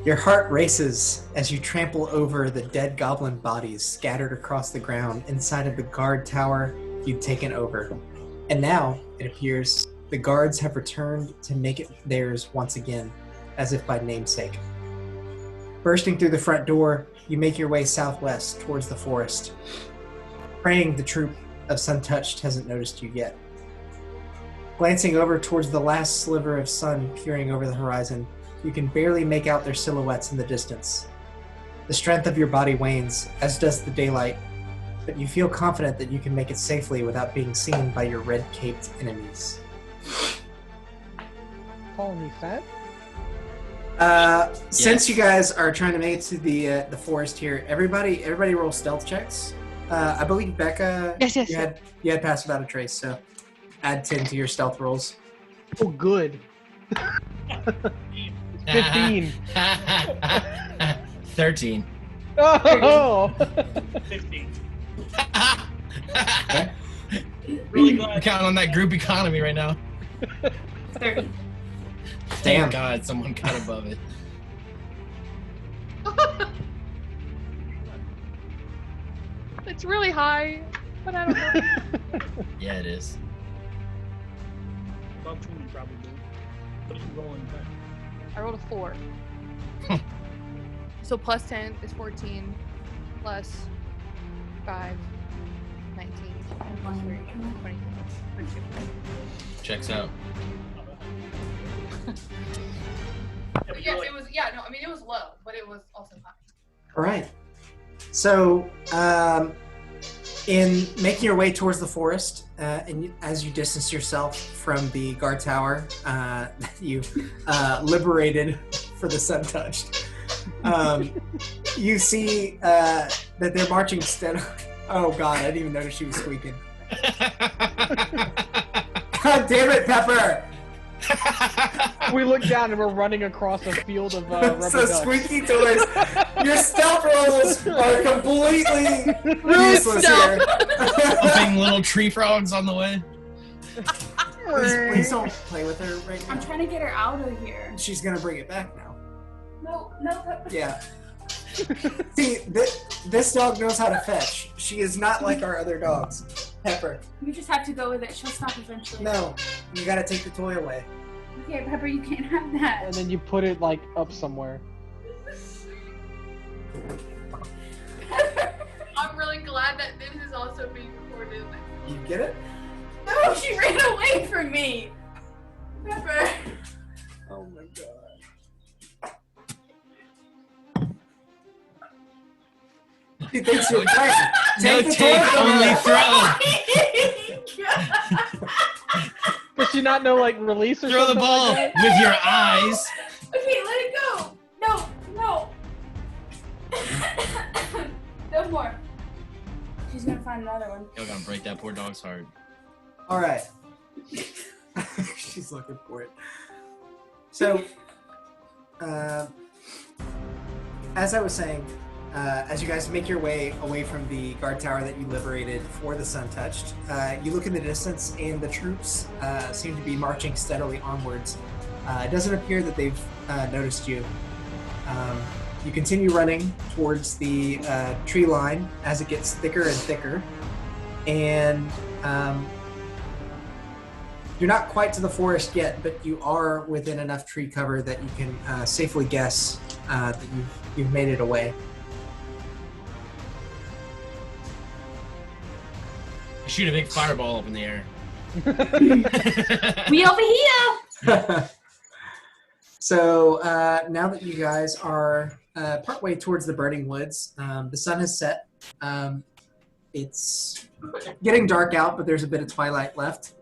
Your heart races as you trample over the dead goblin bodies scattered across the ground inside of the guard tower you'd taken over. And now, it appears, the guards have returned to make it theirs once again, as if by namesake. Bursting through the front door, you make your way southwest towards the forest. Praying the troupe of Suntouched hasn't noticed you yet. Glancing over towards the last sliver of sun peering over the horizon, you can barely make out their silhouettes in the distance. The strength of your body wanes, as does the daylight, but you feel confident that you can make it safely without being seen by your red-caped enemies. Calling me fat? Since you guys are trying to make it to the forest here, everybody roll stealth checks. I believe Becca, Yes. you had passed without a trace, so add 10 to your stealth rolls. Oh, good. 15. 13. Oh! 15. Okay. Really We're glad. counting on that group economy right now. 30. Damn. Thank God, someone got above it. It's really high, but I don't know. Yeah, it is. Above 20 probably. What are you rolling back? I rolled a 4. So plus 10 is 14, plus 5, 19, plus 3, 20, 22. Checks out. But yes, it was, it was low, but it was also high. All right. So, in making your way towards the forest, and as you distance yourself from the guard tower that you liberated for the Suntouched, you see that they're marching steadily. Oh God, I didn't even notice she was squeaking. God damn it, Pepper! We look down and we're running across a field of rubber So ducks. squeaky toys. Your stealth rolls are completely useless here. Helping little tree frogs on the way. Please don't play with her right I'm now. trying to get her out of here. She's gonna bring it back now. No. Yeah. See, this dog knows how to fetch. She is not like our other dogs. Pepper. You just have to go with it. She'll stop eventually. No, you gotta take the toy away. Okay, Pepper, you can't have that. And then you put it like up somewhere. I'm really glad that this is also being recorded. You get it? No, she ran away from me. Pepper. Oh my God. He thinks you're playing. No Take the take, toy only away. throw. Does she not know like release or Throw the something ball like with your eyes. Okay, let it go. No. No more. She's gonna find another one. You're gonna break that poor dog's heart. All right. She's looking for it. So, as I was saying, as you guys make your way away from the guard tower that you liberated for the Suntouched, you look in the distance and the troops seem to be marching steadily onwards. It doesn't appear that they've noticed you. You continue running towards the tree line as it gets thicker and thicker, and you're not quite to the forest yet, but you are within enough tree cover that you can safely guess that you've made it away. Shoot a big fireball up in the air. We over here. So now that you guys are partway towards the burning woods, the sun has set. It's getting dark out, but there's a bit of twilight left.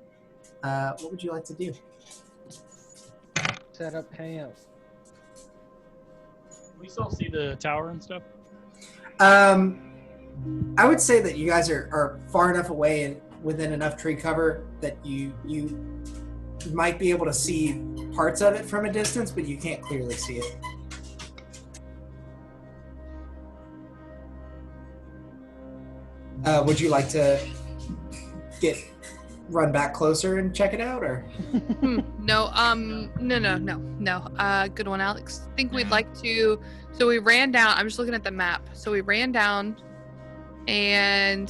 What would you like to do? Set up camp. We still see the tower and stuff. I would say that you guys are far enough away and within enough tree cover that you might be able to see parts of it from a distance, but you can't clearly see it. Would you like to get run back closer and check it out, or? No. No. Good one, Alex. I think we'd like to. So we ran down. I'm just looking at the map. So we ran down, and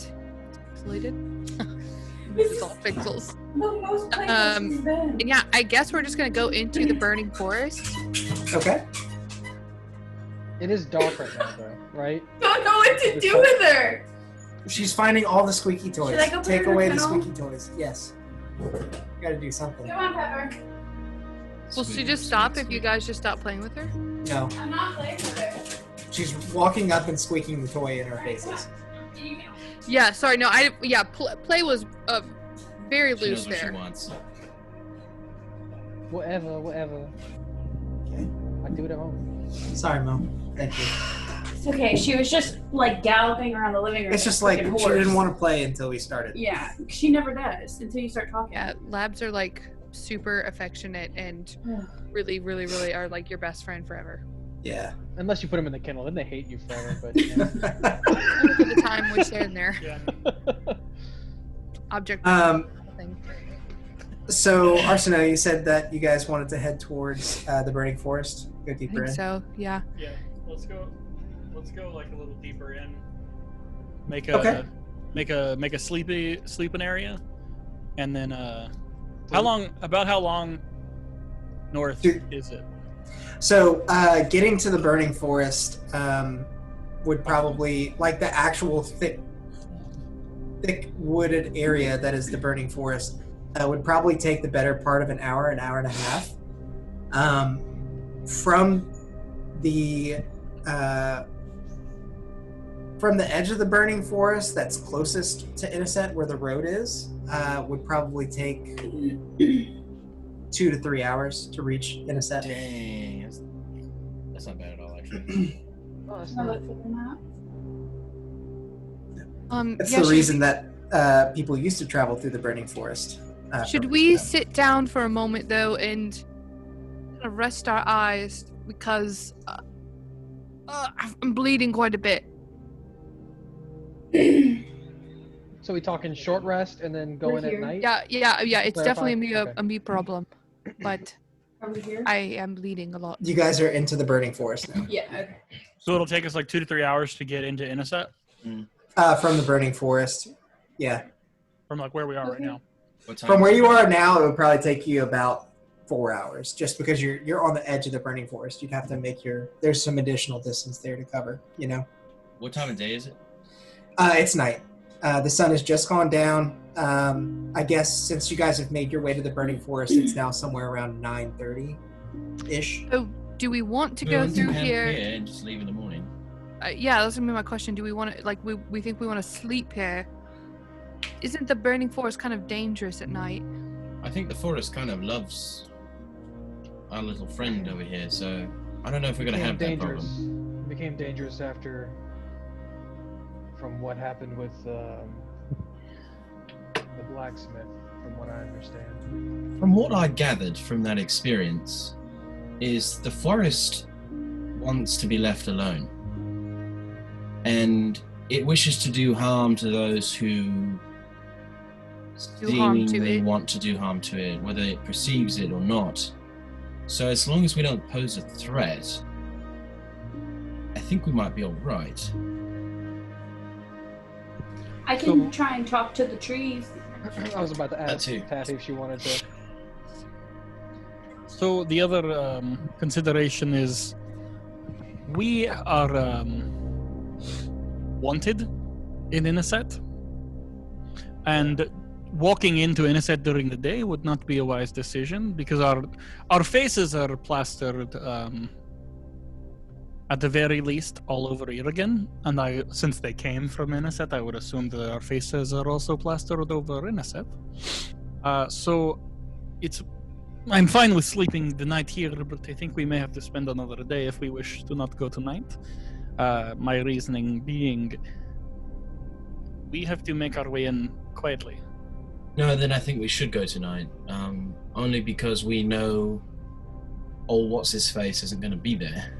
pixelated. This is all pixels. The most places she's been. And yeah, I guess we're just gonna go into the burning forest. Okay. It is dark right now, though, right? Don't know what to do with her. She's finding all the squeaky toys. Should I go put her Take in away the the kennel? squeaky toys. Yes. You gotta do something. Come on, Pepper. Will she just stop if you guys just stop playing with her? No. I'm not playing with her. She's walking up and squeaking the toy in our faces. Yeah. Sorry. No. Play was very She loose knows what she there. wants. Whatever. Okay. I do it at home. Sorry, Mo. Thank you. It's okay. She was just like galloping around the living room. It's just like like a freaking she horse. didn't want to play until we started. Yeah, she never does until you start talking. Yeah. Labs are like super affectionate and really, really, really are like your best friend forever. Yeah. Unless you put them in the kennel, then they hate you forever. But yeah. Most of the time we're there and there. Yeah. Object. Thing. So, Arsena, you said that you guys wanted to head towards the burning forest. Go I deeper think in. so. Yeah. Yeah. Let's go like a little deeper in. Make a Okay. make a sleeping area, and then how long north Dude. is it? So, getting to the burning forest would probably, like the actual thick wooded area that is the burning forest, would probably take the better part of an hour and a half. From the edge of the burning forest that's closest to Innocent, where the road is, would probably take 2 to 3 hours to reach Innocent. Dang, that's not bad at all, actually. Oh, that's Can I not- look for the map? That's Yeah, the should reason that people used to travel through the burning forest. Should from- we sit down for a moment though and rest our eyes because I'm bleeding quite a bit. So we talking short rest and then go We're in at here. night? Yeah. It's Clarify? definitely Okay. a me problem, but Are we here? I am bleeding a lot. You guys are into the burning forest now. Yeah, okay. So it'll take us like 2 to 3 hours to get into Innocent From the burning forest. Yeah. from like where we are right Okay. now. What time From is where it? you are now, it would probably take you about 4 hours, just because you're on the edge of the burning forest. You'd have to make there's some additional distance there to cover, you know? What time of day is it? It's night. The sun has just gone down. I guess since you guys have made your way to the burning forest, it's now somewhere around 9:30-ish. So, do we want to We go want to through camp here? and just leave in the morning. Yeah, that's gonna be my question. Do we want to we think we want to sleep here? Isn't the burning forest kind of dangerous at night? I think the forest kind of loves our little friend over here, so I don't know if we're going to have that dangerous. problem. It became dangerous after, from what happened with the blacksmith, from what I understand. From what I gathered from that experience, is the forest wants to be left alone. And it wishes to do harm to those who Do harm to seemingly it. want to do harm to it, whether it perceives it or not. So as long as we don't pose a threat, I think we might be alright. I can try and talk to the trees. I was about to ask too. Taffy if she wanted to. So the other consideration is we are wanted in Innocent, and walking into Innocent during the day would not be a wise decision because our faces are plastered at the very least all over Irrigan, and since they came from Innocent, I would assume that our faces are also plastered over Innocent. So I'm fine with sleeping the night here, but I think we may have to spend another day if we wish to not go tonight. My reasoning being, we have to make our way in quietly. No, then I think we should go tonight. Only because we know old what's-his-face isn't going to be there.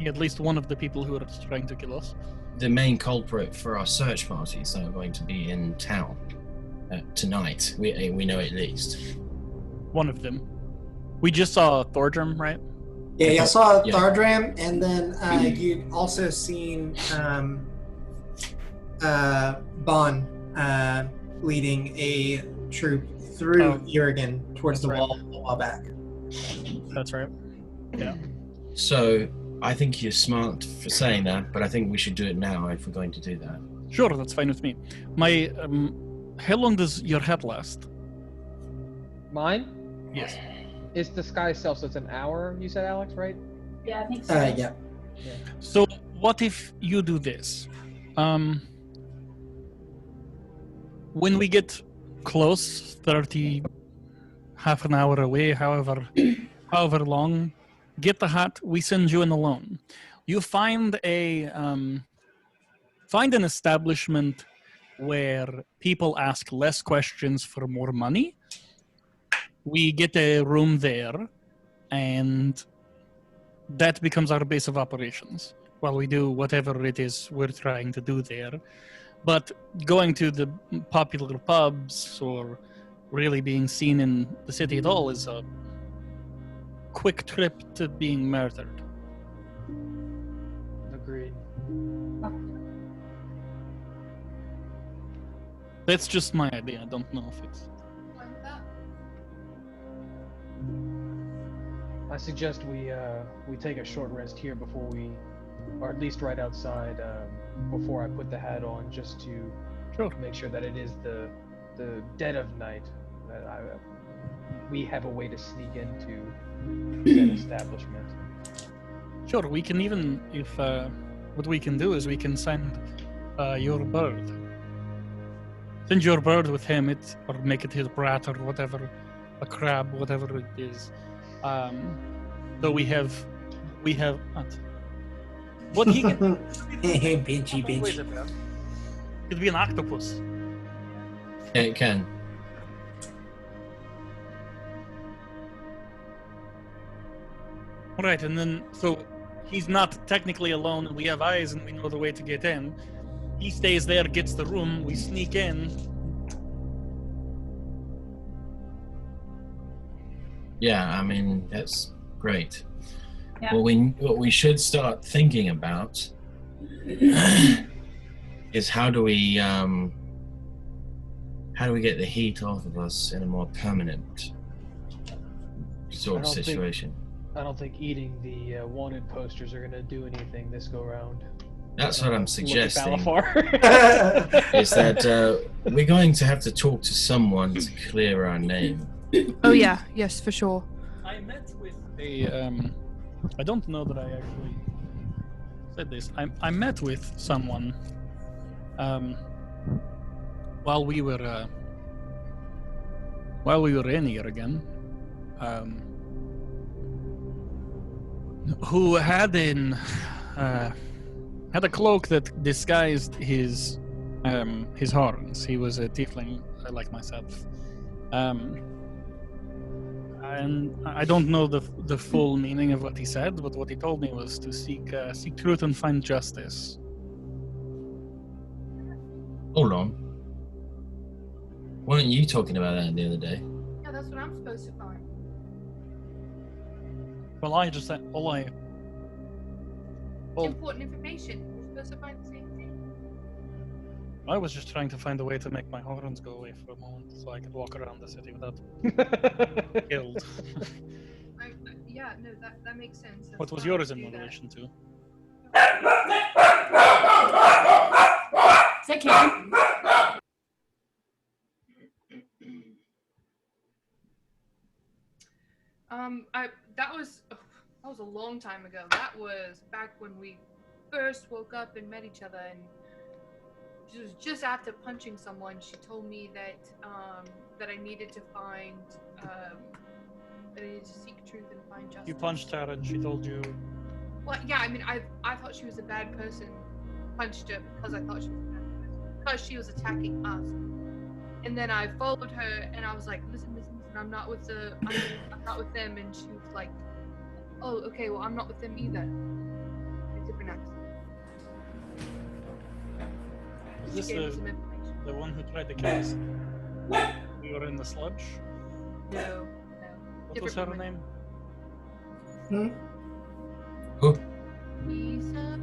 At least one of the people who are trying to kill us. The main culprit for our search parties are going to be in town. tonight. We know at least. One of them. We just saw Thordrum, right? Yeah, y'all saw Yeah. Thardram, and then you'd also seen Bon leading a troop through Jurgen towards the right. wall a while back. That's right. Yeah. So I think you're smart for saying that, but I think we should do it now if we're going to do that. Sure, that's fine with me. My, how long does your hat last? Mine? Yes. It's disguise self, so it's an hour, you said, Alex, right? Yeah, I think so. Yeah. So what if you do this? When we get close, 30, half an hour away, however long, get the hat, we send you in alone. You find an establishment where people ask less questions for more money. We get a room there, and that becomes our base of operations while we do whatever it is we're trying to do there. But going to the popular pubs or really being seen in the city at all is a quick trip to being murdered. Agreed. That's just my idea. I don't know if it's... I suggest we take a short rest here before we, or at least right outside, before I put the hat on, just to make sure that it is the dead of night, that we have a way to sneak into that establishment. Sure, we can even, if what we can do is we can send your bird. Send your bird with him, or make it his brat or whatever, a crab, whatever it is. So we have what he can. Hey, Benchy. Could be an octopus. Yeah, it can. Right, and then so he's not technically alone, and we have eyes, and we know the way to get in. He stays there, gets the room. We sneak in. Yeah, I mean that's great. Yeah. What we should start thinking about is how do we get the heat off of us in a more permanent sort of situation. I don't think eating the wanted posters are going to do anything this go round. That's what I'm suggesting. Balafar. Is that we're going to have to talk to someone to clear our name. Oh yeah, yes, for sure. I met with a I don't know that I actually said this. I met with someone while we were in here again, who had a cloak that disguised his horns. He was a tiefling like myself. And I don't know the full meaning of what he said, but what he told me was to seek truth and find justice. Hold on. Weren't you talking about that the other day? Yeah, that's what I'm supposed to find. Well, I just said Important information. We're supposed to find the same thing. I was just trying to find a way to make my horns go away for a moment, so I could walk around the city without killed. Yeah, no, that makes sense. That's What was why yours I in do that. relation to? Is that Karen? That was a long time ago. That was back when we first woke up and met each other, and it was just after punching someone. She told me that that I needed to find that I needed to seek truth and find justice. You punched her and she told you... Well, yeah, I mean, I thought she was a bad person. Punched her because I thought she was a bad person. Because she was attacking us. And then I followed her and I was like, listen, I'm not with them. And she was like, oh, okay, well, I'm not with them either. A different accent. Is this She gave me some information. the one who tried to kill us? We were in the sludge. No. What was her name? Who?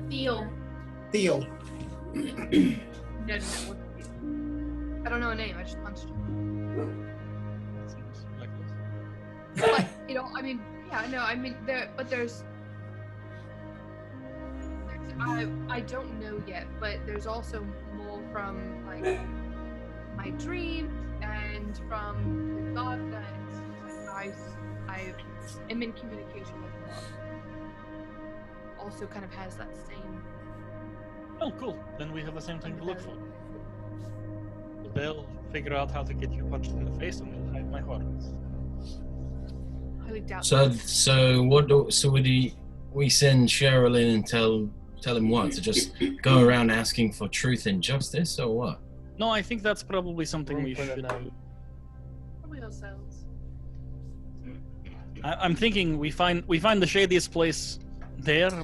Theo. Theo. No. What's Theo? I don't know a name. I just punched him. Seems like this. But I mean, there's I don't know yet, but there's also more from like my dreams and from the god that I am in communication with them. Also kind of has that same. Oh, cool. Then we have the same thing to look for. They'll figure out how to get you punched in the face, and they'll hide my horns. Highly doubt. So would we send Cheryl in and tell him what? To just go around asking for truth and justice, or what? No, I think that's probably something we For the should night. do. Probably ourselves. I'm thinking we find the shadiest place there. Find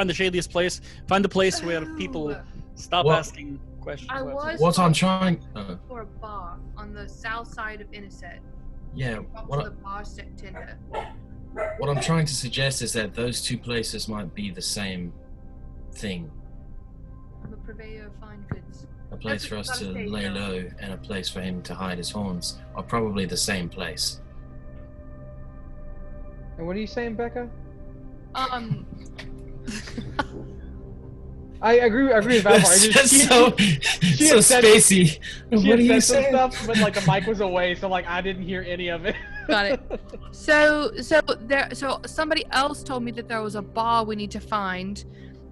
the shadiest place. Find the place where people stop What? asking questions. I was What I'm trying. for a bar on the south side of Inniset. Yeah. Up to What the bar tender. I'm trying to suggest is that those two places might be the same thing. I'm a purveyor of fine goods. A place for us That's to what I lay say, low and a place for him to hide his horns are probably the same place. And what are you saying, Becca? I agree with Valvar. That's so had said- spacey. She What had are you said some saying? stuff, but like the mic was away, so like I didn't hear any of it. Got it. So somebody else told me that there was a bar we need to find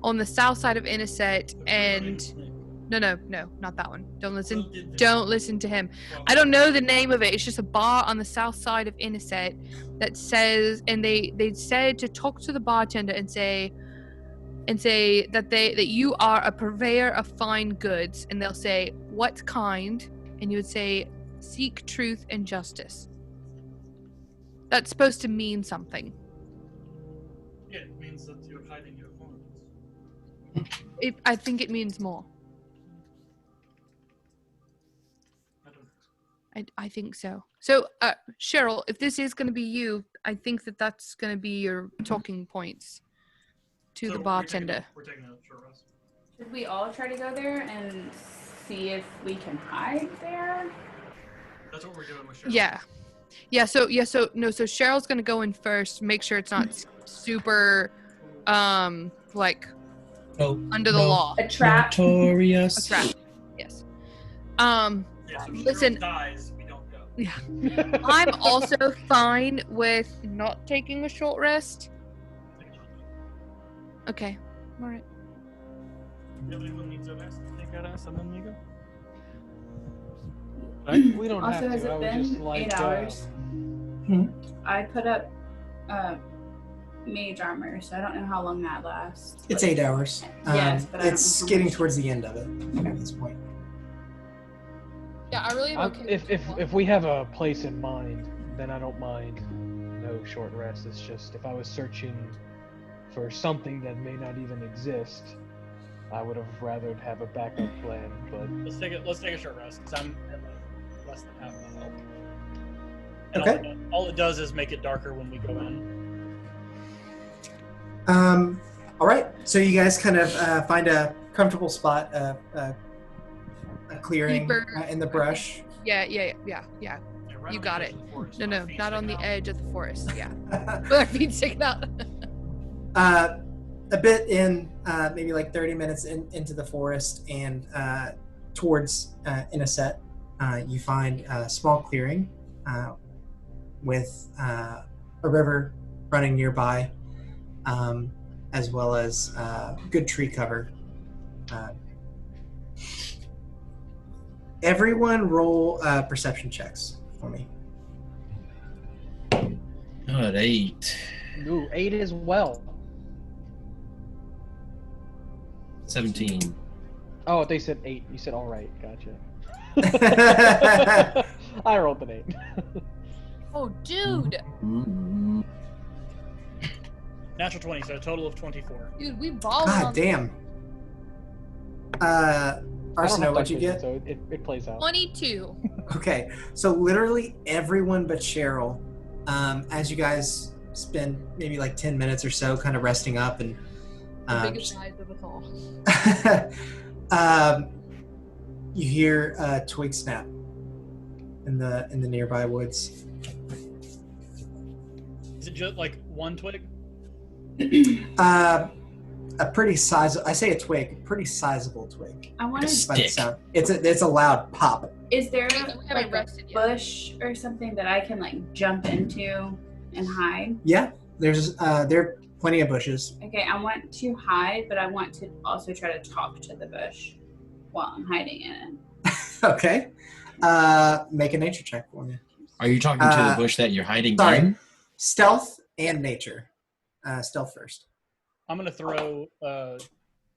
on the south side of Inniset, and no, not that one. Don't listen to him. I don't know the name of it. It's just a bar on the south side of Inniset that says, and they said to talk to the bartender and say that you are a purveyor of fine goods, and they'll say what kind, and you would say seek truth and justice. That's supposed to mean something. Yeah, it means that you're hiding your horns. I think it means more. I think so. So, Cheryl, if this is going to be you, I think that's going to be your talking points to the bartender. We're taking a short rest. Should we all try to go there and see if we can hide there? That's what we're doing with Cheryl. So Cheryl's going to go in first, make sure it's not super, like, under the law. A trap. Notorious. A trap. Yes. Yeah, so Listen. Cheryl dies, we don't go. Yeah. I'm also fine with not taking a short rest. Okay. All right. Everyone needs a rest. Take a rest and then we go. We don't Also, have has to. I it would just been like 8 hours? Hmm? I put up mage armor, so I don't know how long that lasts. It's 8 hours. Yes, but I don't it's know how getting much. towards the end of it at this point. Yeah, I really am okay. If we have a place in mind, then I don't mind no short rest. It's just if I was searching for something that may not even exist, I would have rather have a backup plan. But Let's take a short rest because I'm at like less than half my health. And Okay. all it does is make it darker when we go in. All right. So you guys kind of find a comfortable spot, a clearing Deeper. in the brush. Yeah. Yeah, right You on the got edge it. of the forest, No, with our feet not on the sticking out. edge of the forest. Yeah. With our feet sticking out. A bit in, maybe like 30 minutes into the forest and towards Inniset, you find a small clearing with a river running nearby, as well as good tree cover. Everyone roll perception checks for me. God, 8. ooh, 8 as well. 17. Oh, they said 8. You said all right. Gotcha. I rolled an 8. Oh, dude. Mm-hmm. Natural 20, so a total of 24. Dude, we balling God on damn. All I don't Arsino, have what'd you dark get? vision, so it plays out. 22. Okay, so literally everyone but Cheryl, as you guys spend maybe like 10 minutes or so kind of resting up and The biggest eyes of us all. you hear a twig snap in the nearby woods. Is it just like one twig? A pretty sizable, I say a twig, pretty sizable twig. I Like a wanted. By the stick. sound. It's a loud pop. Is there We haven't like a rested yet. bush or something that I can like jump into and hide? Yeah, there are plenty of bushes. Okay, I want to hide, but I want to also try to talk to the bush while I'm hiding in it. Okay, make a nature check for me. Are you talking to the bush that you're hiding Sorry, in? stealth and nature. Stealth first. I'm gonna throw a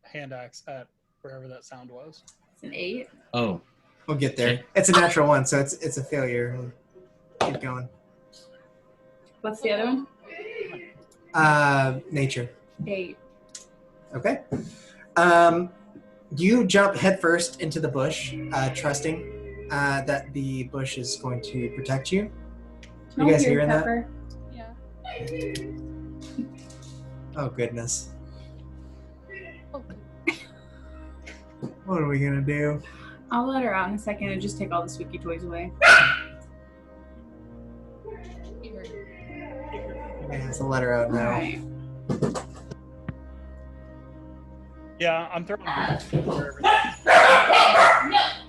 hand axe at wherever that sound was. It's an 8. Oh, We'll get there. Okay. It's a natural one, so it's a failure. Keep going. What's the other one? Nature. 8. Okay. You jump headfirst into the bush, trusting that the bush is going to protect you. You guys hearing that? Pepper. Yeah. Oh goodness. Oh, What are we gonna do? I'll let her out in a second and just take all the spooky toys away. here. I have to let her out now. Alright. Yeah, I'm throwing wherever that.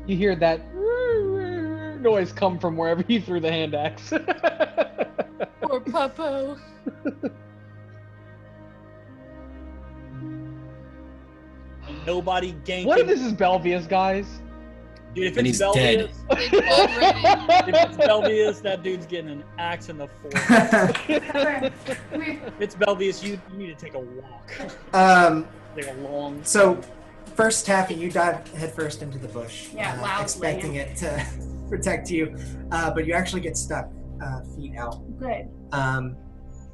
You hear that noise come from wherever you threw the hand axe. Poor Puppo. Nobody ganking. What if this is Belvius, guys? Dude, if And it's he's dead. Belvius, if it's Belvius, that dude's getting an axe in the forehead. Pepper, come here. If it's Belvius, you need to take a walk. Take a long. So, first, Taffy, you dive headfirst into the bush, Yeah, loudly. expecting it to protect you, but you actually get stuck feet out. Good.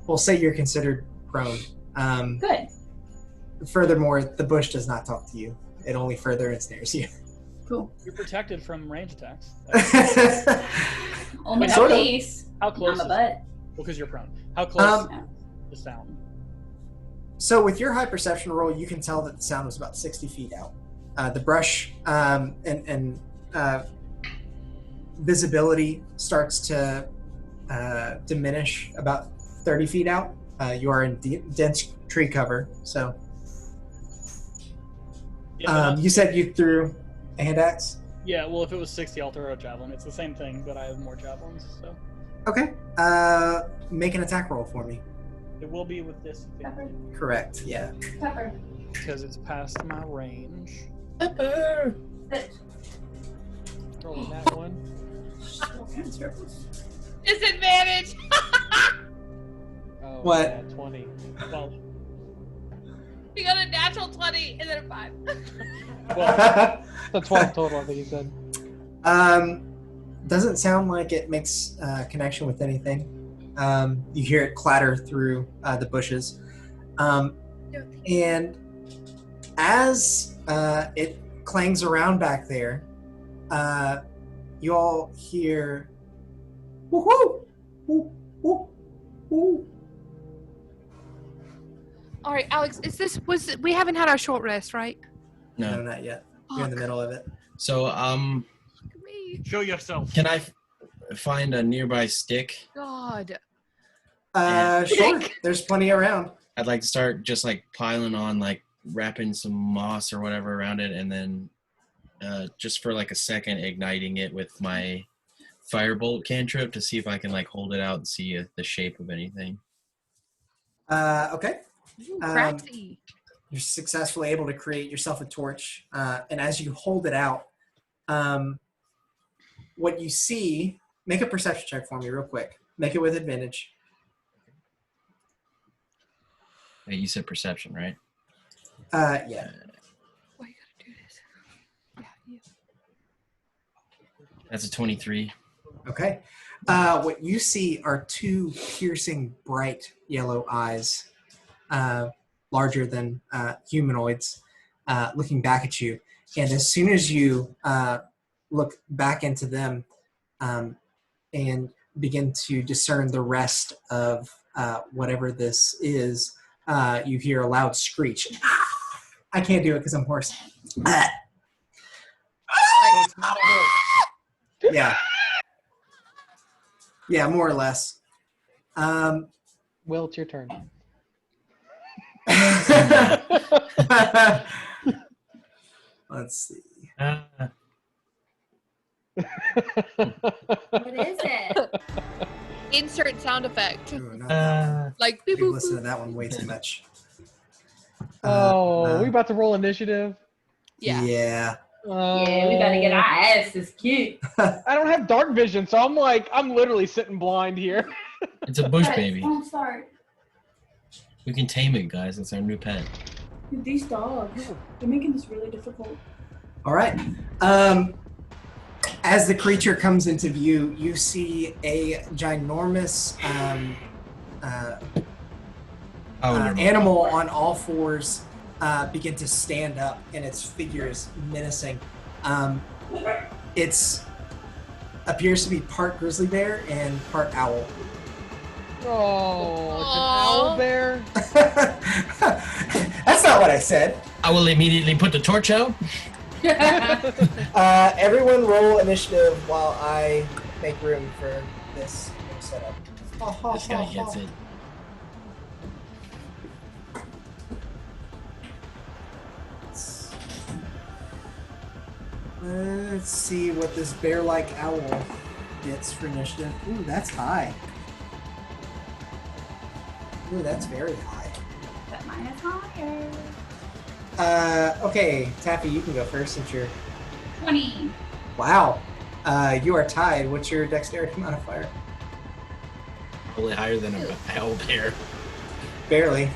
We'll say you're considered prone. Good. Furthermore, the bush does not talk to you. It only further ensnares you. Cool. You're protected from range attacks. Only Sort a of. piece. How close? On the Is butt. Well, because you're prone. How close is the sound? So with your high perception roll, you can tell that the sound was about 60 feet out. The brush and visibility starts to diminish about 30 feet out. You are in dense tree cover. So Yeah, you said you threw a hand axe? yeah, well, if it was 60, I'll throw a javelin. It's the same thing, but I have more javelins, so Okay. Make an attack roll for me. it will be with disadvantage Correct, yeah. Pepper. because it's past my range. Sit. Rolling that one. Disadvantage. Oh, What? yeah, 20. Well, We got a natural 20 and then a 5. well, The 12 total, I think he said. Doesn't sound like it makes connection with anything. You hear it clatter through the bushes. And as it clangs around back there, you all hear woo-hoo! Woo, woo, woo. All right, Alex, we haven't had our short rest, right? No, No. not yet. You're in the middle of it. So, Me. show yourself. can I find a nearby stick? God. Sure. There's plenty around. I'd like to start just like piling on, like wrapping some moss or whatever around it, and then just for like a second, igniting it with my firebolt cantrip to see if I can like hold it out and see the shape of anything. Okay. Ooh, crafty. You're successfully able to create yourself a torch. And as you hold it out, what you see, make a perception check for me real quick. Make it with advantage. Hey, you said perception, right? Yeah. Why you gotta do this? Yeah, you. That's a 23. Okay. What you see are two piercing, bright yellow eyes, larger than humanoids, looking back at you. And as soon as you look back into them and begin to discern the rest of whatever this is, you hear a loud screech. I can't do it because I'm hoarse. It's not a horse. Yeah. Yeah, more or less. Will, it's your turn. Let's see. What is it? Insert sound effect. Ooh, not that one. Like beep, We've boop, listened boop. to that one way too much. Oh, we about to roll initiative? Yeah. Yeah. Yeah, we gotta get our asses kicked. I don't have dark vision, so I'm literally sitting blind here. It's a bush Guys, baby. Don't start. We can tame it, guys. It's our new pet. Dude, these dogs, they're making this really difficult. All right. As the creature comes into view, you see a ginormous animal on all fours begin to stand up, and its figure is menacing. It's appears to be part grizzly bear and part owl. Oh, it's an Aw. owl bear. That's not what I said. I will immediately put the torch out. Everyone roll initiative while I make room for this new setup. This guy gets it. Let's see what this bear-like owl gets for initiative. Ooh, that's high. Ooh, that's very high. But mine is higher. Okay, Taffy, you can go first since you're... 20. Wow. You are tied. What's your dexterity modifier? Probably higher than an owl bear. Barely.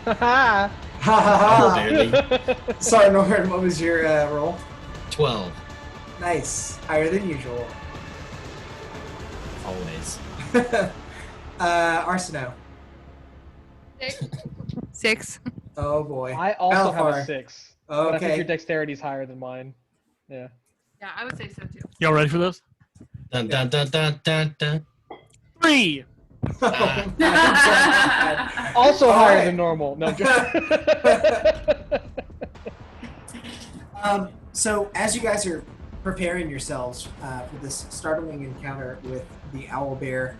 Ha Ha ha Owl ha! barely. Sorry, Norman, what was your roll? 12. Nice. Higher than usual. Always. Arsino. 6. Oh boy. I also have a Balthar. 6. But I think Okay. your dexterity is higher than mine. Yeah. Yeah, I would say so too. Y'all ready for this? Dun dun dun dun dun dun. 3. Oh, my God. Also All higher right. than normal. No, So as you guys are preparing yourselves for this startling encounter with the owl bear,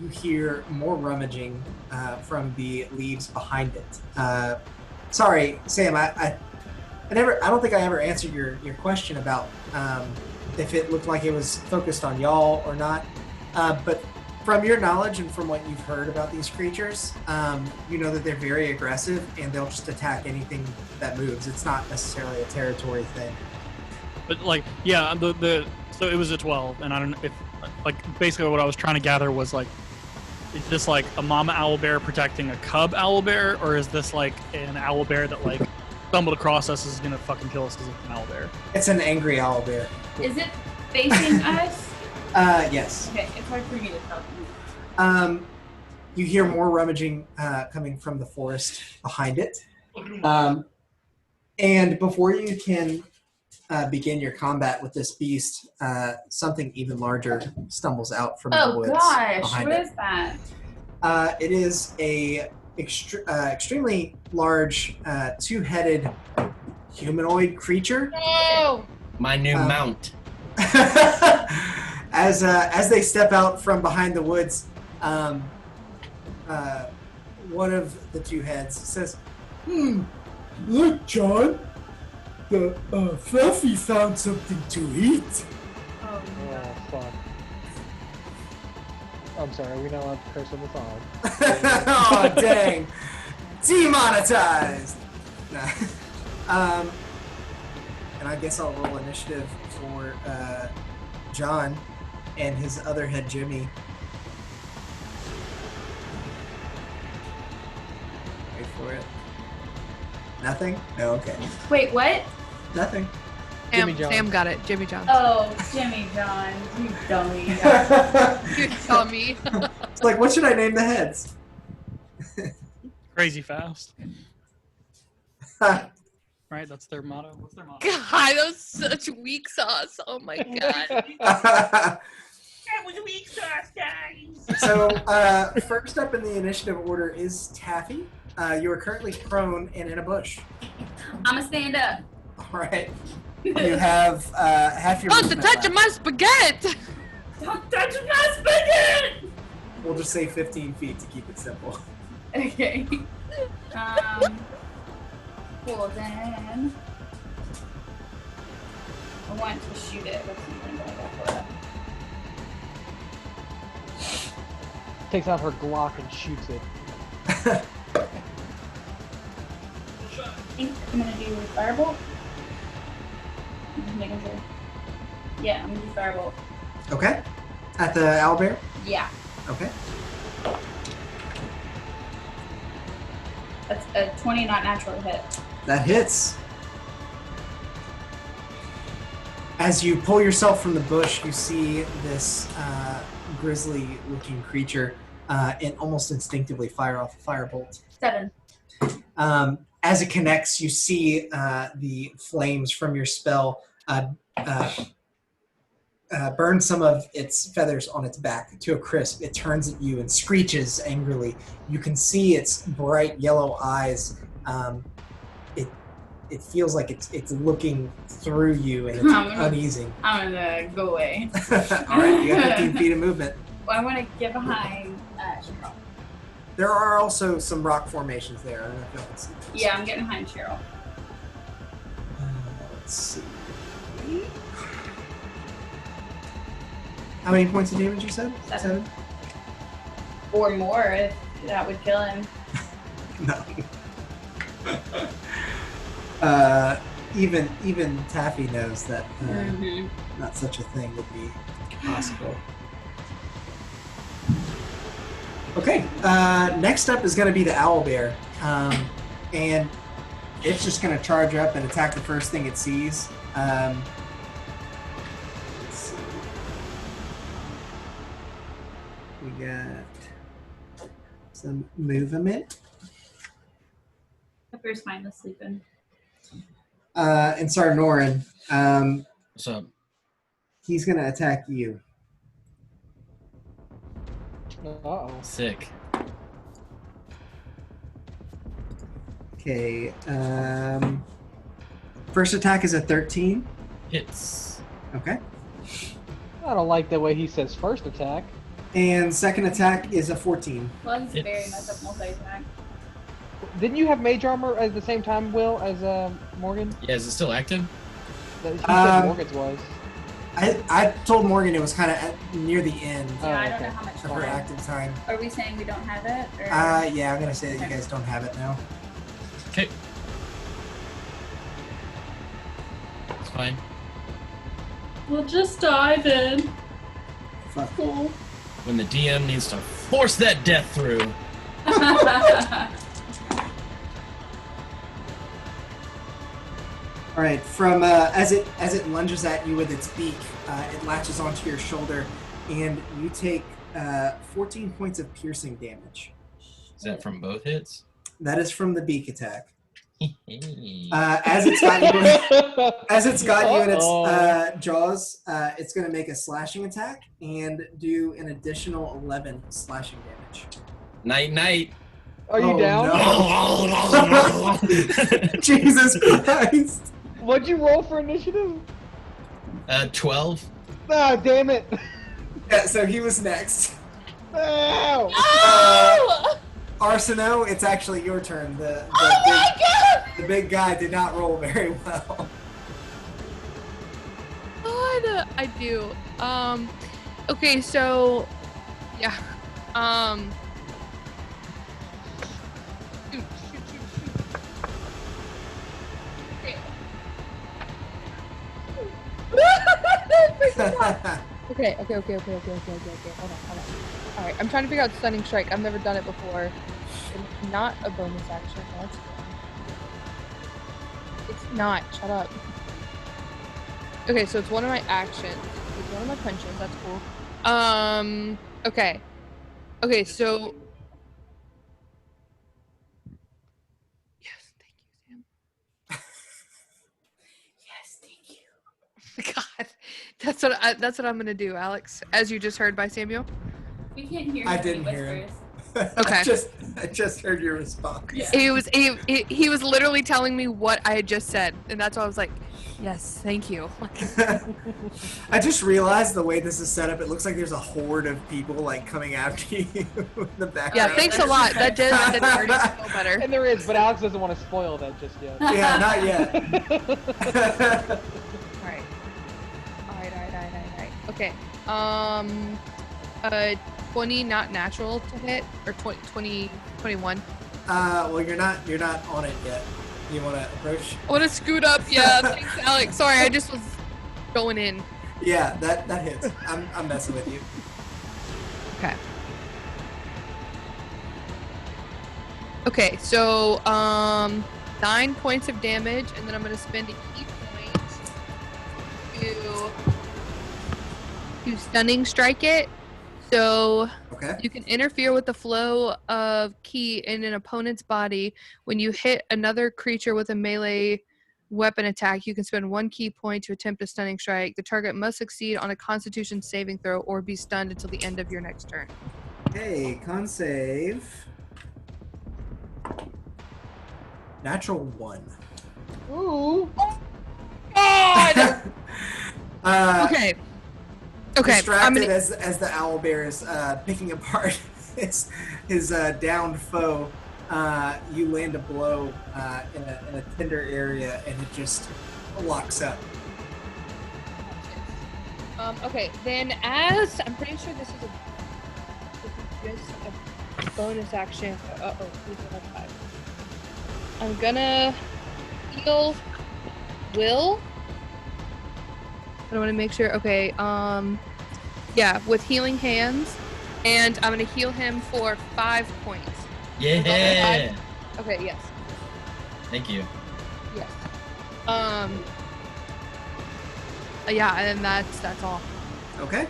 you hear more rummaging from the leaves behind it. Sorry, Sam, I don't think I ever answered your question about if it looked like it was focused on y'all or not. But from your knowledge and from what you've heard about these creatures, you know that they're very aggressive and they'll just attack anything that moves. It's not necessarily a territory thing. But like, yeah, so it was a 12, and I don't know if like basically what I was trying to gather was like, is this like a mama owl bear protecting a cub owl bear, or is this like an owl bear that like stumbled across us is gonna fucking kill us because it's an owl bear? It's an angry owl bear. Is it facing us? Yes. Okay, it's hard for me to tell. You hear more rummaging coming from the forest behind it. And before you can begin your combat with this beast, something even larger stumbles out from the Oh woods gosh, behind what it. is that? It is a extremely large, two-headed humanoid creature. Oh! My new mount. As they step out from behind the woods, one of the two heads says, look, John, the Fluffy found something to eat." Oh no. Oh, fuck. I'm sorry, are we not allowed to curse on the phone? Oh, dang. Demonetized! Nah. And I guess I'll roll initiative for John and his other head, Jimmy. Wait for it. Nothing? Oh, okay. Wait, what? Nothing. Jimmy John. Sam got it. Jimmy John. Oh, Jimmy John, you dummy. You saw me. It's like, what should I name the heads? Crazy fast. Right, that's their motto. What's their motto? God, that was such weak sauce. Oh my god. That was a weak sauce, guys. So, first up in the initiative order is Taffy. You are currently prone and in a bush. I'm gonna stand up. All right. You have half your. Oh, the movement touch of left. my spaghetti. Don't touch my spaghetti! We'll just say 15 feet to keep it simple. Okay. Well then, I want to shoot it with something, but I go for it. Takes out her Glock and shoots it. I think I'm gonna do firebolt. I'm just making sure. Yeah, I'm gonna do firebolt. Okay. At the owlbear. Yeah, Okay. that's a 20 not natural hit. That hits. As you pull yourself from the bush, you see this grisly-looking creature and almost instinctively fire off a firebolt. 7. As it connects, you see the flames from your spell burn some of its feathers on its back to a crisp. It turns at you and screeches angrily. You can see its bright yellow eyes. It feels like it's looking through you and it's uneasy. I'm gonna go away. All right, you got 15 feet of movement. Well, I want to get behind Cheryl. There are also some rock formations there. I don't know if you can see those. Yeah, I'm getting behind Cheryl. Let's see. How many points of damage you said? 7. Or more, if that would kill him. No. Even Taffy knows that Mm-hmm. not such a thing would be possible. Okay, next up is going to be the owlbear, and it's just going to charge up and attack the first thing it sees. Let's see. We got some movement. Pepper's mindless sleeping. And Sarnorin, What's up? he's going to attack you. Uh-oh. Sick. Okay, first attack is a 13. Hits. Okay. I don't like the way he says first attack. And second attack is a 14. Well, he's very It's- messed up multi-attack. Didn't you have mage armor at the same time, Will, as Morgan? Yeah, is it still active? He said Morgan's was. I told Morgan it was kind of near the end Yeah, I don't okay. know how much of her time. active time. Are we saying we don't have it? Or? Yeah, I'm going to say that you guys don't have it now. Okay. It's fine. We'll just die then. Fuck. Cool. When the DM needs to force that death through. All right, from as it lunges at you with its beak, it latches onto your shoulder, and you take 14 points of piercing damage. Is that from both hits? That is from the beak attack. As it's got you in its jaws, it's going to make a slashing attack and do an additional 11 slashing damage. Night, night. Are you down? No. Jesus Christ! What'd you roll for initiative? 12. Ah, damn it. Yeah, so he was next. Ow! Arsino, it's actually your turn. The big guy did not roll very well. God, I do. Okay, so yeah. Shoot. Okay. Okay. Hold on. All right, I'm trying to figure out stunning strike. I've never done it before. It's not a bonus action. That's good. It's not. Shut up. Okay, so it's one of my actions. It's one of my punches. That's cool. Okay. Okay, so. Yes, thank you, Yes, thank you. Sam. God, that's what I'm gonna do, Alex. As you just heard by Samuel. We can't hear. I him didn't when he hear him. whispers. Okay. I just heard your response. Yeah. He was literally telling me what I had just said, and that's why I was like, yes, thank you. I just realized the way this is set up, it looks like there's a horde of people like coming after you in the background. Yeah, thanks a lot. That already feel better. And there is, but Alex doesn't want to spoil that just yet. Yeah, not yet. Alright. Okay. 20 not natural to hit, or 20, 21. Well, you're not on it yet. You want to approach? I want to scoot up. Yeah, thanks, Alex. Sorry, I just was going in. Yeah, that hits. I'm messing with you. Okay. Okay, so 9 points of damage, and then I'm gonna spend a key point to stunning strike it. So Okay. you can interfere with the flow of ki in an opponent's body. When you hit another creature with a melee weapon attack, you can spend 1 key point to attempt a stunning strike. The target must succeed on a Constitution saving throw or be stunned until the end of your next turn. Hey, con save. Natural 1. Ooh. God! Okay. Okay. Distracted as the owl bear is picking apart his downed foe, you land a blow in a tender area, and it just locks up. Okay, then as I'm pretty sure this is just a bonus action. I'm gonna heal Will. I want to make sure. Okay. Yeah, with healing hands, and I'm gonna heal him for 5 points. Yeah. Okay. Yes. Thank you. Yes. Yeah, and then that's all. Okay.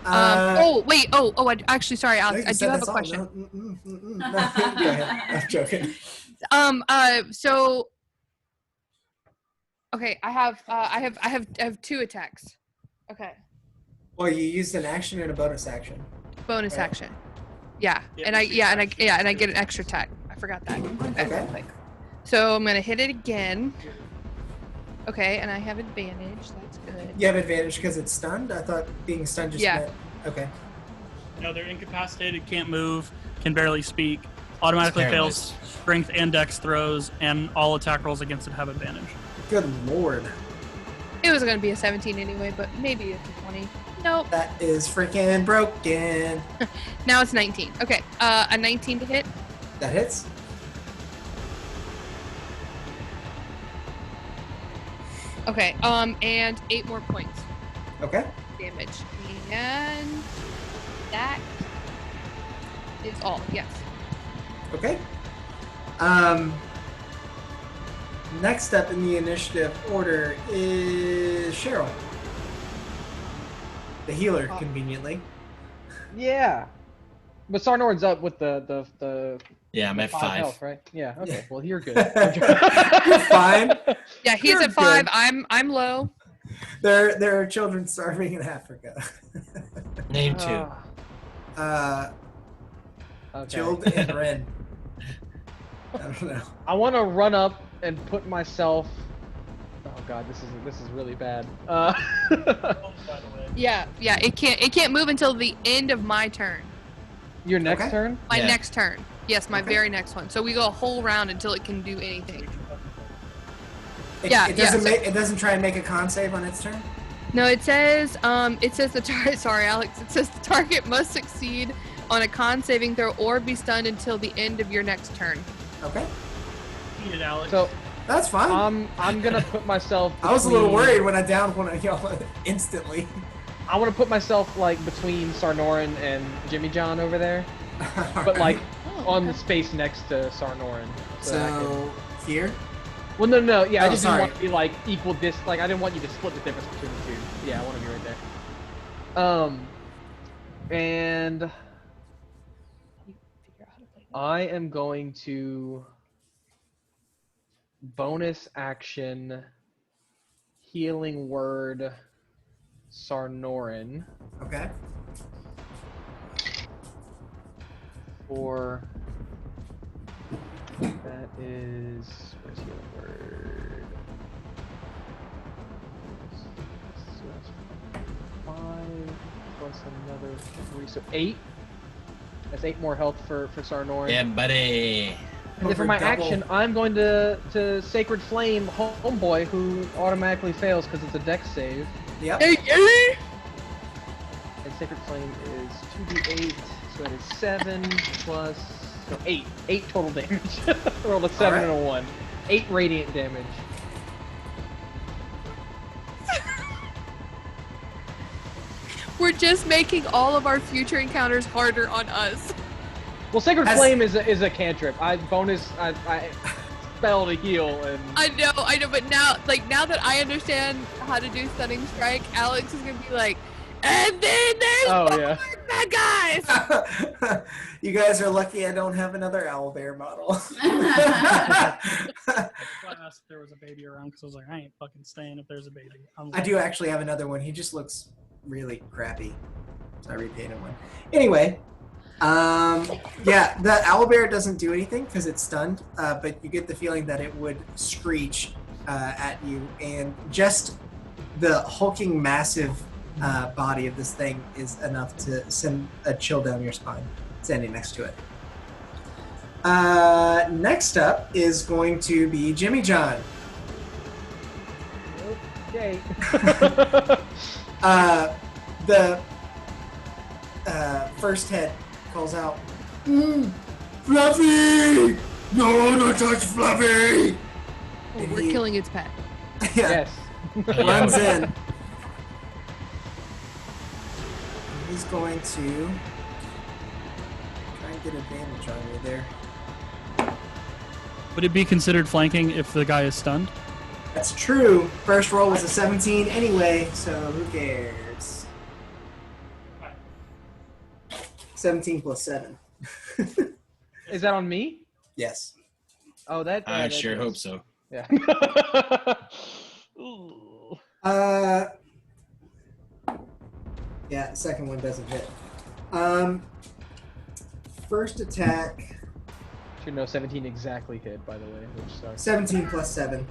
Oh wait. Oh. Actually, sorry, Alex. I do have a all. question. No, go ahead. I'm joking. So. Okay, I have 2 attacks. Okay. Well, you used an action and a bonus action. Bonus Right. action. Yeah, and I get an extra attack. I forgot that. Okay. So I'm gonna hit it again. Okay, and I have advantage. That's good. You have advantage because it's stunned? I thought being stunned just meant... Okay. No, they're incapacitated, can't move, can barely speak, automatically fails strength and dex throws, and all attack rolls against it have advantage. Good lord. It was gonna be a 17 anyway, but maybe it's a 20. Nope. That is freaking broken. Now it's 19. Okay, a 19 to hit. That hits. Okay, and 8 more points Okay. damage. And that is all, yes. Okay. Next up in the initiative order is Cheryl. The healer, conveniently. Yeah. But Sarnorn's up with the Yeah, I'm at 5. health, right? Yeah. Okay. Yeah. Well, you're good. You're fine. Yeah, he's You're at 5. good. I'm low. There are children starving in Africa. Name 2. Okay. Chilled and Ren. I don't know. I want to run up and put myself. Oh god, this is really bad. Yeah, it can't move until the end of my turn. Your next Okay. turn? My Yeah. next turn. Yes, my Okay. very next one. So we go a whole round until it can do anything. It Yeah, it doesn't try and make a con save on its turn? No, it says the target. Sorry, Alex. It says the target must succeed on a con saving throw or be stunned until the end of your next turn. Okay. Eat it, Alex. So That's fine. I'm gonna put myself. I was a little between- worried when I downed one of y'all instantly. I want to put myself like between Sarnorin and Jimmy John over there, but like on the space next to Sarnorin. that I So here? Well, no. Yeah, I Oh, just sorry. didn't want to be like equal Like I didn't want you to split the difference between the two. Yeah, I want to be right there. And Figure out how to play that. I am going to bonus action healing word Sarnorin Okay. for that is where's healing word? So that's 5 plus another 3, so 8. That's 8 more health for Sarnorin. Yeah, buddy. And then for my Double. action, I'm going to Sacred Flame Homeboy, who automatically fails because it's a dex save. Yep. Hey, And Sacred Flame is 2d8, so that is 7 plus... No, 8. 8 total damage. Rolled a 7 and a 1. 8 radiant damage. we're just making all of our future encounters harder on us. Well, Sacred As- Flame is a cantrip. I spell to heal, and... I know, but now that I understand how to do Stunning Strike, Alex is gonna be like, and then there's Oh, yeah. bad guys! You guys are lucky I don't have another owlbear model. That's why I asked if there was a baby around because I was like, I ain't fucking staying if there's a baby. I do actually have another one. He just looks really crappy. So I repainted one. Anyway, yeah, the owlbear doesn't do anything because it's stunned, but you get the feeling that it would screech at you, and just the hulking, massive body of this thing is enough to send a chill down your spine, standing next to it. Next up is going to be Jimmy John. Okay. The first head calls out, Fluffy! No one will touch Fluffy! Oh, And we're he- killing its pet. Yeah, Yes. runs in. He's going to try and get advantage on you there. Would it be considered flanking if the guy is stunned? That's true. First roll was a 17 anyway, so who cares? 17 plus 7. Is that on me? Yes. Oh, that... I that sure is- hope so. Yeah. Ooh. Yeah, second one doesn't hit. First attack, Should know 17 exactly hit, by the way, which sucks. 17 plus 7.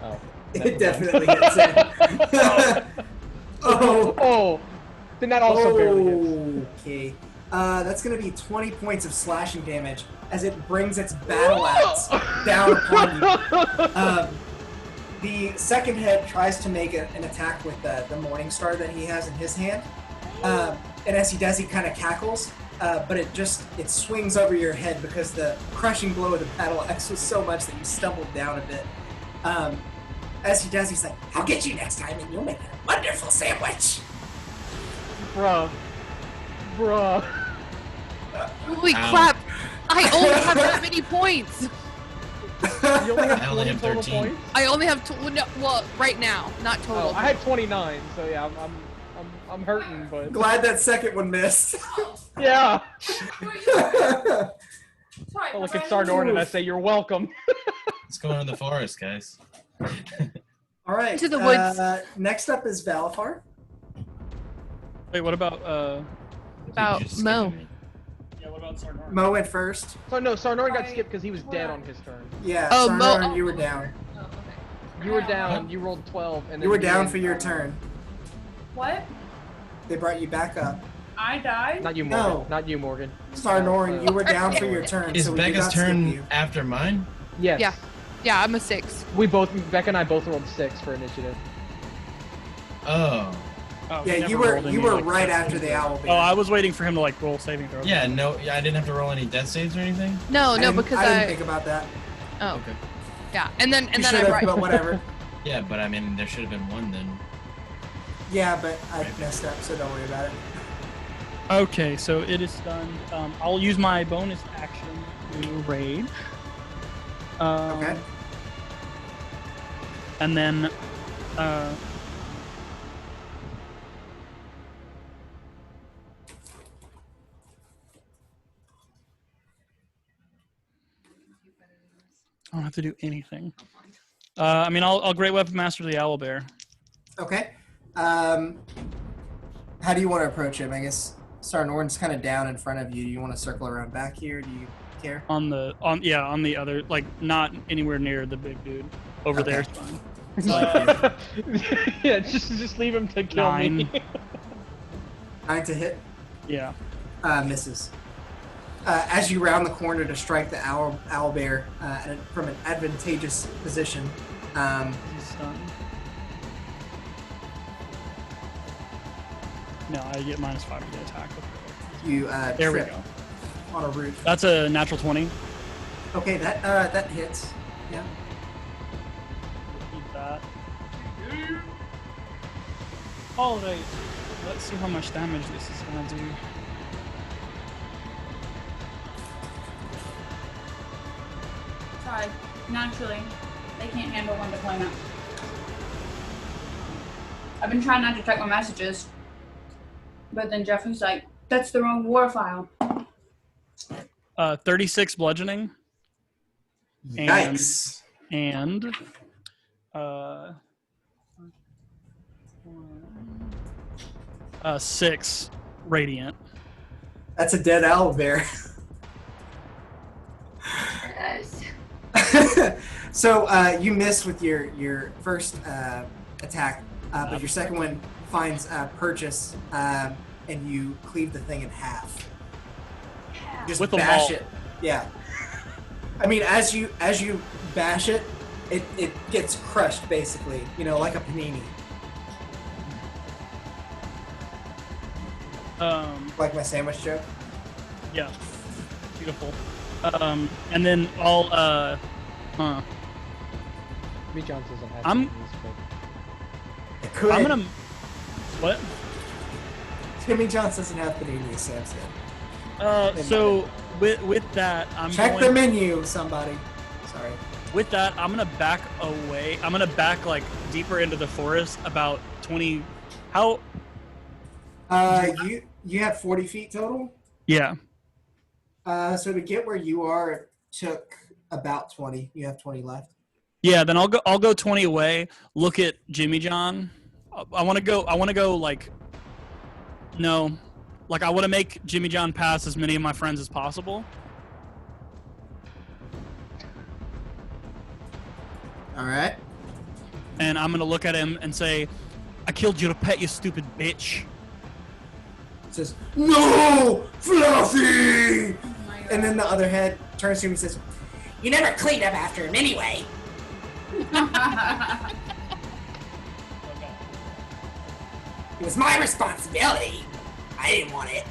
Oh. It definitely hits it. Oh. Oh! Then that also barely hits. Okay. That's going to be 20 points of slashing damage as it brings its battle axe down upon you. The second head tries to make an attack with the Morning Star that he has in his hand. And as he does, he kind of cackles, but it swings over your head because the crushing blow of the battle axe was so much that you stumbled down a bit. As he does, he's like, I'll get you next time and you'll make a wonderful sandwich. Bruh. Holy Ow. crap! I only have that many points. You only have I only 20 have total 13. points? I only have well, right now, not total. Oh, I had 29, so yeah, I'm hurting, but... Glad that second one missed. Yeah! Sorry, I look at Sarnorin and I say, you're welcome. Let's go into the forest, guys. All right. To the woods. Next up is Valafar. Wait, what about About You just Mo. skipped me. yeah, what about Sarnor? Mo went first. So no, Sarnorin got skipped because he was dead on his turn. Yeah, Oh, Mo- Sarnorin, you were down. Oh, okay. You were down, you rolled 12, and then You were down and- for your turn. What? They brought you back up. I died? Not you, Morgan. No. Not you, Morgan. Sarnorin, you were down for your turn. Is so we did Becca's not skip turn you. after mine? Yes. Yeah. Yeah, I'm a 6. Becca and I both rolled 6 for initiative. Oh. Oh, he Yeah, never you were rolled any, right like, after the owl bear. Oh, I was waiting for him to like roll saving throws. Yeah, no, I didn't have to roll any death saves or anything? No, because I didn't think about that. oh Okay. yeah, and then You I should have, brought but whatever. Yeah, but I mean, there should have been one then. Yeah, but I messed up, so don't worry about it. Okay, so it is stunned. I'll use my bonus action to rage. Okay. And then I don't have to do anything. I mean, I'll Great Weapon Master the Owlbear. Okay. How do you want to approach him? I guess Sarnorn's kind of down in front of you. Do you want to circle around back here? Do you care? On the other, like not anywhere near the big dude. Over Okay. there's fine. Yeah, just leave him to kill me. 9 to hit. Yeah. Misses. As you round the corner to strike the owlbear from an advantageous position, He's stunned. No, I get -5 to the attack. you There we trip go. on a roof. That's a natural 20. Okay, that hits. Yeah. Keep that. All right. Let's see how much damage this is gonna do. Sorry. Naturally, they can't handle one deployment. I've been trying not to check my messages, but then Jeffrey's like, "That's the wrong war file." 36 bludgeoning. Yikes. And 6 radiant. That's a dead owlbear. Yes. So you miss with your first attack, but your second one finds purchase, and you cleave the thing in half. Just With a bash maul. it. Yeah. I mean, as you bash it, it gets crushed basically. You know, like a panini. Like my sandwich joke. Yeah. Beautiful. And then I'll Me John doesn't have I'm- these, but It could. I'm gonna what? Timmy Johnson doesn't have panini, Sam said. So with that, I'm Check going the menu, somebody. Sorry. with that, I'm gonna back away. I'm gonna back like deeper into the forest, about 20. How? You have 40 feet total. Yeah. So to get where you are, it took about 20. You have 20 left. Yeah. Then I'll go 20 away. Look at Jimmy John. I want to go like. No, like I want to make Jimmy John pass as many of my friends as possible. All right. And I'm gonna look at him and say, "I killed your pet, you stupid bitch." It says, "No, Fluffy!" Oh my God. And then the other head turns to him and says, "You never cleaned up after him anyway." It was my responsibility. I didn't want it.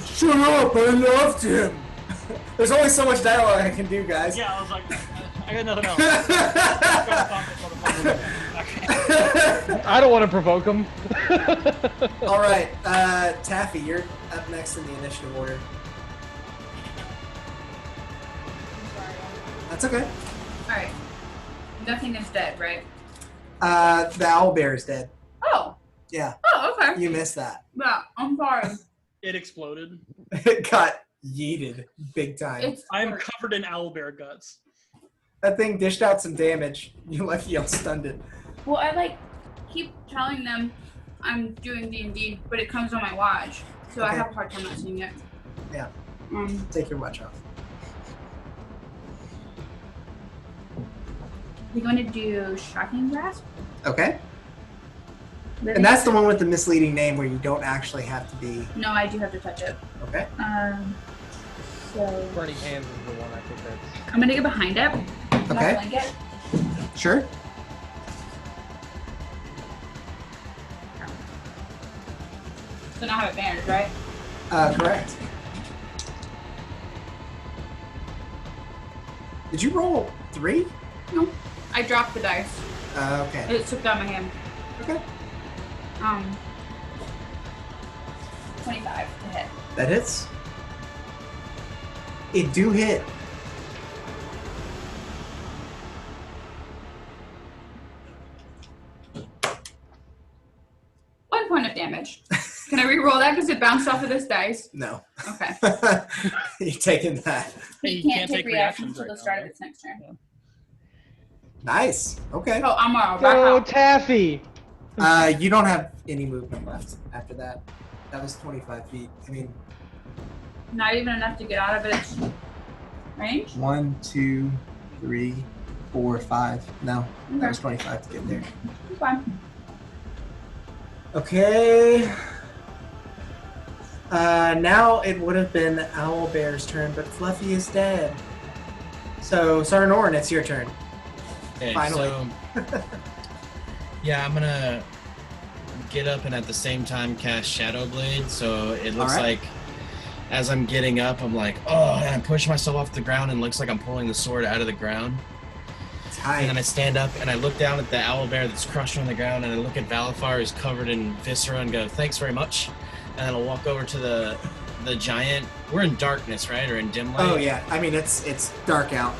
Shut up! I loved him. There's only so much dialogue I can do, guys. Yeah, I was like, I got nothing else. I don't want to provoke him. All right, Taffy, you're up next in the initiative order. That's okay. Alright. Nothing is dead, right? The owlbear is dead. Oh. Yeah, Oh, okay. you missed that. Yeah, I'm sorry. It exploded. It got yeeted big time. It's I am covered in owlbear guts. That thing dished out some damage. You lucky I stunned it. well, I keep telling them I'm doing D&D, but it comes on my watch, so I Okay. have a hard time not seeing it. Yeah. Take your watch off. We're going to do Shocking Grasp. Okay. And that's the one with the misleading name where you don't actually have to be. No, I do have to touch it. Okay. So Burning Hands is the one I think that's. I'm gonna get behind it. Okay. My blanket. Sure. So now I have it bandaged, right? Correct. Did you roll 3? No. I dropped the dice. Okay. It slipped out of my hand. Okay. 25 to hit. That hits. It do hit. point of damage. Can I re-roll that because it bounced off of this dice? No. Okay. You're taking that. He can't take reactions until the start of its next turn. Yeah. Nice. Okay. Oh, I'm back Go out. Taffy! You don't have any movement left after that. That was 25 feet. I mean, Not even enough to get out of its range? 1, 2, 3, 4, 5. No, that Okay. was 25 to get there. It's fine. Okay. Now it would have been Owlbear's turn, but Fluffy is dead. So, Sarnorn, it's your turn. Okay, Finally. So, yeah, I'm gonna get up and at the same time cast Shadow Blade. So it looks Alright. like as I'm getting up, I'm like, oh, and I push myself off the ground and it looks like I'm pulling the sword out of the ground. Tight. And then I stand up and I look down at the owlbear that's crushed on the ground, and I look at Valifar who's covered in viscera and go, thanks very much. And then I'll walk over to the giant. We're in darkness, right? Or in dim light? Oh yeah, I mean it's dark out.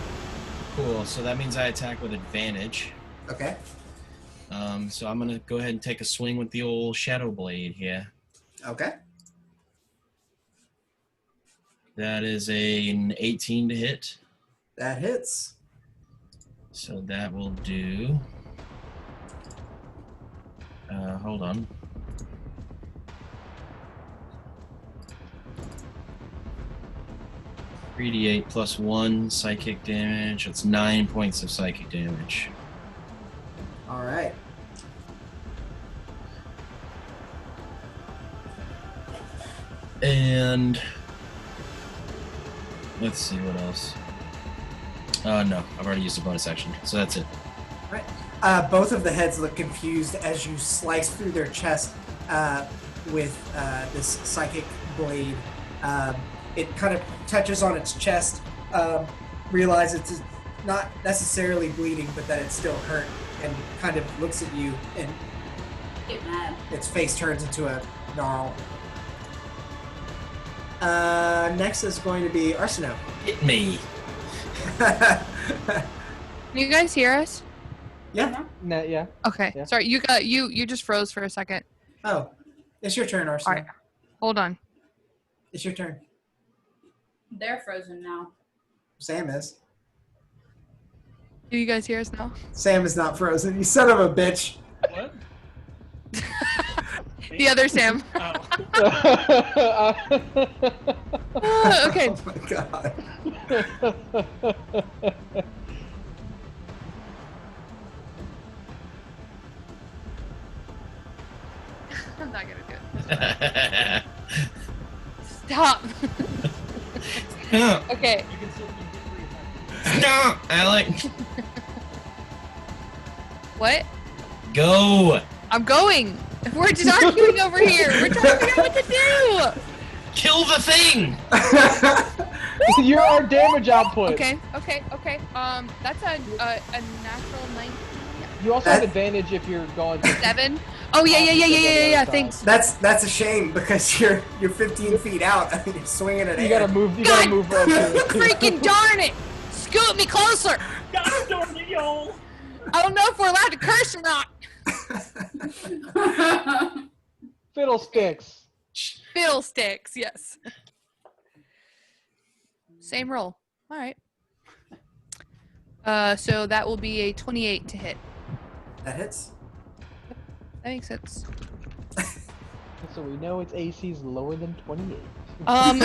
Cool. So that means I attack with advantage. Okay. So I'm gonna go ahead and take a swing with the old Shadow Blade here. Okay. That is an 18 to hit. That hits. So that will do. Hold on. .3d8 plus 1 psychic damage. That's 9 points of psychic damage. All right. And let's see what else. No, I've already used a bonus action, so that's it. Both of the heads look confused as you slice through their chest with this psychic blade. It kind of touches on its chest, realizes it's not necessarily bleeding, but that it's still hurt, and kind of looks at you, and Get mad. its face turns into a gnarl. Next is going to be Arsino. Hit me. Can you guys hear us? Yeah. Nah, yeah. Okay. Yeah. Sorry, you just froze for a second. Oh, it's your turn, Arsino. All right. Hold on. It's your turn. They're frozen now. Sam is. Do you guys hear us now? Sam is not frozen. You son of a bitch. What? The other Sam. Okay. Oh my god. I'm not gonna do it. Stop. Okay. No, Alec. What? Go. I'm going. We're just arguing over here. We're trying to figure out what to do. Kill the thing. You're our damage output. Okay. That's a natural 19. You also have advantage if you're going to 7. Oh yeah. Thanks. That's a shame because you're 15 feet out and you're swinging at You air. gotta move. You God gotta move up. freaking darn it! Scoot me closer. God darn it, y'all! I don't know if we're allowed to curse or not. Fiddlesticks. Fiddlesticks, yes. Same roll. All right. So that will be a 28 to hit. That hits. That makes sense. So we know its AC is lower than 28. Okay.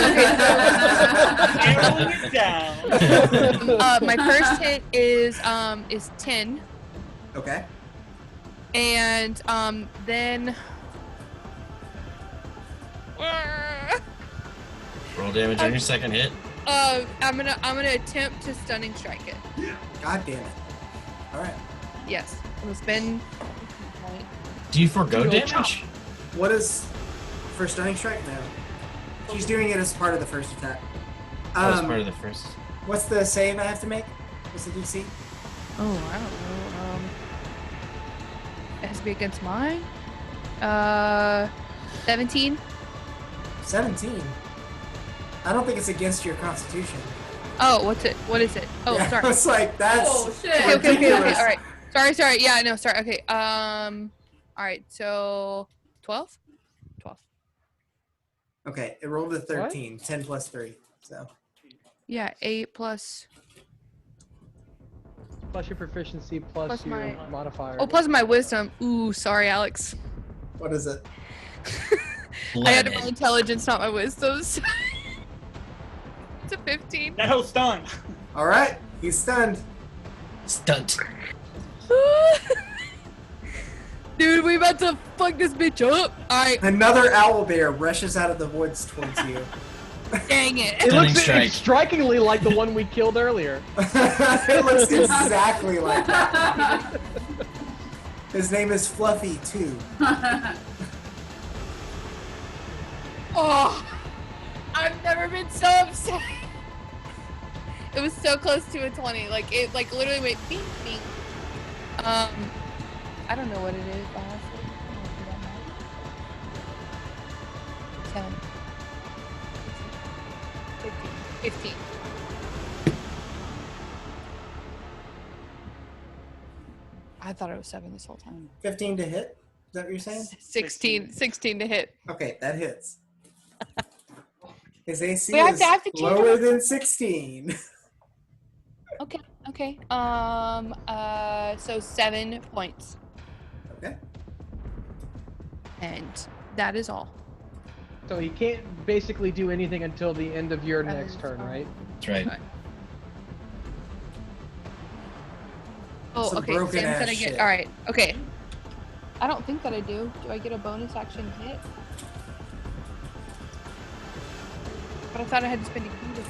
Narrowing it down. My first hit is 10, Okay. and then Roll damage on your second hit. I'm gonna attempt to stunning strike it. God damn it. All right. Yes, I'm gonna spend. Do you forego You'll damage? chop. What is for stunning strike now? She's doing it as part of the first attack. That was part of the first. What's the save I have to make? What's the DC? Oh, I don't know. It has to be against mine. 17. 17. I don't think it's against your constitution. Oh, what's it? What is it? Oh, Yeah, sorry. It's like that's Oh, shit. Okay. ridiculous. All right. Sorry. Yeah, no, sorry. Okay. All right. So 12. Okay, it rolled a 13. 10 plus 3. So Yeah, 8 plus. Plus your proficiency plus your my modifier. Oh, plus my wisdom. Ooh, sorry, Alex. what is it? I had my 11. intelligence, not my wisdom. It's a 15. That host stunned. All right, he's stunned. Stunt. Dude, we about to fuck this bitch up. Alright, Another owl bear rushes out of the woods towards you. dang it. It looks Strike. strikingly like the one we killed earlier. It looks exactly like that. His name is Fluffy too. Oh, I've never been so upset. It was so close to a 20. Like, it like literally went bing, bing. I don't know what it is, honestly. I don't know. 10. 15. I thought it was 7 this whole time. 15 to hit? Is that what you're saying? 16 to hit. Okay, that hits. His AC We have is to change lower it. than 16. Okay. So 7 points. Okay. And that is all. So he can't basically do anything until the end of your That next is turn, all. right? That's right. Oh, Some okay. broken Sam's gonna ass get. shit. All right. Okay. I don't think that I do. Do I get a bonus action hit? But I thought I had to spend a key with it.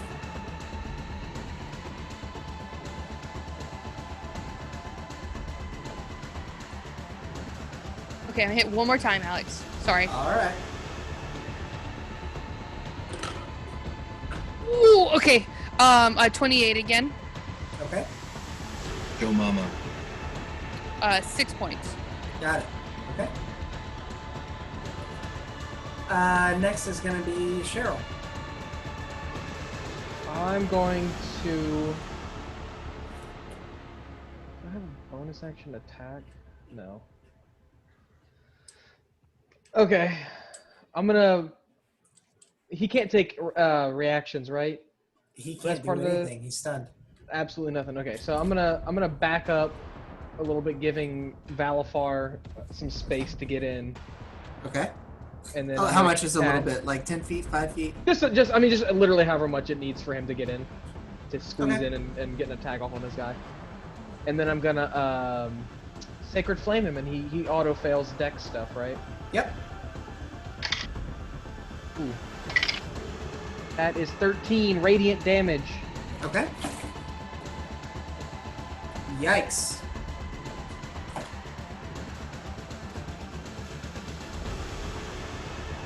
Okay, I'm gonna hit one more time, Alex. Sorry. All right. Ooh, okay. 28 again. Okay. Go mama. 6 points. Got it. Okay. Next is going to be Cheryl. I'm going to. Do I have a bonus action attack? No. Okay. I'm gonna. He can't take reactions, right? He That's can't do part of the- anything. He's stunned. Absolutely nothing. Okay, so I'm gonna back up a little bit, giving Valafar some space to get in, Okay. and then Oh, I'm how gonna much is a little attack. bit? Like 10 feet, 5 feet? Just literally however much it needs for him to get in, to squeeze Okay. in and get an attack off on this guy. And then I'm gonna Sacred Flame him, and he auto fails dex stuff, right? Yep. Ooh. That is 13 radiant damage. Okay. Yikes.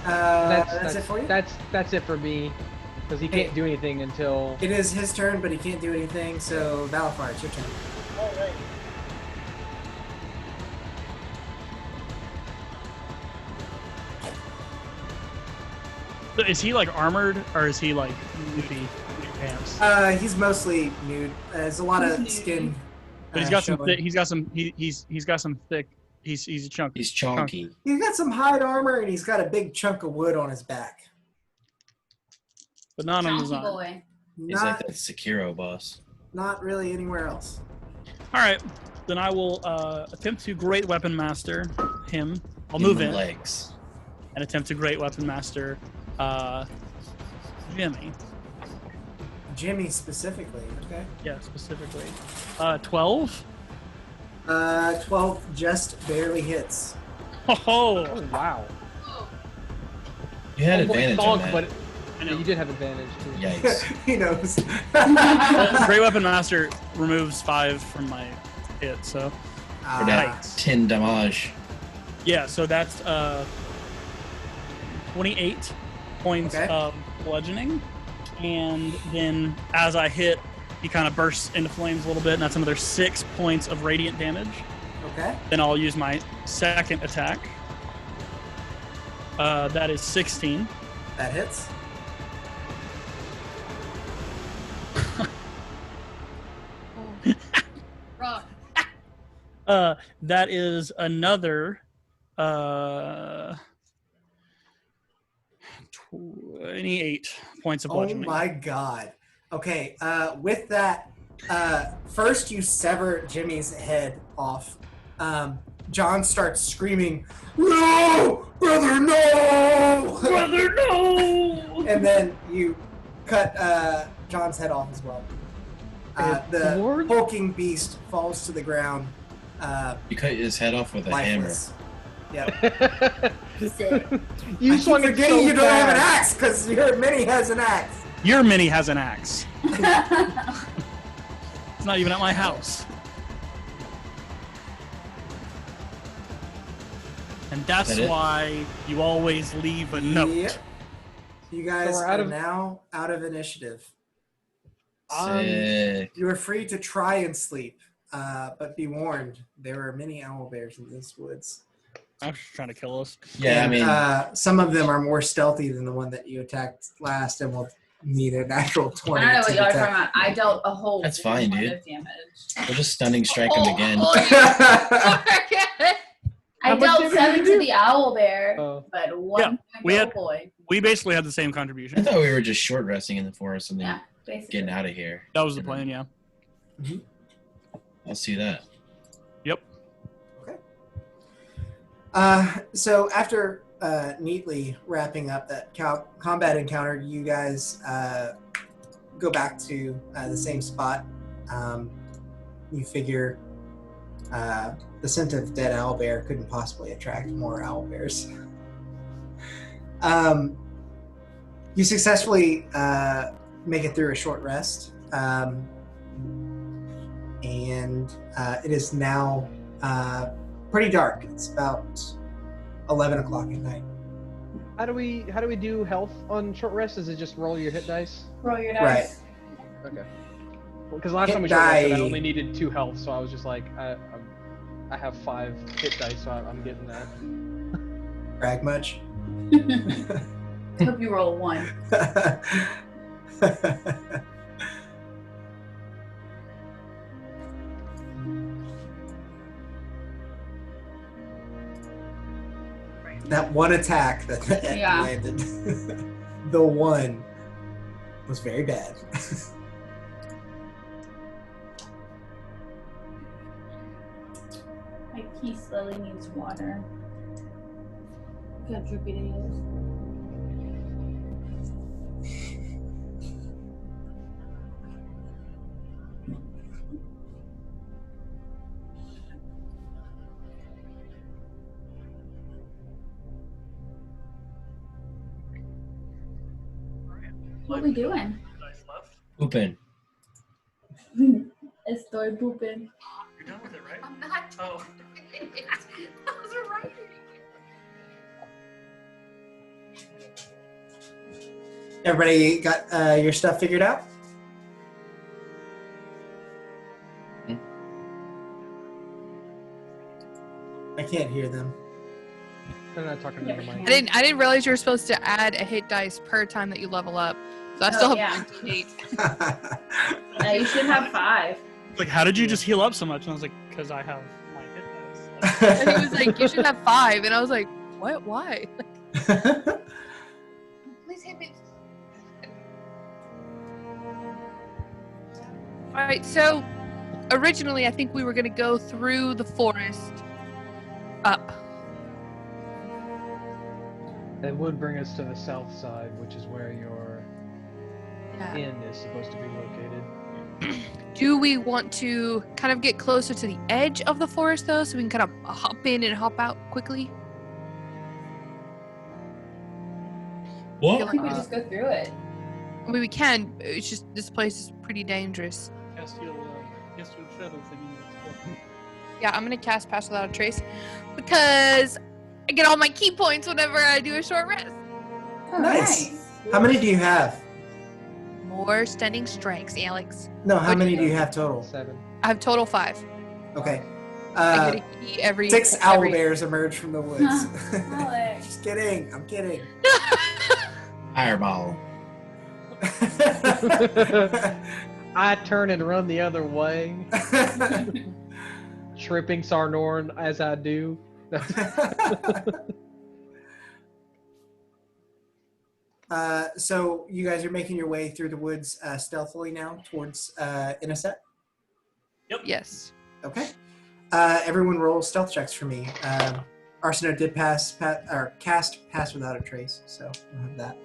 That's it for you? That's it for me, because he can't Hey. do anything until. It is his turn, but he can't do anything, so Valafar, it's your turn. Alright. So is he like armored or is he like nudie pants? He's mostly nude. There's a lot of He's nude. skin. But he's got some. showing. He's got some. He's got some thick. He's a chunk. He's chonky. He's got some hide armor, and he's got a big chunk of wood on his back. But not on his Chunky arm. boy. He's Not, like that Sekiro boss. not really anywhere else. All right, then I will attempt to Great Weapon Master him. I'll In move the in legs. and attempt to Great Weapon Master Jimmy. Jimmy specifically, okay? Yeah, specifically. 12. 12 just barely hits. Oh, Oh wow! You had Almost advantage thunk, on that. but I know. you did have advantage too. Yikes. He knows. Well, Great Weapon Master removes 5 from my hit, so For that 10 damage. yeah, so that's 28 points Okay. of bludgeoning, and then as I hit, he kind of bursts into flames a little bit, and that's another 6 points of radiant damage. Okay. Then I'll use my second attack. That is 16. That hits. Rough. That is another 28 points of Oh bludgeoning. my god. Okay, with that, first you sever Jimmy's head off. John starts screaming, "No! Brother, no! Brother, no! And then you cut John's head off as well. The Lord? hulking beast falls to the ground, You cut his head off with a lifeless. Yep. Sick. You I keep swung it forgetting so you don't have an fast. axe, because your mini has an axe. Your mini has an axe. It's not even at my house. And that's That it? why you always leave a note. Yep. You guys we're are out of- now out of initiative. Sick. You are free to try and sleep, but be warned, there are many owlbears in this woods. I'm just trying to kill us. Yeah, And, I mean, some of them are more stealthy than the one that you attacked last, and will need a natural 20 I don't know what to y'all are talking detect. about. I dealt a whole That's fine, point dude. of damage. we'll just stunning strike him again. I How much dealt damage 7 did you to do? the owl bear, Oh. but 1 Yeah, point we to had- oh boy. We basically had the same I contribution. thought we were just short resting in the forest and then Yeah, basically. getting out of here. That was the plan, yeah. I'll see that. Yep. So after neatly wrapping up that combat encounter, you guys go back to the same spot. You figure the scent of dead owlbear couldn't possibly attract more owlbears. You successfully make it through a short rest, and it is now pretty dark. It's about 11 o'clock at night. How do we do health on short rest? Is it just roll your hit dice? Roll your dice. Okay. Because last Hit time we short rested, I die. only needed 2 health, so I was just like, I have 5 hit dice, so I'm getting that. Brag much? I hope you roll 1. That one attack that Yeah. landed, the one, was very bad. My key slowly needs water. Look how droopy it is. What are we doing? Open. Estoy pooping. You're done with it, right? I'm not. Oh. I was writing. Everybody got your stuff figured out? I can't hear them. I'm not talking to the mic. I didn't realize you were supposed to add a hit dice per time that you level up. So I still have 8. You should have 5. Like, how did you just heal up so much? And I was like, because I have my hit dice. And he was like, you should have 5. And I was like, what? Why? Please hit me. All right, so originally I think we were going to go through the forest up. That would bring us to the south side, which is where your inn is supposed to be located. Do we want to kind of get closer to the edge of the forest, though, so we can kind of hop in and hop out quickly? What? I think we just go through it. I mean, we can. It's just this place is pretty dangerous. Cast your shadow thing. Yeah, I'm going to cast Pass Without a Trace because I get all my key points whenever I do a short rest. Oh, Nice. How many do you have? More stunning strikes, Alex. No, how What do many you do you have total? 7. I have total 5. Okay. I get a key every 6 every- owlbears emerge from the woods. Alex. Just kidding. I'm kidding. Fireball. I turn and run the other way, tripping Sarnorn as I do. So you guys are making your way through the woods stealthily now towards Inaset? Yes. Okay. Everyone roll stealth checks for me. Arsino did cast Pass Without a Trace, so we'll have that.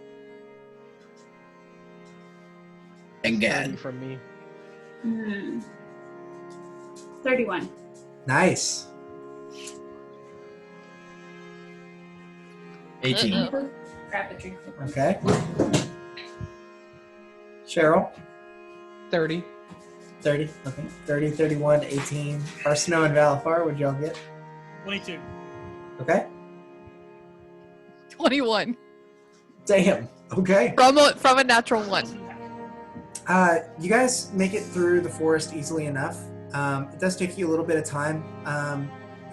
Again. 30 from me. 31. Nice. 18. Grab a drink. Okay. Cheryl? 30. 30. Okay. 30, 31, 18. Arsino and Valafar, what'd y'all get? 22. Okay. 21 Damn. Okay. from a natural 1. You guys make it through the forest easily enough. It does take you a little bit of time.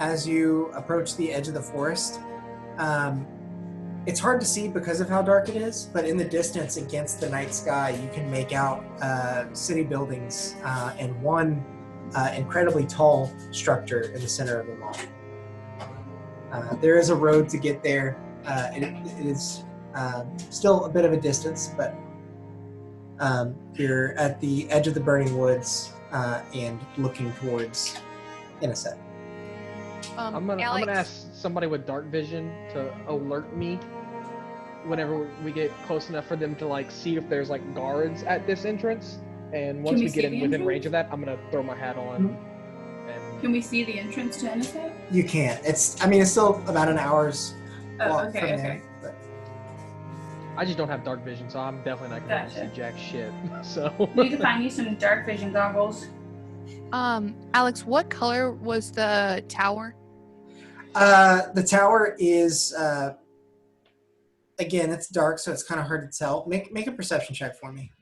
As you approach the edge of the forest, it's hard to see because of how dark it is, but in the distance against the night sky, you can make out city buildings and one incredibly tall structure in the center of them all. There is a road to get there. It is still a bit of a distance, but you're at the edge of the burning woods and looking towards Inaset. I'm gonna ask somebody with dark vision to alert me whenever we get close enough for them to like see if there's like guards at this entrance. And once we we get see in the within entrance? range of that, I'm gonna throw my hat on. And Can we see the entrance to Innocent? You can't. It's still about an hour's walk Oh, from okay, there. okay. But I just don't have dark vision, so I'm definitely not gonna Gotcha. see jack shit. So We need to find you some dark vision goggles. Alex, what color was the tower? the tower is again, it's dark, so it's kind of hard to tell. Make a perception check for me.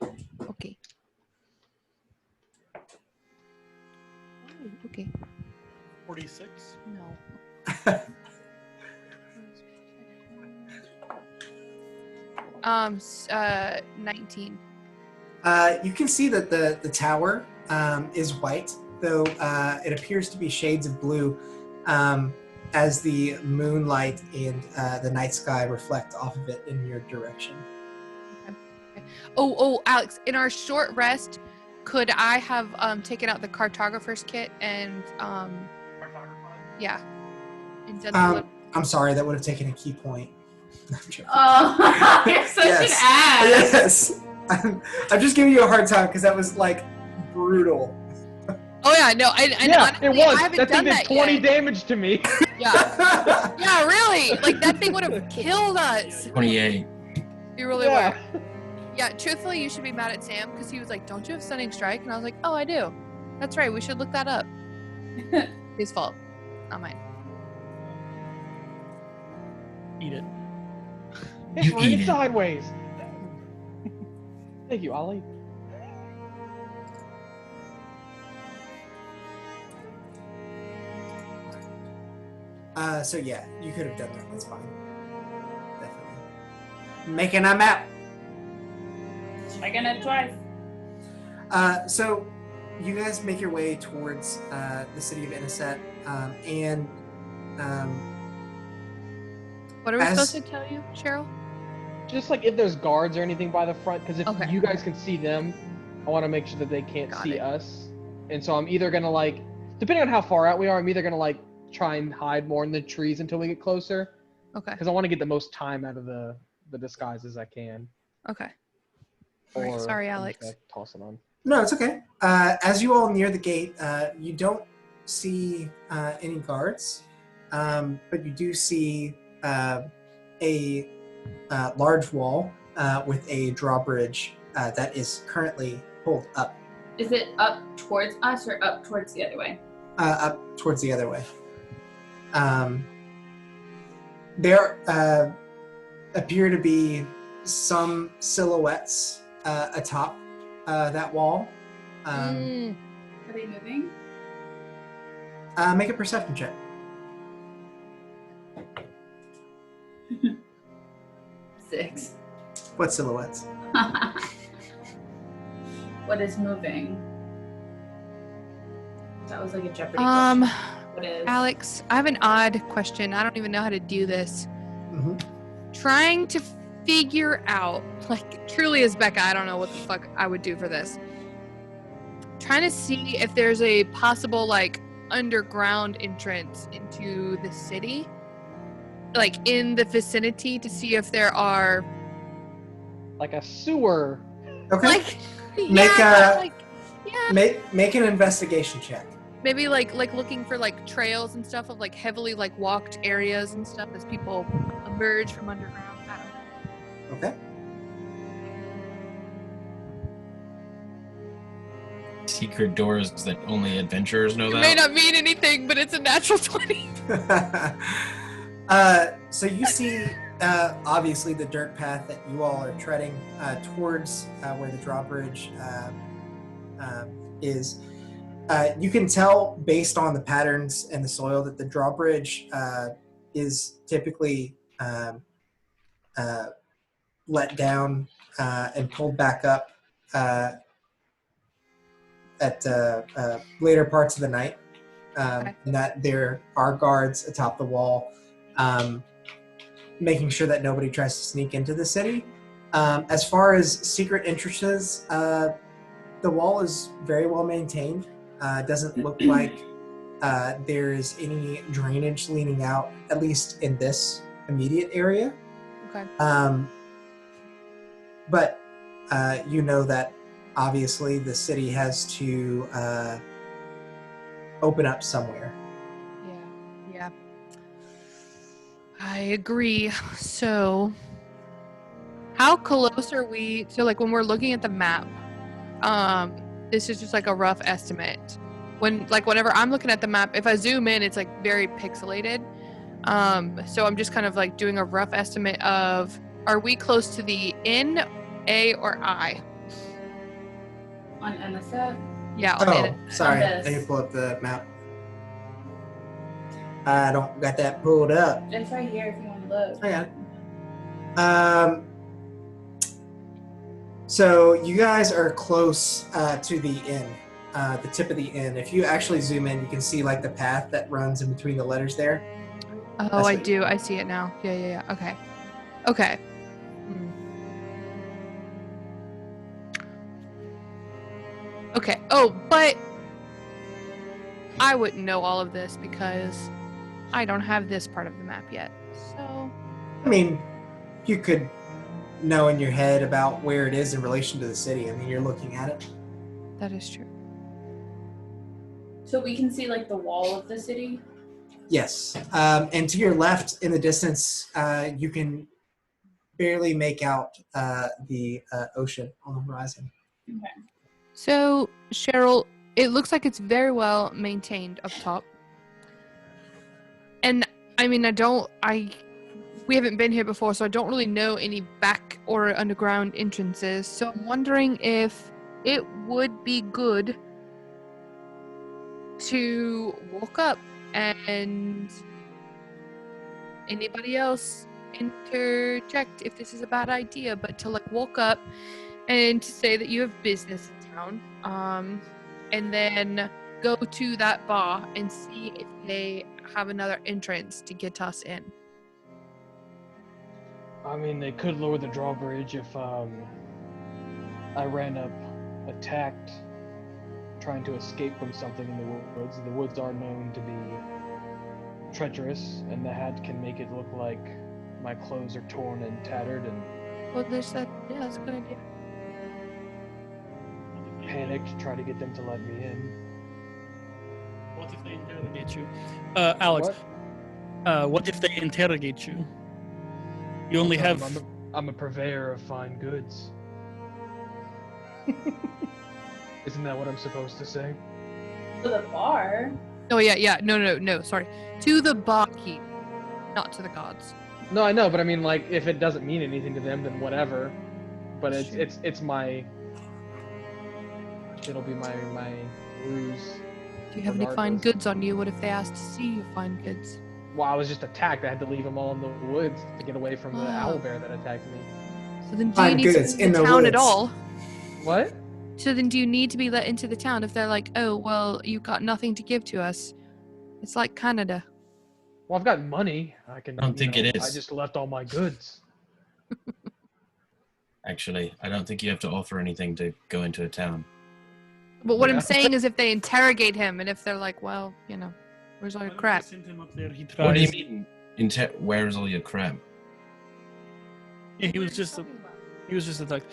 Okay. Okay. 46. No. 19. You can see that the tower is white, though it appears to be shades of blue as the moonlight and the night sky reflect off of it in your direction. Okay. Oh, Alex, in our short rest, could I have taken out the cartographer's kit and yeah, and done the I'm sorry, that would have taken a key point. Oh, you're such an ass. Yes. I'm just giving you a hard time because that was like brutal. Oh yeah, no, I yeah, honestly, it was. I haven't That thing done did that 20 yet. damage to me. Yeah, yeah, really. Like that thing would have killed us. 28. You really Yeah. would. Yeah, truthfully, you should be mad at Sam because he was like, "Don't you have stunning strike?" And I was like, "Oh, I do. That's right. We should look that up." His fault, not mine. Eat it. You Bring eat it it. sideways. Thank you, Ollie. So yeah, you could have done that. That's fine. Definitely. Making a map. Checking it twice. So you guys make your way towards the city of Inaset, and What are we As- supposed to tell you, Cheryl? Just like if there's guards or anything by the front, because if Okay. you guys can see them, I want to make sure that they can't Got see it. us. And so I'm either gonna like, depending on how far out we are, I'm either gonna like try and hide more in the trees until we get closer, Okay. because I want to get the most time out of the disguise as I can. Okay. All right, sorry, I'm just Alex. gonna toss it on. no, it's okay. As you all near the gate, you don't see any guards, but you do see a large wall with a drawbridge that is currently pulled up Is it up towards us or up towards the other way? up towards the other way. There appear to be some silhouettes atop that wall. Are they moving? Make a perception check. 6. What silhouettes? What is moving? That was like a Jeopardy question. What is? Alex, I have an odd question. I don't even know how to do this. Mm-hmm. Trying to figure out, like, truly as Becca, I don't know what the fuck I would do for this. Trying to see if there's a possible, like, underground entrance into the city, like, in the vicinity, to see if there are, Like a sewer. Okay. like, Make yeah, a- like, yeah. Make an investigation check. Maybe like looking for like trails and stuff of like heavily like walked areas and stuff as people emerge from underground. I don't know. Okay. Secret doors that only adventurers know It about. may not mean anything, but it's a natural 20. So you see, obviously, the dirt path that you all are treading towards where the drawbridge is. You can tell based on the patterns and the soil that the drawbridge is typically let down and pulled back up at later parts of the night. Okay. And that there are guards atop the wall, making sure that nobody tries to sneak into the city. As far as secret entrances, the wall is very well maintained. Doesn't look like there's any drainage leaning out, at least in this immediate area. Okay. But you know that obviously the city has to open up somewhere. Yeah. I agree. So, how close are we to, like, when we're looking at the map? This is just like a rough estimate. Whenever I'm looking at the map, if I zoom in, it's like very pixelated. So I'm just kind of like doing a rough estimate of, are we close to the N, A, or I? On MSF? Yeah. Oh, sorry. Yes. I can pull up the map. I don't got that pulled up. It's right here if you want to look. I got it. So you guys are close to the inn, the tip of the inn. If you actually zoom in, you can see like the path that runs in between the letters there. Oh, I do. I see it now. Yeah. Okay. Okay. Oh, but I wouldn't know all of this because I don't have this part of the map yet. So, I mean, you could know in your head about where it is in relation to the city. I mean, you're looking at it. that is true. So we can see like the wall of the city? Yes. And to your left in the distance, you can barely make out the ocean on the horizon. Okay. So, Cheryl, it looks like it's very well maintained up top. And I mean, we haven't been here before, so I don't really know any back or underground entrances. So I'm wondering if it would be good to walk up and anybody else interject if this is a bad idea, but to like walk up and to say that you have business in town, and then go to that bar and see if they have another entrance to get us in. I mean, they could lower the drawbridge if I ran up, attacked, trying to escape from something in the woods. The woods are known to be treacherous, and the hat can make it look like my clothes are torn and tattered and Well, there's that. Yeah, that's a good idea. panicked, try to get them to let me in. What if they interrogate you? Alex, what if they interrogate you? You only have... I'm a purveyor of fine goods. Isn't that what I'm supposed to say? To the bar? Oh yeah. No. Sorry, to the barkeep, not to the gods. No, I know, but I mean, like, if it doesn't mean anything to them, then whatever. But Sure. it's my... It'll be my ruse. Do you have any fine Regardless. goods on you? What if they asked to see your fine goods? Well, I was just attacked. I had to leave them all in the woods to get away from the Oh. owlbear that attacked me. So then, do Fine you need goods to be in in the the town at woods. all? What? So then, do you need to be let into the town if they're like, oh, well, you got nothing to give to us? It's like Canada. Well, I've got money. I can. I don't think it is. I just left all my goods. Actually, I don't think you have to offer anything to go into a town. But what Yeah. I'm saying is if they interrogate him and if they're like, well, you know, where's all your crap? Send him up there. He What do you tries. mean? Where's all your crap? Yeah, he was just attacked.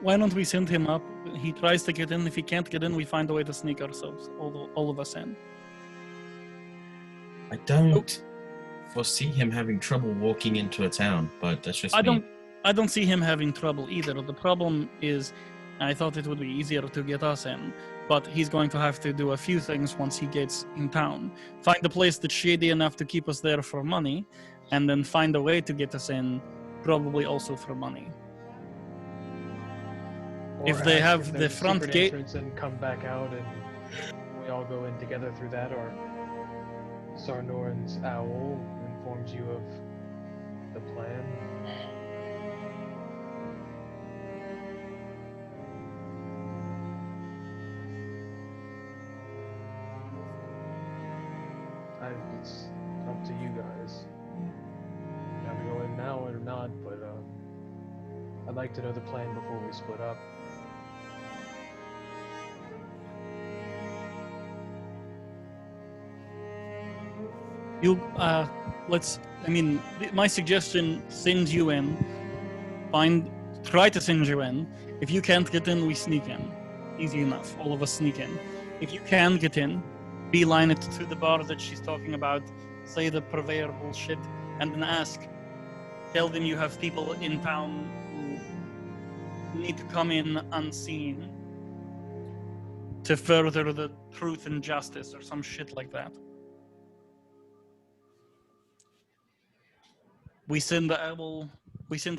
Why don't we send him up? He tries to get in. If he can't get in, we find a way to sneak ourselves, all of us in. I don't foresee him having trouble walking into a town, but that's just me. I don't see him having trouble either. The problem is, I thought it would be easier to get us in, but he's going to have to do a few things once he gets in town. Find a place that's shady enough to keep us there for money, and then find a way to get us in, probably also for money. Or If they ask have if the there's a front secret gate- entrance and come back out, and we all go in together through that, or Sarnoran's owl informs you of the plan. It's up to you guys. You have to go in now or not, but I'd like to know the plan before we split up. My suggestion, send you in, try to send you in. If you can't get in, we sneak in. Easy enough, all of us sneak in. If you can get in, beeline it to the bar that she's talking about, say the purveyor bullshit, and then tell them you have people in town who need to come in unseen to further the truth and justice or some shit like that. We send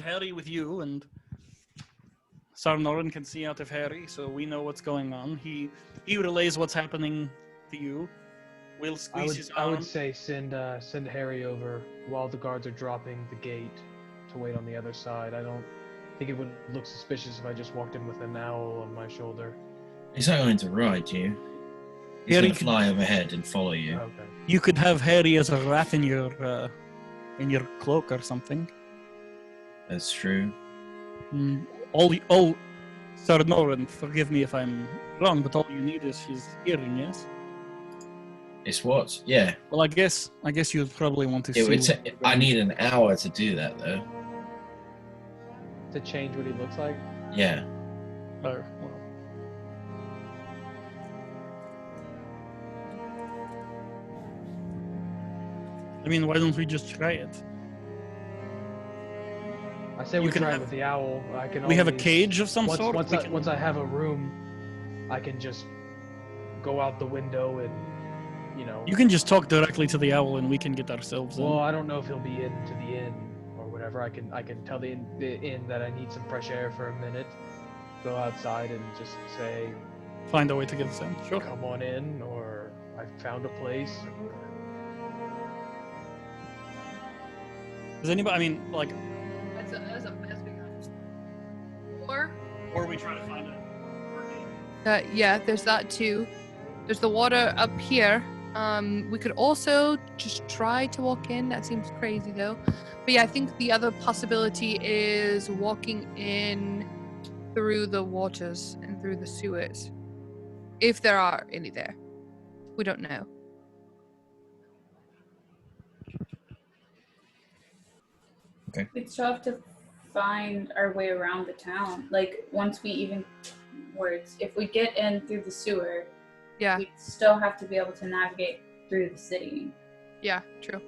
Harry with you, and Sarnoran can see out of Harry, so we know what's going on. He relays what's happening to you. We'll squeeze his arm. I would say send Harry over while the guards are dropping the gate to wait on the other side. I don't think it would look suspicious if I just walked in with an owl on my shoulder. He's not going to ride you. He's Harry going to fly overhead and follow you. Okay. You could have Harry as a rat in your cloak or something. That's true. Sarnoran, forgive me if I'm wrong, but all you need is his hearing, yes? It's what? Yeah. Well, I guess you'd probably want to see. I need an hour to do that, though. To change what he looks like? Yeah. Oh, well. I mean, why don't we just try it? I say we try it with the owl. We have a cage of some sort? Once I have a room, I can just go out the window and, You can just talk directly to the owl and we can get ourselves in. Well, I don't know if he'll be into the inn or whatever. I can tell the inn that I need some fresh air for a minute. Go outside and just say, find a way to get us in. Sure. Come on in, or I found a place. Does anybody? I mean, like. That's a best we got. Or we try to find a. Yeah, there's that too. There's the water up here. We could also just try to walk in. That seems crazy though. But yeah, I think the other possibility is walking in through the waters and through the sewers. If there are any there. We don't know. Okay. We'd still have to find our way around the town. Like, once we even if we get in through the sewer, Yeah. we'd still have to be able to navigate through the city. Yeah, true.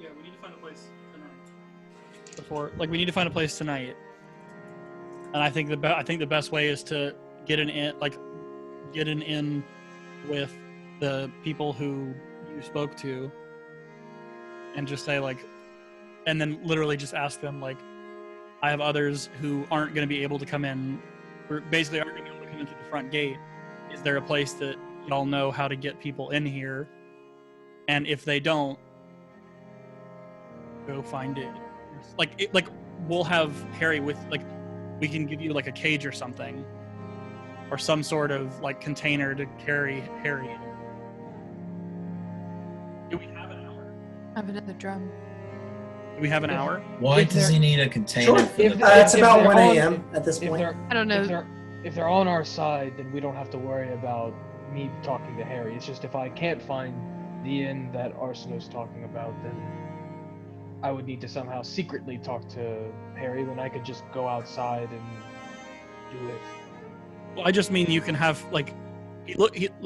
Yeah, we need to find a place tonight. We need to find a place tonight. And I think the best way is to get an in with the people who you spoke to, and just say and then literally just ask them I have others who aren't going to be able to come in, or basically aren't going to be able to come into the front gate. Is there a place that y'all know how to get people in here? And if they don't, go find it. We'll have Harry with we can give you a cage or something, or some sort of container to carry Harry in. Do we have an hour? I have another drum. we have an hour? Why If does they're- he need a container Sure. for If the It's if about they're 1 on- a.m. at this If point. they're I don't know. if they're on our side, then we don't have to worry about me talking to Harry. It's just if I can't find the inn that Arseno's talking about, then I would need to somehow secretly talk to Harry. Then I could just go outside and do it. Well, I just mean you can have like,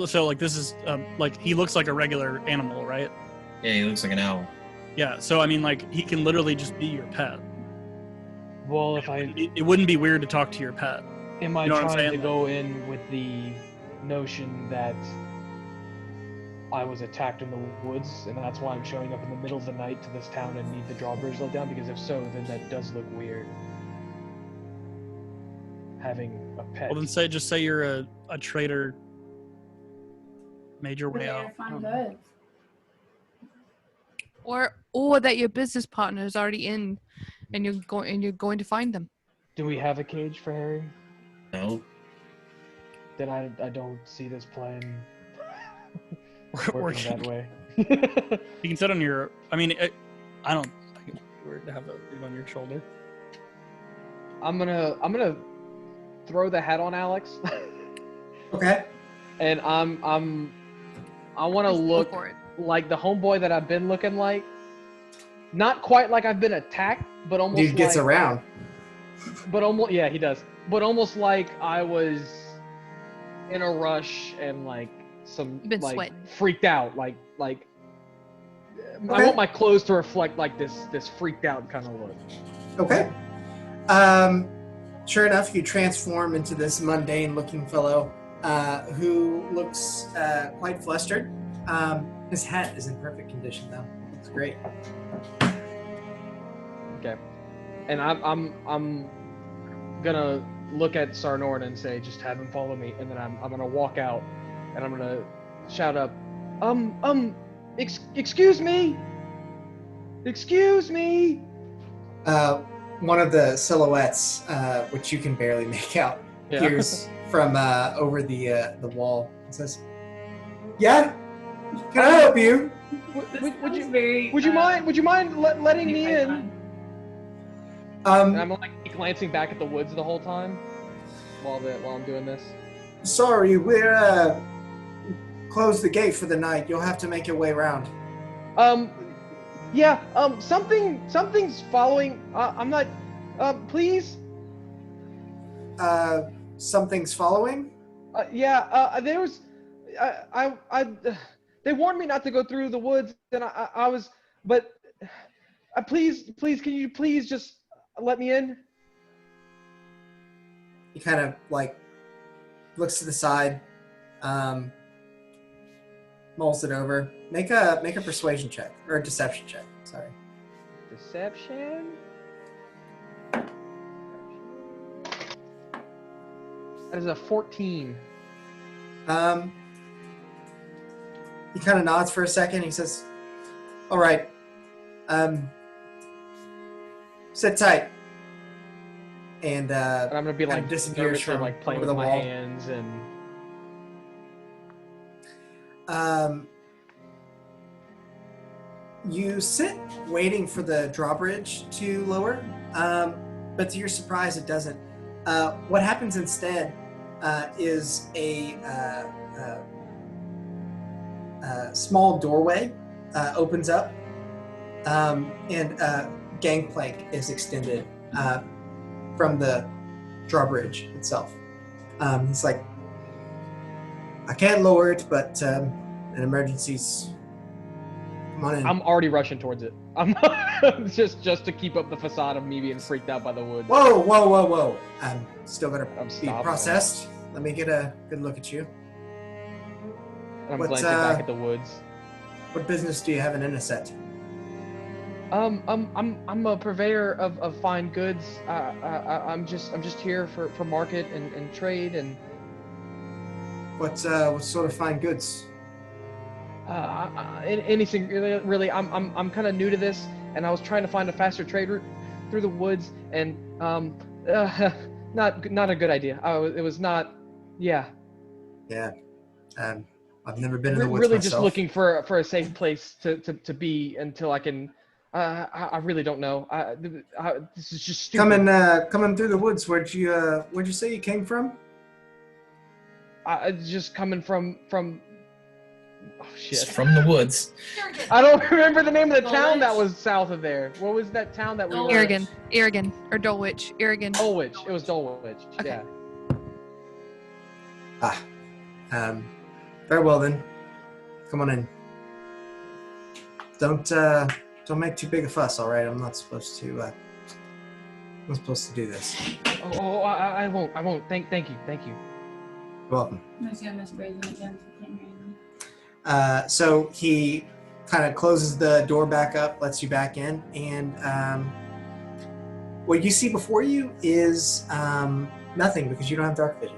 so like this is like he looks like a regular animal, right? Yeah, he looks like an owl. Yeah. So I mean, like he can literally just be your pet. Well, if I It wouldn't be weird to talk to your pet. am I You know what I'm trying to saying? go in with the notion that I was attacked in the woods, and that's why I'm showing up in the middle of the night to this town and need the drawbridge let down? Because if so, then that does look weird. Having a pet. Well, then just say you're a trader. Made your way We're out. there to find I don't know. goods. Or that your business partner is already in, and you're going to find them. Do we have a cage for Harry? No. Then I don't see this plan We're working that way. You can sit on your. I mean, I don't think it's weird to have a leave on your shoulder. I'm gonna throw the hat on Alex, Okay. and I want to Just go look for it. like the homeboy that I've been looking like. Not quite like I've been attacked, but almost Dude gets like, around. But almost, yeah, he does. But almost like I was in a rush and like some You've been like sweating. freaked out, like I Okay. want my clothes to reflect like this freaked out kind of look. Okay. Sure enough, you transform into this mundane-looking fellow who looks quite flustered. His hat is in perfect condition, though. It's great. Okay, and I'm gonna look at Sarnorn and say, just have him follow me, and then I'm gonna walk out, and I'm gonna shout up, excuse me, excuse me. One of the silhouettes, which you can barely make out, Yeah. appears from over the wall. It says, "Yeah, can I help you?" Would you very, would you mind letting me very in? fun. And I'm like glancing back at the woods the whole time while I'm doing this. Sorry, we're closed the gate for the night. You'll have to make your way around. Yeah. Something's following. I'm not. Please. Something's following. Yeah. There was. They warned me not to go through the woods, and I was. But. Please, can you please just let me in? He kind of like looks to the side, mulls it over. Make a persuasion check or a deception check. Sorry. Deception. That is a 14. He kind of nods for a second. He says, "All right. Sit tight." And And I'm gonna be kind like of disappears nervously, from like playing over with the my wall. hands and. You sit waiting for the drawbridge to lower, but to your surprise, it doesn't. What happens instead is a small doorway opens up, and a gangplank is extended from the drawbridge itself. He's like, "I can't lower it, but in emergencies, come on in." I'm already rushing towards it. I'm just to keep up the facade of me being freaked out by the woods. Whoa. I'm still gonna I'm be stopping. processed. Let me get a good look at you. And I'm What's, glancing back at the woods. What business do you have in Inniset? I'm a purveyor of fine goods. I'm just here for market and trade and What sort of fine goods? anything really. I'm kind of new to this, and I was trying to find a faster trade route through the woods, and not a good idea. It was not. Yeah. Yeah. I've never been in the woods Really myself. just looking for a safe place to be until I can I really don't know. This is just stupid. Coming through the woods. Where'd you say you came from? Just coming from. Oh Just shit! from the woods. I don't remember the name of the town that Dulwich? was south of there. What was that town that we were? Dulwich. Irrigan, or Dulwich. Irrigan. Dulwich. It was Dulwich. Okay. Yeah. Very well then. Come on in. Don't make too big a fuss, all right? I'm not supposed to do this. I won't. Thank you. You're welcome. Monsieur Miss Brazen again. I can't hear you. So he kind of closes the door back up, lets you back in, and what you see before you is nothing because you don't have dark vision.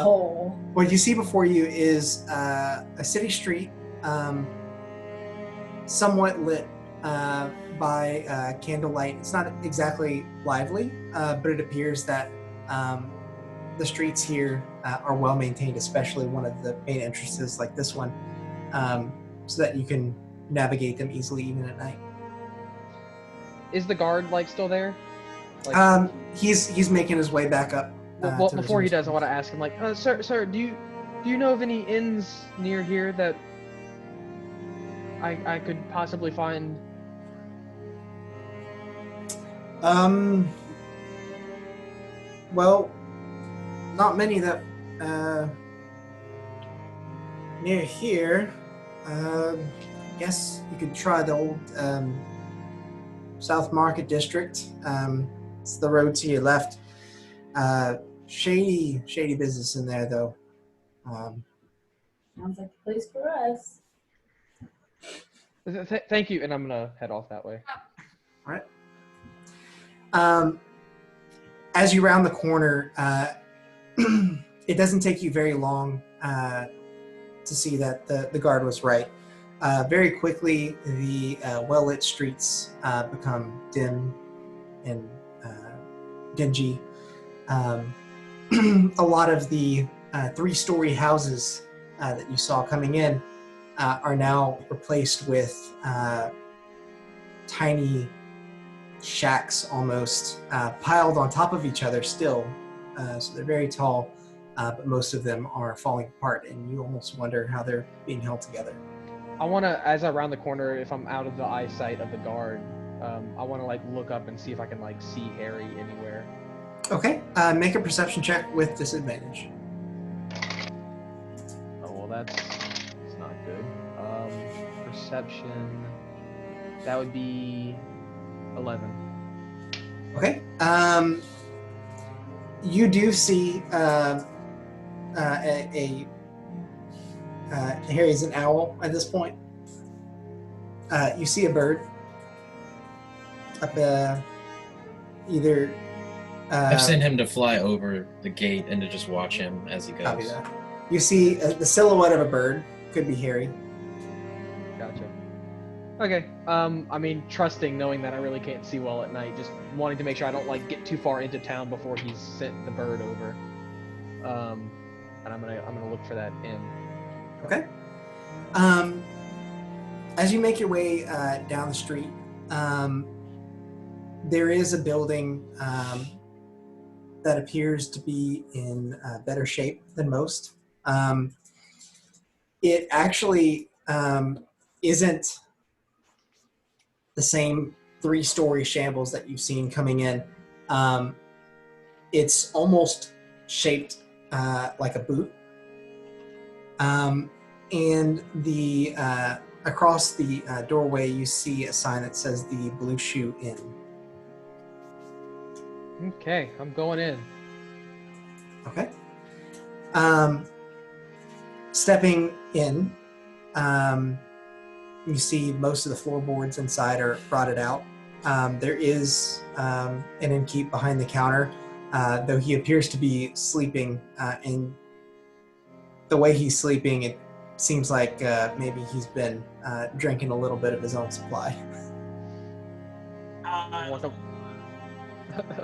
Hole. What you see before you is a city street, somewhat lit by candlelight. It's not exactly lively, but it appears that the streets here are well maintained, especially one of the main entrances like this one, so that you can navigate them easily even at night. Is the guard still there? Like, He's making his way back up. well, to before he resume does, I want to ask him, sir, do you know of any inns near here that I could possibly find? Well, not many that near here. Guess you could try the old South Market District. It's the road to your left. Shady business in there, though. Sounds like the place for us. Thank you, and I'm gonna head off that way. All right. As you round the corner, it doesn't take you very long to see that the guard was right. Very quickly, the well-lit streets become dim and dingy. A lot of the three-story houses that you saw coming in are now replaced with tiny shacks almost piled on top of each other still. So they're very tall, but most of them are falling apart, and you almost wonder how they're being held together. I want to, as I round the corner, if I'm out of the eyesight of the guard, I want to look up and see if I can see Harry anywhere. Okay, make a perception check with disadvantage. Oh well, that's not good. Perception. That would be 11. Okay. You do see Harry's an owl at this point. You see a bird up either. I've sent him to fly over the gate and to just watch him as he Copy goes. that. You see the silhouette of a bird. Could be Harry. Gotcha. Okay. I mean, trusting, knowing that I really can't see well at night, just wanting to make sure I don't get too far into town before he's sent the bird over. And I'm gonna look for that inn. Okay. As you make your way down the street, there is a building that appears to be in better shape than most. It actually isn't the same three-story shambles that you've seen coming in. It's almost shaped like a boot. And the across the doorway, you see a sign that says the Blue Shoe Inn. Okay, I'm going in. Okay. Stepping in, you see most of the floorboards inside are rotted out. There is an innkeep behind the counter, though he appears to be sleeping. And the way he's sleeping, it seems like maybe he's been drinking a little bit of his own supply. I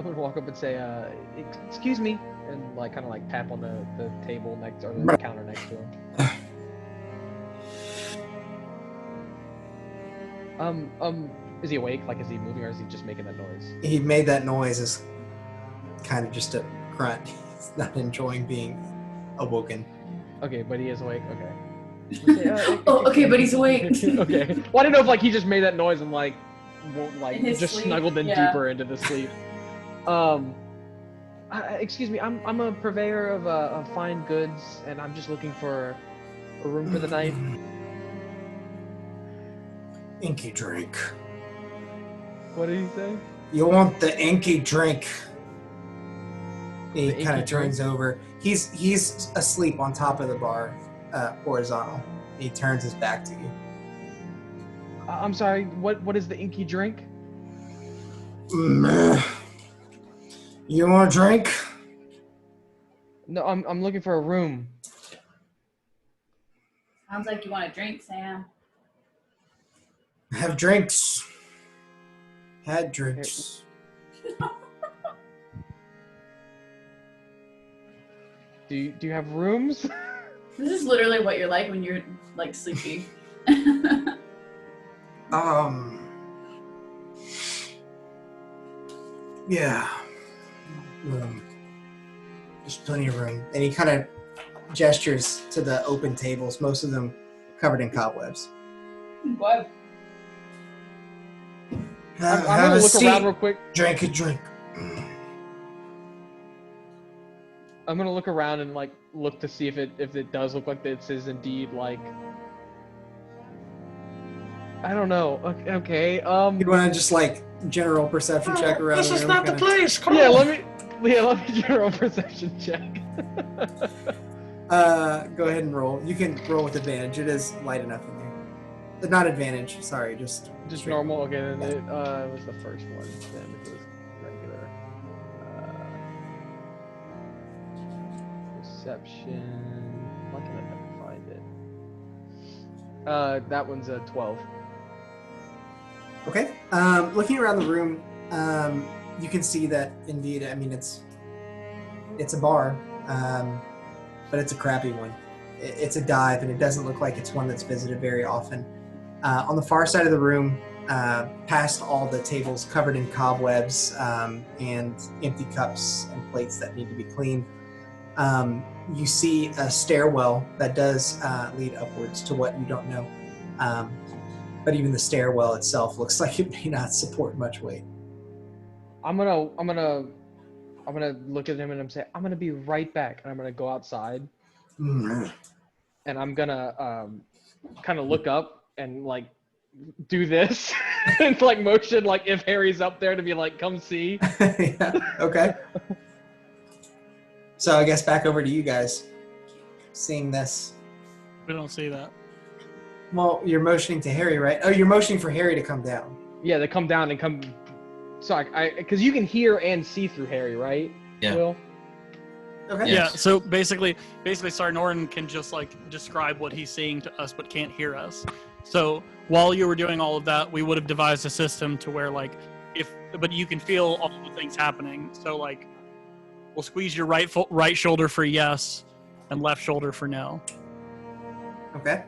would walk up and say, "Excuse me," and kind of tap on the table next or the counter next to him. Is he awake? Like, is he moving, or is he just making that noise? He made that noise as kind of just a grunt. He's not enjoying being awoken. Okay, but he is awake. Okay. Oh, okay, but he's awake. Okay. Well, I didn't know if like he just made that noise and like In his just sleep? snuggled in Yeah. deeper into the sleep. Excuse me. I'm a purveyor of fine goods, and I'm just looking for a room for the night. Inky drink. What did he say? You want the inky drink? He The kind of inky turns over. He's asleep on top of the bar, horizontal. He turns his back to you. I'm sorry. What is the inky drink? You want a drink? No, I'm looking for a room. Sounds like you want a drink, Sam. Have drinks. Had drinks. Do you have rooms? This is literally what you're like when you're like sleepy. Yeah. Room. There's plenty of room. And he kind of gestures to the open tables, most of them covered in cobwebs. What? Have I'm a gonna look seat. around real quick. Drink a drink. I'm gonna look around and like look to see if it does look like this is indeed like. I don't know. Okay. You want to just like general perception check around This the is room? not the kinda- place. Come Yeah. on. Let me general perception check. Go ahead and roll. You can roll with advantage. It is light enough in there. Not advantage. Sorry, just straight. Normal. Okay. Then it was the first one. Then it was regular. Perception. Why can I never find it? That one's a 12. Okay. Looking around the room, you can see that indeed. I mean, it's a bar, but it's a crappy one. It's a dive, and it doesn't look like it's one that's visited very often. On the far side of the room, past all the tables covered in cobwebs and empty cups and plates that need to be cleaned, you see a stairwell that does lead upwards to what you don't know. But even the stairwell itself looks like it may not support much weight. I'm gonna look at him and I'm saying I'm gonna be right back, and I'm gonna go outside Mm. and I'm gonna kind of look up and like do this and like motion like if Harry's up there to be like come see. Yeah, okay. So I guess back over to you guys. Seeing this. We don't see that. Well, you're motioning to Harry, right? Oh, you're motioning for Harry to come down. Yeah, they come down and come. So because you can hear and see through Harry, right? Yeah. Will? Okay. Yeah. Yeah, so basically Sarnorin can just like describe what he's seeing to us but can't hear us. So while you were doing all of that, we would have devised a system to where like but you can feel all the things happening. So like we'll squeeze your right shoulder for yes and left shoulder for no. Okay.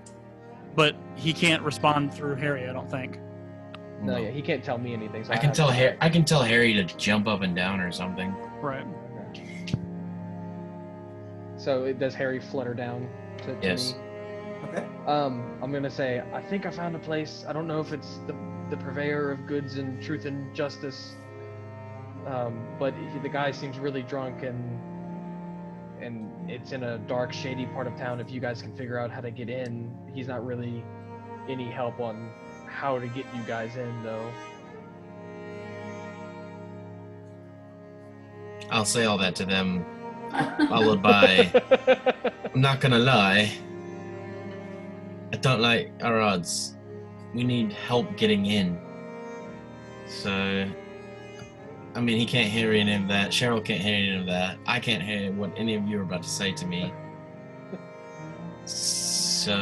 But he can't respond through Harry, I don't think. No, yeah, he can't tell me anything. So I can have tell to- I can tell Harry to jump up and down or something. Right. Okay. So does Harry flutter down to Yes. me? Okay. I'm gonna say I think I found a place. I don't know if it's the purveyor of goods and truth and justice, but the guy seems really drunk and it's in a dark, shady part of town. If you guys can figure out how to get in, he's not really any help on how to get you guys in, though. I'll say all that to them, followed by, I'm not gonna lie, I don't like our odds. We need help getting in. So, I mean, he can't hear any of that. Cheryl can't hear any of that. I can't hear what any of you are about to say to me. So,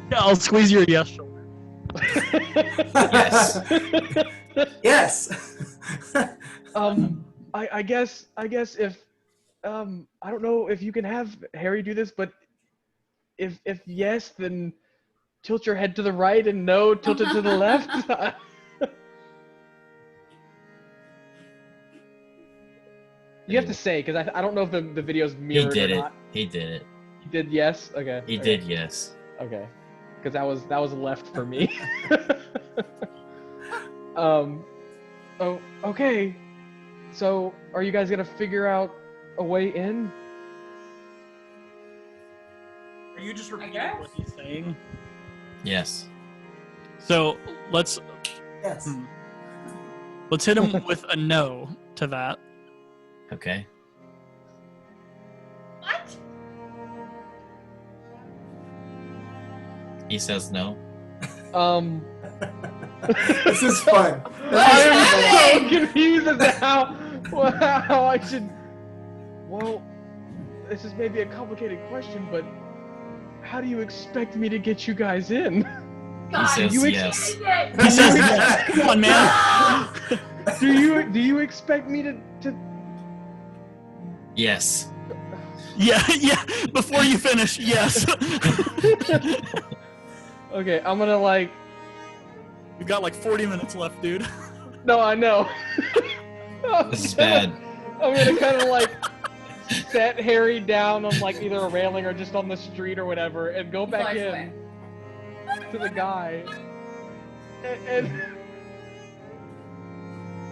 Yeah, I'll squeeze your yes shoulder. Yes. Yes. I guess if I don't know if you can have Harry do this, but if yes, then tilt your head to the right and no, tilt it to the left? You have to say, because I don't know if the video's He mirrored did or it. not. He did it. He did yes? Okay. He okay. did yes. Okay. Because that was left for me. Oh, okay. So, are you guys gonna figure out a way in? Are you just repeating guess. what he's saying? Yes. So let's Yes. let's hit him with a no to that. Okay. What? He says no. This is fun. I am so confused as to how I should. Well, this is maybe a complicated question, but how do you expect me to get you guys in? God, says you yes. expected it. He says yes. Come on, man. Do you expect me to? Yes. Yeah. Before you finish, yes. Okay, I'm gonna like. We've got like 40 minutes left, dude. No, I know. This is bad. I'm gonna kind of like set Harry down on like either a railing or just on the street or whatever, and go back Flies in away. to the guy, and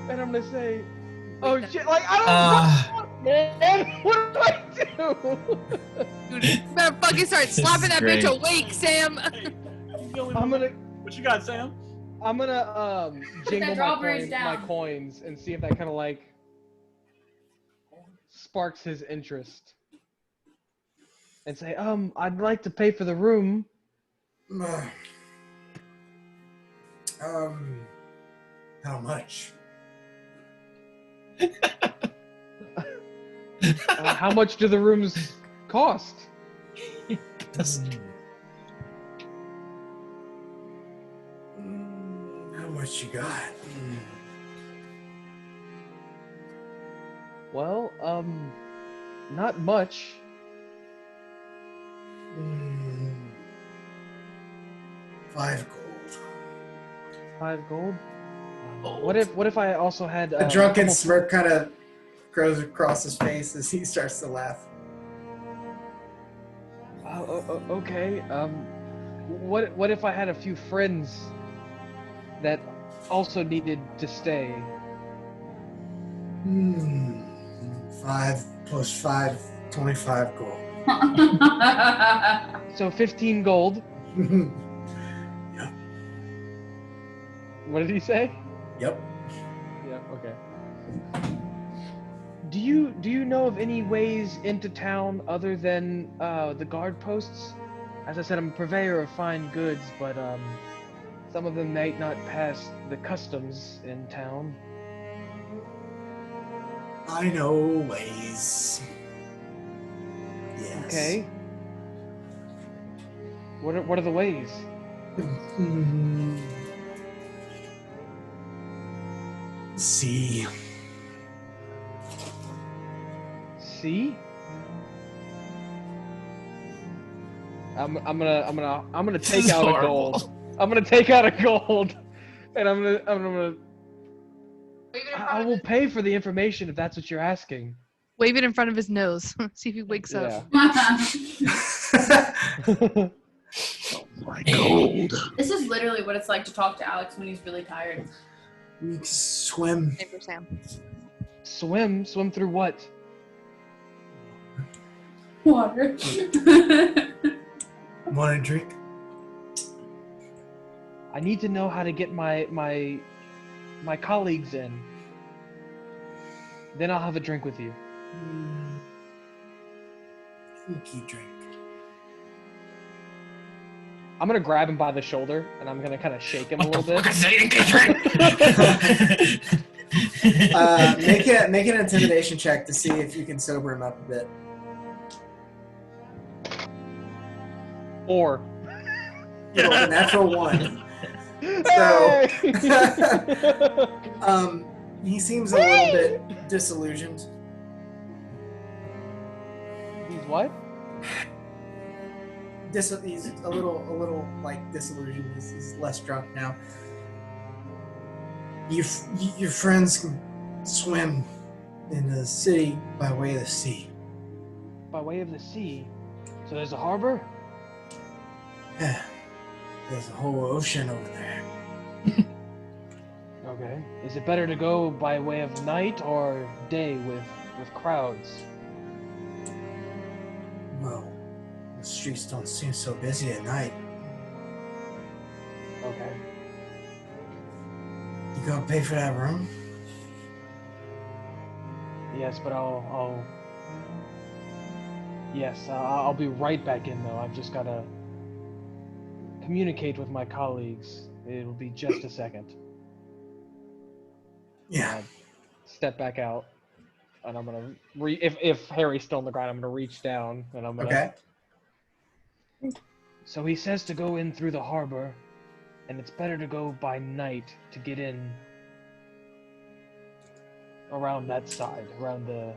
I'm gonna say, "Oh shit! Like I don't know, man. What do I do?" Dude, you better fucking start slapping that great. bitch awake, Sam. I'm gonna What you got, Sam? jingle drawbridge my down. coins and see if that kind of like sparks his interest, and say, I'd like to pay for the room. How much? How much do the rooms cost? How much you got? Well, not much. 5 gold. 5 gold. What if I also had A drunken couple- smirk kind of grows across his face as he starts to laugh. Okay. What if I had a few friends that also needed to stay? 5 plus 5, 25 gold. So 15 gold. Yep. What did he say? Yep. Yeah. Okay. Do you know of any ways into town other than the guard posts? As I said, I'm a purveyor of fine goods, but some of them might not pass the customs in town. I know ways. Yes. Okay. What are the ways? See. See? I'm gonna take is out a horrible. gold. I'm gonna take out a gold, and I'm gonna. I will pay for the information if that's what you're asking. Wave it in front of his nose. See if he wakes up. My gold. This is literally what it's like to talk to Alex when he's really tired. We can swim. Same for Sam. Swim through what? Water. Want a drink? I need to know how to get my colleagues in. Then I'll have a drink with you. Inky drink. I'm gonna grab him by the shoulder and I'm gonna kind of shake him a little bit. Make an intimidation check to see if you can sober him up a bit. Or. Roll a natural 1. So, he seems a little bit disillusioned. He's what? he's a little like disillusioned. He's less drunk now. Your friends can swim in the city by way of the sea. By way of the sea? So there's a harbor? Yeah. There's a whole ocean over there. Okay. Is it better to go by way of night or day with crowds? Well, the streets don't seem so busy at night. Okay. You gonna pay for that room? Yes, but I'll be right back in though. I've just gotta communicate with my colleagues. It'll be just a second. Yeah. Step back out, and I'm gonna if Harry's still on the ground, I'm gonna reach down and I'm gonna. Okay. So he says to go in through the harbor, and it's better to go by night to get in around that side, around the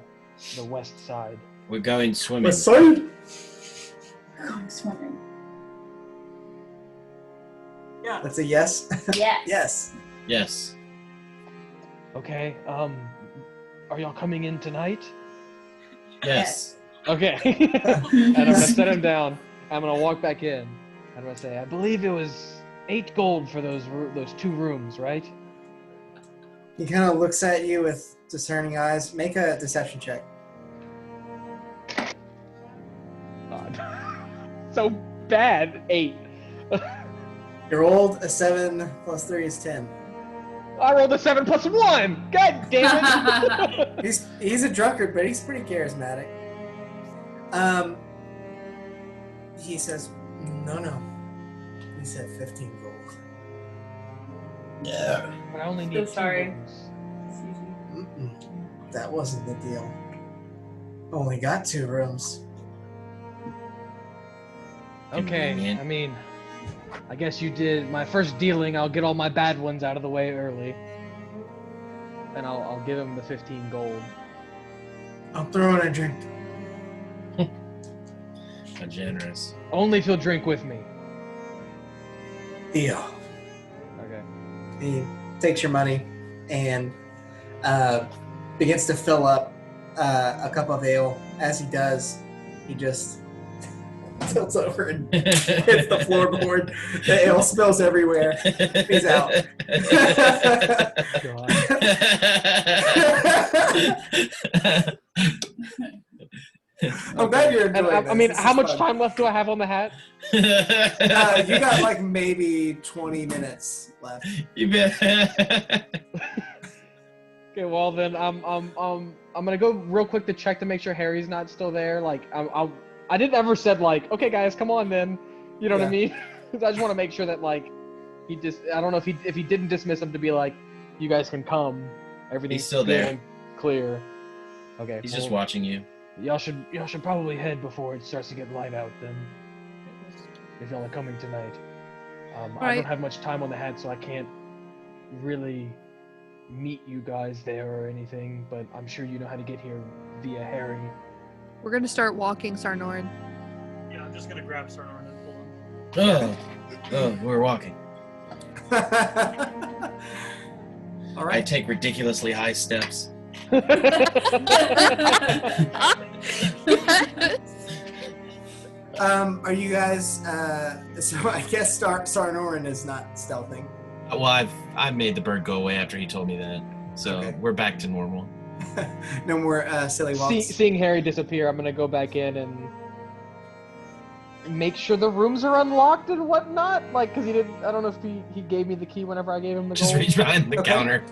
west side. We're going swimming. West side? Going swimming. Yeah. That's a yes. Yes. Yes. Yes. Okay. Are y'all coming in tonight? Yes. Okay. And I'm gonna set him down. I'm gonna walk back in. I'm gonna say, I believe it was 8 gold for those 2 rooms, right? He kind of looks at you with discerning eyes. Make a deception check. God. So bad. 8. You rolled a 7 plus 3 is 10. I rolled a 7 plus 1. God damn it. He's a drunkard, but he's pretty charismatic. He says, no. He said 15 gold. Yeah. But I only So need 2 sorry. rooms. Excuse me. That wasn't the deal. Only got 2 rooms. Okay, Convenient. I mean, I guess you did my first dealing. I'll get all my bad ones out of the way early. And I'll give him the 15 gold. I'll throw in a drink. How generous. Only if you'll drink with me. Deal. Okay. He takes your money and begins to fill up a cup of ale. As he does, he just tilts over and hits the floorboard. The ale spills everywhere. He's out. I'm glad you're enjoying And, I this. mean, This how is much fun. time left do I have on the hat? You got like maybe 20 minutes left. You bet. Okay, well then I'm gonna go real quick to check to make sure Harry's not still there. Like I didn't ever said like, okay guys, come on then. You know what I mean? I just want to make sure that like I don't know if he didn't dismiss him to be like, you guys can come. Everything's He's still good there. and clear. Okay. He's well, just watching you. Y'all should probably head before it starts to get light out then. If y'all are coming tonight. I Right. don't have much time on the hat, so I can't really meet you guys there or anything, but I'm sure you know how to get here via Harry. We're gonna start walking, Sarnorin. Yeah, I'm just gonna grab Sarnorin and pull him. Oh, we're walking. All I right. take ridiculously high steps. Are you guys? So I guess Sarnorin is not stealthing. Well, I made the bird go away after he told me that, so Okay. we're back to normal. No more silly walks. Seeing Harry disappear, I'm gonna go back in and make sure the rooms are unlocked and whatnot. Like, cause he didn't. I don't know if he gave me the key whenever I gave him the Just gold. reach behind the Okay. counter.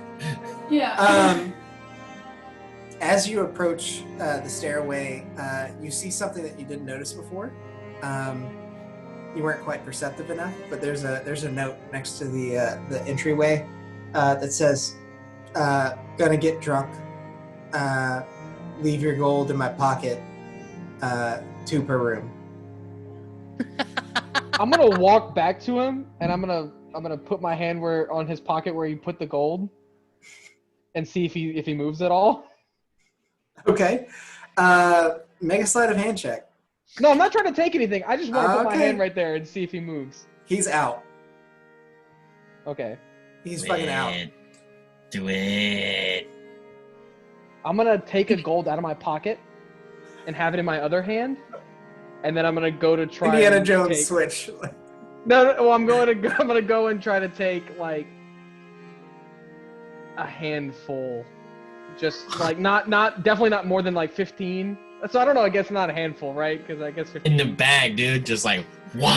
Yeah. As you approach the stairway, you see something that you didn't notice before. You weren't quite perceptive enough, but there's a note next to the entryway that says, "Gonna get drunk. Leave your gold in my pocket. 2 per room." I'm gonna walk back to him and I'm gonna put my hand on his pocket where he put the gold, and see if he moves at all. Okay. Make a sleight of hand check. No, I'm not trying to take anything. I just want to put my Okay. hand right there and see if he moves. He's out. Okay. He's fucking out. Do it. I'm gonna take a gold out of my pocket and have it in my other hand, and then I'm gonna go to try. Indiana and Jones take... switch. No, well, I'm gonna go and try to take like a handful, just like definitely not more than like 15. So I don't know. I guess not a handful, right? Because I guess 15. In the bag, dude. Just like wow.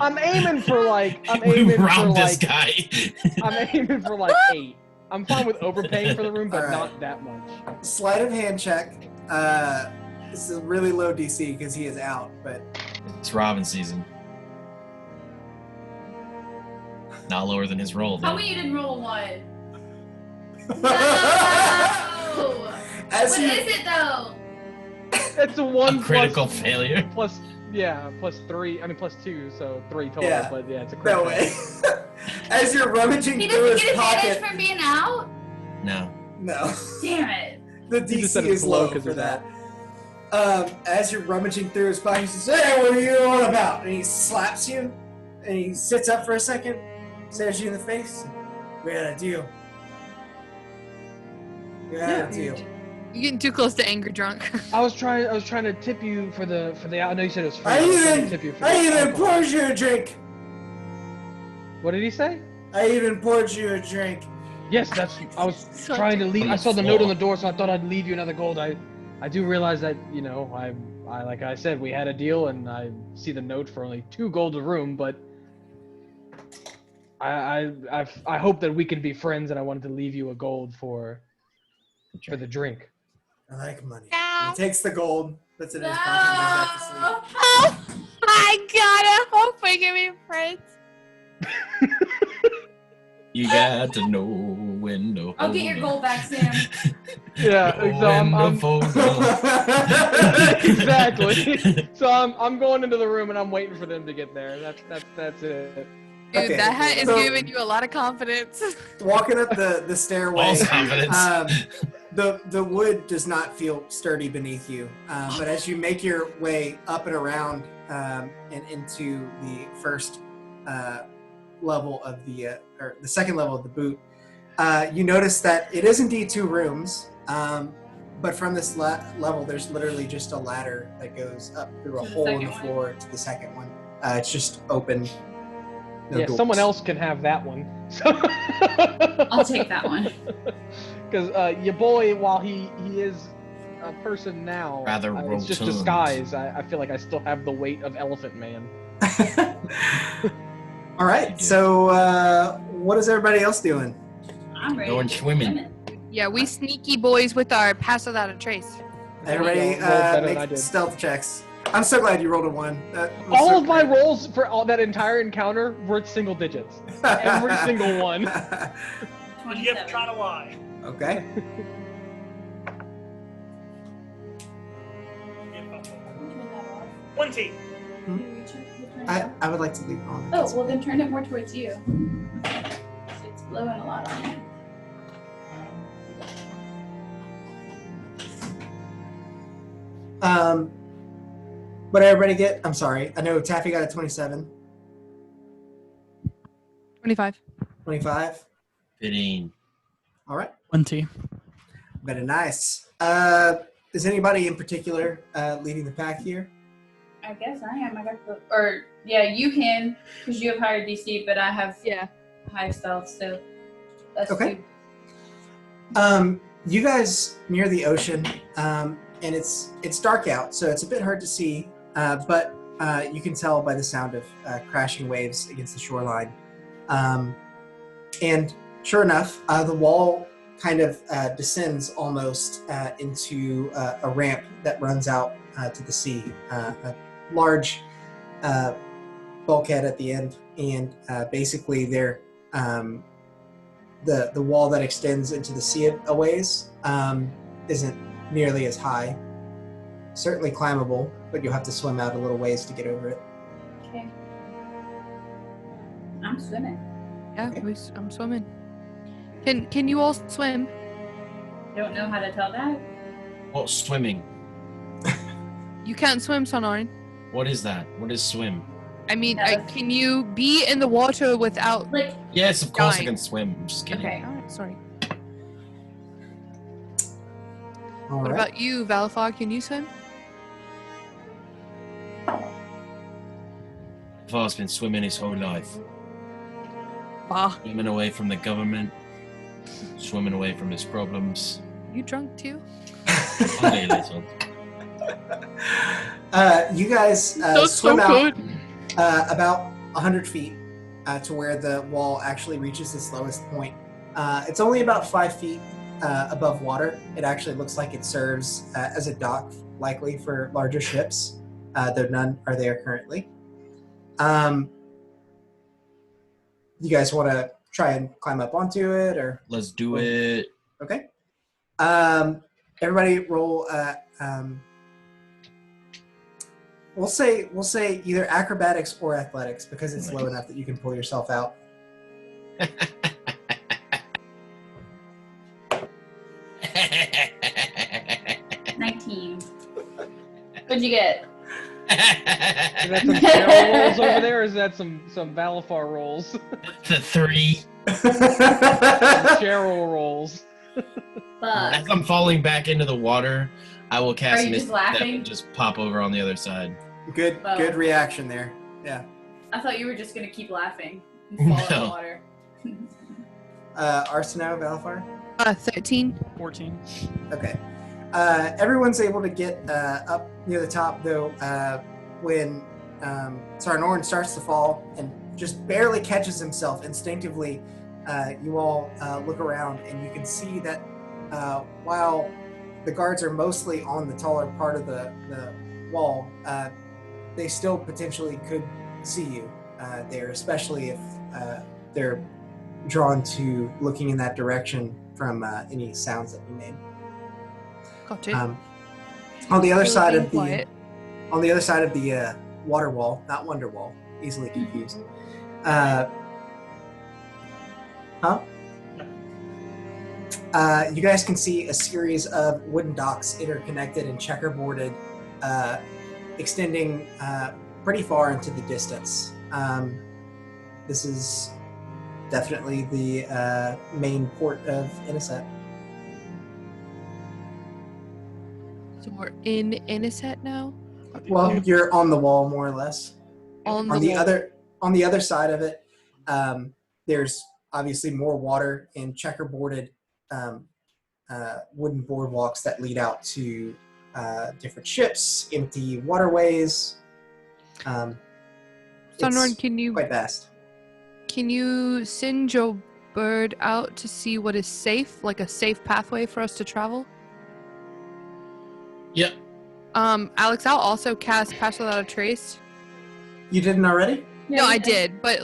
I'm aiming for like. We robbed this guy. I'm aiming for like 8. I'm fine with overpaying for the room, but All right. not that much. Sleight of hand check. This is a really low DC because he is out, but It's Robin season. Not lower than his roll, Tell though. me you didn't roll a 1. No! as What you is it though? It's a 1 A critical failure. plus 3. I mean plus 2, so 3 total. Yeah. But yeah, it's a no critical. way. As you're rummaging He through doesn't his get advantage pocket, from being out? No. no, Damn it. the He just said DC it's is low low 'cause for he's that. As you're rummaging through his pocket, he says, "Hey, what are you on about?" And he slaps you, and he sits up for a second, stares you in the face. We had a deal. We had a deal. You're getting too close to angry drunk. I was trying to tip you for the. I know you said it was free. I was trying to tip you for the even alcohol. poured you a drink. What did he say? I even poured you a drink. Yes, that's. I was trying to leave. I saw the note on the door, so I thought I'd leave you another gold. I do realize that I like I said we had a deal, and I see the note for only 2 gold a room, but I hope that we can be friends, and I wanted to leave you a gold for the drink. I like money. No. He takes the gold, puts it in his No! pocket, and goes back to sleep. Oh my god, I hope we can be friends. You got to know when to I'll get your gold back, Sam. Yeah, so I'm exactly. So I'm going into the room and I'm waiting for them to get there. That's it. Dude, Okay, that hat is so- giving you a lot of confidence. Walking up the stairway, False confidence. the wood does not feel sturdy beneath you, but as you make your way up and around and into the first level of or the second level of the boot, you notice that it is indeed 2 rooms, but from this level there's literally just a ladder that goes up through a To the hole in second the one? floor to the second one. It's just open. No Yeah, doors. someone else can have that one. I'll take that one. Because your boy, while he is a person now, Rather it's just rotund. disguise. I feel like I still have the weight of Elephant Man. All right, so what is everybody else doing? I'm ready. Going to go swimming. Yeah, we sneaky boys with our pass without a trace. Everybody rolled better than I make did. stealth checks. I'm so glad you rolled a 1. That was All so of my great. rolls for all that entire encounter were single digits. Every single one. But you have to try to lie. Okay. One team. I would like to leave it on. Oh, well then turn it more towards you. It's blowing a lot on you. What did everybody get? I'm sorry. I know Taffy got a 27. 25. 25. 15. All right. 20. Very nice. Is anybody in particular leading the pack here? I guess I am. I got the. Or, yeah, you can, because you have higher DC, but I have Yeah. high stealth, so that's Okay. good. You guys near the ocean, and it's dark out, so it's a bit hard to see, but you can tell by the sound of crashing waves against the shoreline. And sure enough, the wall kind of descends almost into a ramp that runs out to the sea, a large bulkhead at the end, and basically there. The wall that extends into the sea a ways isn't nearly as high. Certainly climbable, but you'll have to swim out a little ways to get over it. Okay. I'm swimming. Yeah, Okay. I'm swimming. Can you all swim? Don't know how to tell that. Well, swimming. You can't swim, Sonoran. What is that? What is swim? I mean, Yeah. can you be in the water without... Like, Yes, of course I Dying. can swim. I'm just kidding. okay. Alright, sorry. All What right. about you, Valafar? Can you swim? Var's been swimming his whole life. Bah. Swimming away from the government. Swimming away from his problems. You drunk too? Only a little. You guys swim out about 100 feet to where the wall actually reaches its lowest point. It's only about 5 feet above water. It actually looks like it serves as a dock, likely for larger ships, though none are there currently. You guys want to try and climb up onto it, or Let's do it. okay? Everybody roll. We'll say either acrobatics or athletics because it's low enough that you can pull yourself out. 19. What'd you get? Is that some Cheryl rolls over there, or is that some Valafar rolls? The 3. Cheryl rolls. Fuck. As I'm falling back into the water, I will cast Are you just Misty Step laughing? and just pop over on the other side. Good Oh. good reaction there. Yeah. I thought you were just gonna keep laughing and fall in No. the water. Arsino, Valafar? 13. 14. Okay. Everyone's able to get up near the top, though, when Sarnorn starts to fall and just barely catches himself instinctively. You all look around and you can see that while the guards are mostly on the taller part of the wall, they still potentially could see you there, especially if they're drawn to looking in that direction from any sounds that you made. Got it. On the other Really side being of the quiet. water wall, not wonder wall, easily confused. You guys can see a series of wooden docks interconnected and checkerboarded, extending pretty far into the distance. This is definitely the main port of Inniset. So we're in Inniset now? Well, you're on the wall more or less. On On the the wall. other side of it, there's obviously more water and checkerboarded wooden boardwalks that lead out to different ships, empty waterways. Sunrun, It's can quite vast. you send your bird out to see what is safe, like a safe pathway for us to travel? Yep. Alex, I'll also cast Pass Without a Trace. You didn't already? No, I did, but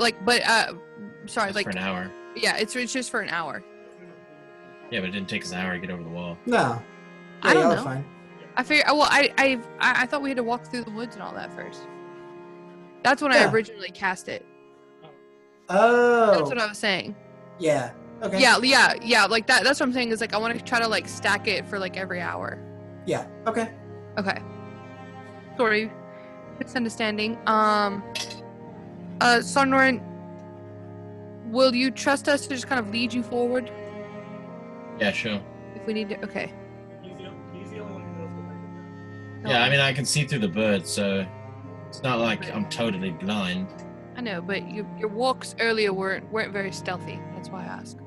sorry, Just like for an hour. yeah, it's just for an hour. Yeah, but it didn't take us an hour to get over the wall. No. I don't y'all are know. Fine. I figured. Well, I thought we had to walk through the woods and all that first. That's when I Yeah. originally cast it. Oh. That's what I was saying. Yeah. Okay. Yeah, like that. That's what I'm saying. Is like I want to try to like stack it for like every hour. Yeah. Okay. Okay. Sorry, misunderstanding. Sonoran, will you trust us to just kind of lead you forward Yeah, sure. if we need to? Okay. He's the only one who knows what Yeah, I mean, I can see through the bird, so it's not like I'm totally blind. I know, but your walks earlier weren't very stealthy. That's why I asked.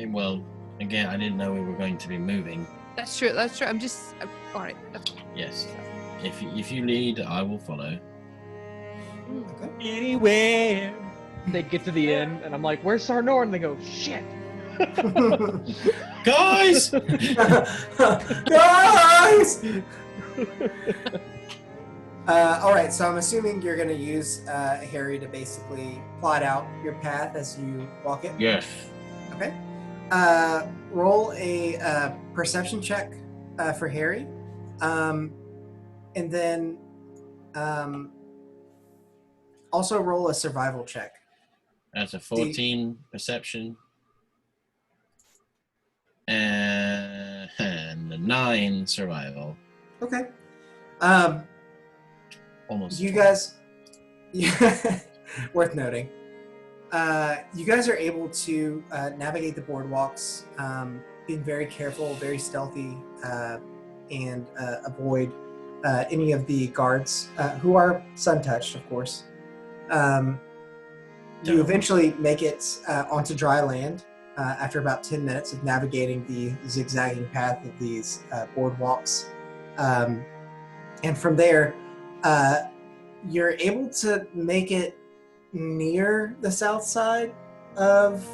Well, again, I didn't know we were going to be moving. That's true. I'm just all right. That's fine. Yes. If you lead, I will follow. Okay. Anywhere. They get to the end, and I'm like, "Where's Sarnor?" And they go, "Shit." Guys! Guys! All right, so I'm assuming you're going to use Harry to basically plot out your path as you walk it. Yes. Okay. Roll a perception check for Harry, and then also roll a survival check. That's a 14 perception. And a 9 survival. Okay. Almost. You guys, worth noting. You guys are able to navigate the boardwalks, being very careful, very stealthy, and avoid any of the guards who are sun-touched, of course. You eventually make it onto dry land after about 10 minutes of navigating the zigzagging path of these boardwalks. And from there, you're able to make it near the south side of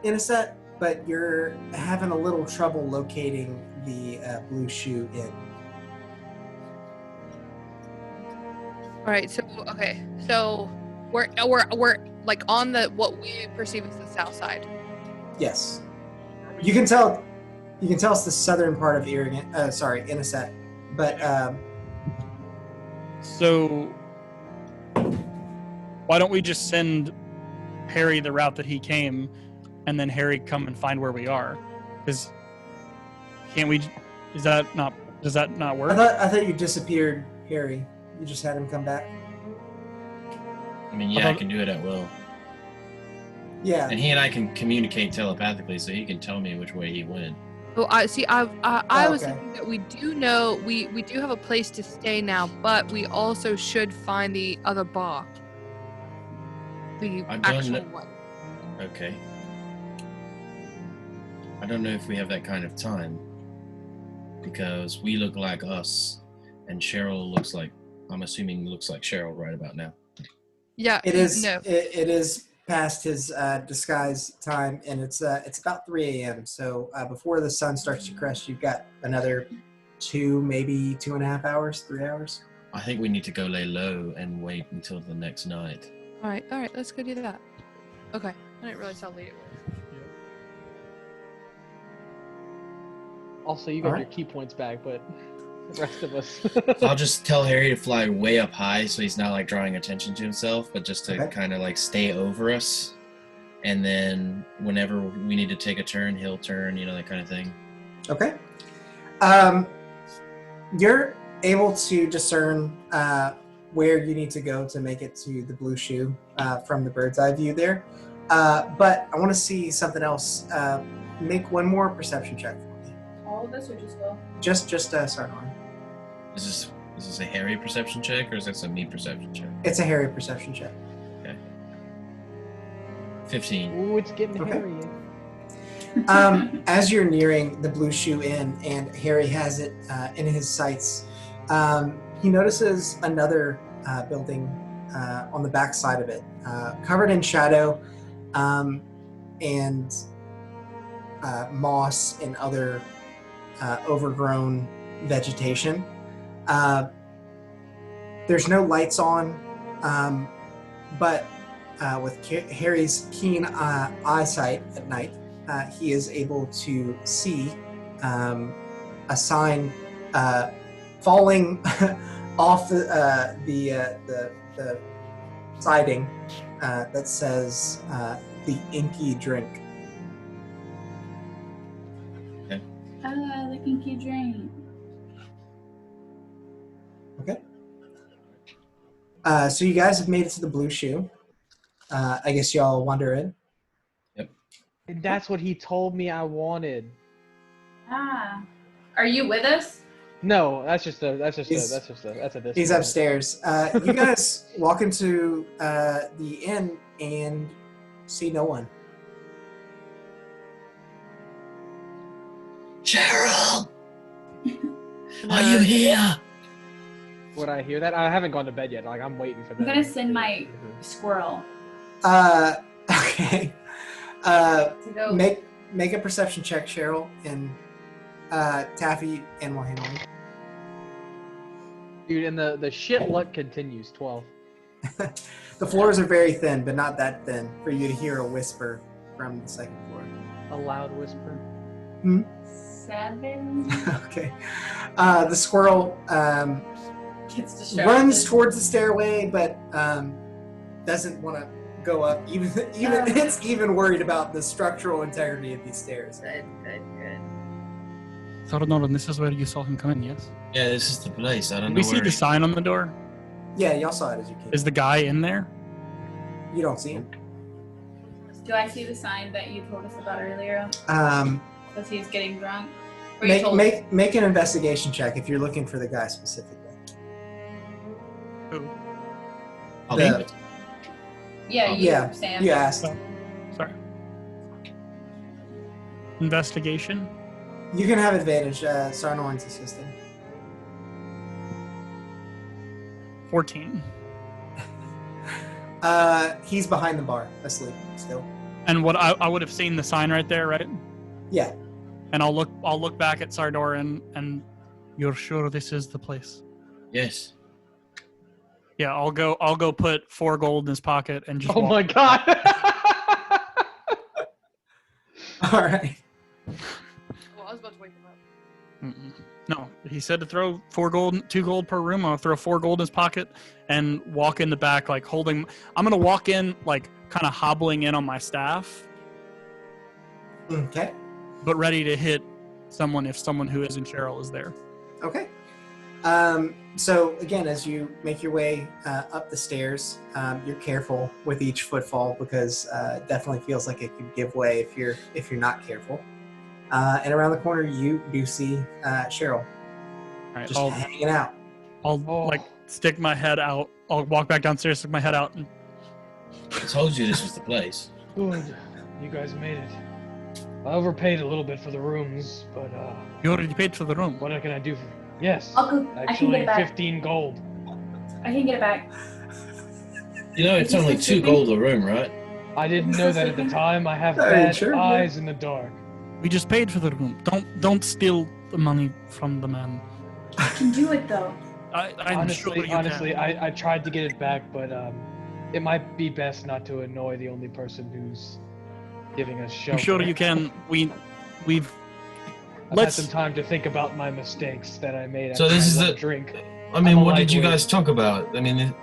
Inniset, but you're having a little trouble locating the Blue Shoe Inn. All right. So we're like on the what we perceive as the south side. Yes, you can tell it's the southern part of Inniset, but So, why don't we just send Harry the route that he came, and then Harry come and find where we are? Because can't we? Does that not work? I thought you disappeared, Harry. You just had him come back. I mean, yeah, I can do it at will. Yeah. And he and I can communicate telepathically, so he can tell me which way he went. Oh, I see. I was okay. thinking that we do know we do have a place to stay now, but we also should find the other bar. The actual one. Okay. I don't know if we have that kind of time, because we look like us, and Cheryl looks like Cheryl right about now. Yeah, It is. No. It is past his disguise time, and it's about 3 a.m. So before the sun starts to crest, you've got another 2, maybe 2.5 hours, 3 hours. I think we need to go lay low and wait until the next night. All right. Let's go do that. Okay. I didn't realize how late it was. Also, you got your key points back, but the rest of us. I'll just tell Harry to fly way up high, so he's not like drawing attention to himself, but just to kind of like stay over us. And then whenever we need to take a turn, he'll turn, that kind of thing. Okay. You're able to discern where you need to go to make it to the Blue Shoe from the bird's eye view there. But I want to see something else. Make one more perception check for me. All of us or just go? Just start on. Is this a Harry perception check, or is this a me perception check? It's a Harry perception check. Okay. 15. Ooh, it's getting hairy. As you're nearing the Blue Shoe Inn and Harry has it in his sights, he notices another building on the back side of it, covered in shadow and moss and other overgrown vegetation. There's no lights on, but with Harry's keen eyesight at night, he is able to see a sign falling off the siding that says the Inky drink. The Inky drink. Okay. So you guys have made it to the Blue Shoe. I guess y'all wander in. Yep. And that's what he told me I wanted. Are you with us? No, that's a distance. He's upstairs. You guys walk into the inn and see no one. Cheryl! Are you here? Would I hear that? I haven't gone to bed yet. Like, I'm waiting for that. I'm gonna send my squirrel. Okay. To go. Make a perception check, Cheryl, and Taffy, animal handling. Dude, and the shit luck continues. 12. The floors are very thin, but not that thin for you to hear a whisper from the second floor. A loud whisper. 7. Okay. The squirrel Gets distracted. runs towards the stairway, but doesn't want to go up. Even it's even worried about the structural integrity of these stairs. Good. Thornor, and this is where you saw him come in, yes? Yeah, this is the place. I don't Did know we see where the sign on the door? Yeah, y'all saw it as you came. Is the guy in there? You don't see him. Do I see the sign that you told us about earlier? Because he's getting drunk? Or you told us? Make an investigation check if you're looking for the guy specifically. Who? The- Yeah, you, yeah, Sam. you asked. Oh, sorry. Investigation? You can have advantage. Sarnorn's assistant. 14. He's behind the bar, asleep still. And what I would have seen the sign right there, right? Yeah. And I'll look back at Sardor and you're sure this is the place? Yes. Yeah, I'll go put 4 gold in his pocket and just Oh walk. my god! All right. Well, I was about to wake him up. Mm-mm. No, he said to throw 4 gold, 2 gold per room. I'll throw 4 gold in his pocket and walk in the back, like holding. I'm gonna walk in, like kind of hobbling in on my staff, Okay. but ready to hit someone if someone who isn't Cheryl is there. Okay. So again, as you make your way up the stairs, you're careful with each footfall because it definitely feels like it could give way if you're not careful. And around the corner, you do see Cheryl All right, just hanging out. I'll like stick my head out. I'll walk back downstairs, stick my head out, and I told you this was the place. Good. You guys made it. I overpaid a little bit for the rooms, but you already paid for the room. what can I do for? Yes. I'll go. I can get Actually, it back. 15 gold. I can get it back. You know, it's Is he only still 2 gold a room, right? I didn't know that at the time. I have Hey, bad sure, eyes in the dark. We just paid for the room. Don't steal the money from the man. I can do it though. I'm sure you honestly, can. I tried to get it back, but it might be best not to annoy the only person who's giving us shelter. I'm sure you can. We've. I've had some time to think about my mistakes that I made. So after this I is let the- drink. I mean, I'm a what did you lightweight. guys talk about? I mean,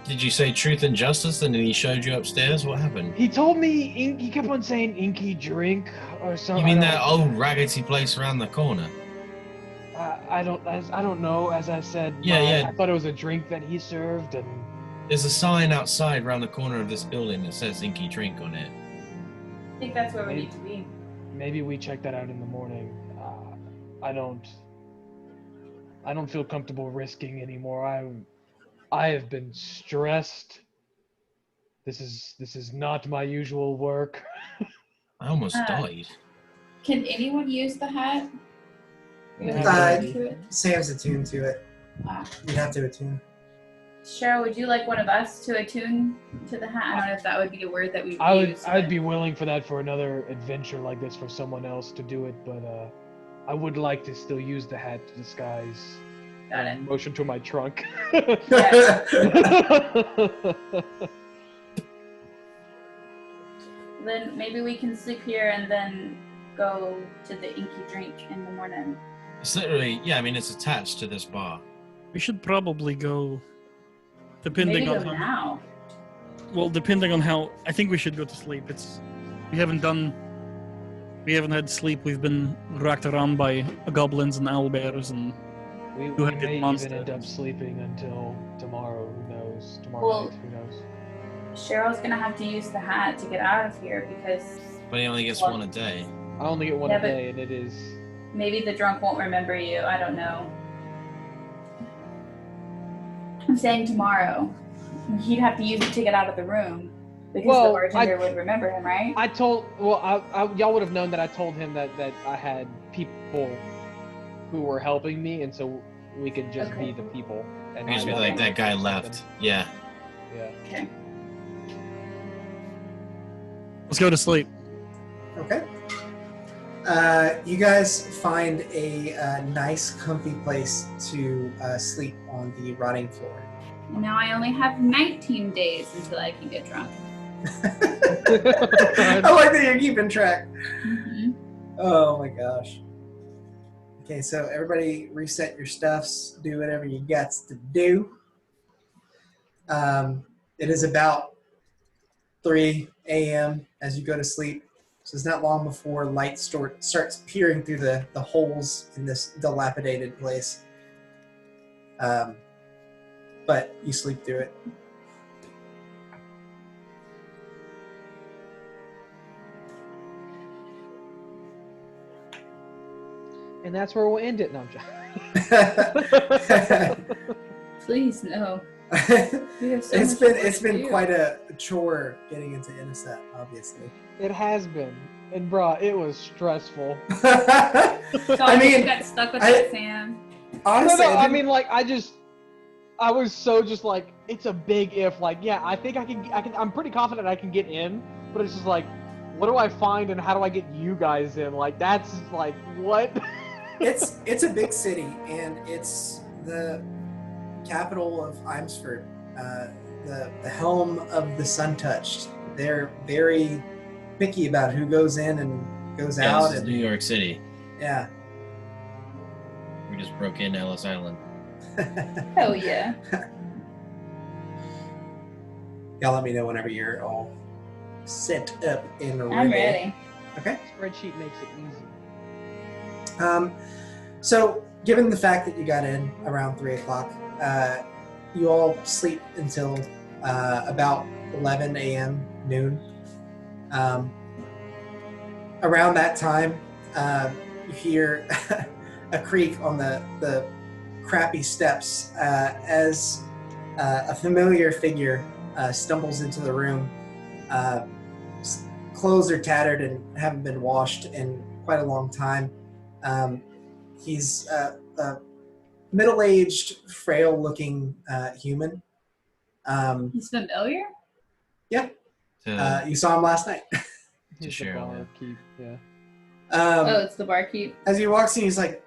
did you say truth and justice and then he showed you upstairs? What happened? He told me he kept on saying Inky drink or something. You mean that old raggedy place around the corner? I don't know. As I said, Yeah. I thought it was a drink that he served, and There's a sign outside around the corner of this building that says Inky Drink on it. I think that's where we need to be. maybe we check that out in the morning. I don't feel comfortable risking anymore. I have been stressed. This is not my usual work. I almost died. Can anyone use the hat? Uh, Sam's attuned to it. You have to attune. Cheryl, would you like one of us to attune to the hat? I don't know if that would be a word that we would use. I'd be willing for that for another adventure like this for someone else to do it, but I would like to still use the hat to disguise. Got it. Motion to my trunk. Then maybe we can sleep here and then go to the Inky Drink in the morning. It's literally, yeah, I mean, it's attached to this bar. We should probably go. Depending Maybe on go how. now. Well, depending on how. I think we should go to sleep. We haven't had sleep. We've been racked around by goblins and owlbears and. We Two-headed may monster. even end up sleeping until tomorrow. Who knows? Tomorrow Well- night. Who knows? Cheryl's gonna have to use the hat to get out of here because But he only gets Well- one a day. I only get one Yeah, a but- day, and it is. maybe the drunk won't remember you. I don't know. I'm saying tomorrow. He'd have to use it to get out of the room because Well, the bartender would remember him, right? Y'all would have known that I told him that I had people who were helping me, and so we could just Okay. be the people. And I just not feel like let that guy them- left. Yeah. Yeah. Okay. Let's go to sleep. Okay. You guys find a nice, comfy place to sleep on the rotting floor. And now I only have 19 days until I can get drunk. I like that you're keeping track. Mhm. Oh my gosh. Okay, so everybody reset your stuffs, do whatever you got to do. It is about 3 a.m. as you go to sleep. So it's not long before light starts peering through the holes in this dilapidated place. But you sleep through it. And that's where we'll end it. No, I'm joking. Please, no. We have so It's much been work it's to been do. quite a chore getting into Inniset, obviously. It has been. And bruh, it was stressful. I mean, got stuck with that Sam. honestly, No, I mean, like, I was so just like, it's a big if. Like, yeah, I think I can, I'm pretty confident I can get in, but it's just like, what do I find and how do I get you guys in? Like, that's like, what? it's a big city, and it's the capital of Imsford, the helm of the Sun-Touched. They're very picky about who goes in and goes Yeah, out. this is New York City. Yeah. We just broke into Ellis Island. Oh yeah. Y'all let me know whenever you're all set up and ready. I'm ready. Okay. Spreadsheet makes it easy. So, given the fact that you got in around 3 o'clock, you all sleep until about 11 a.m., noon. Around that time, you hear a creak on the crappy steps as a familiar figure stumbles into the room. Clothes are tattered and haven't been washed in quite a long time. He's a middle-aged, frail-looking human. He's familiar? Yeah, To, you saw him last night. He's the share, barkeep, yeah. Oh, it's the barkeep. As he walks in, he's like,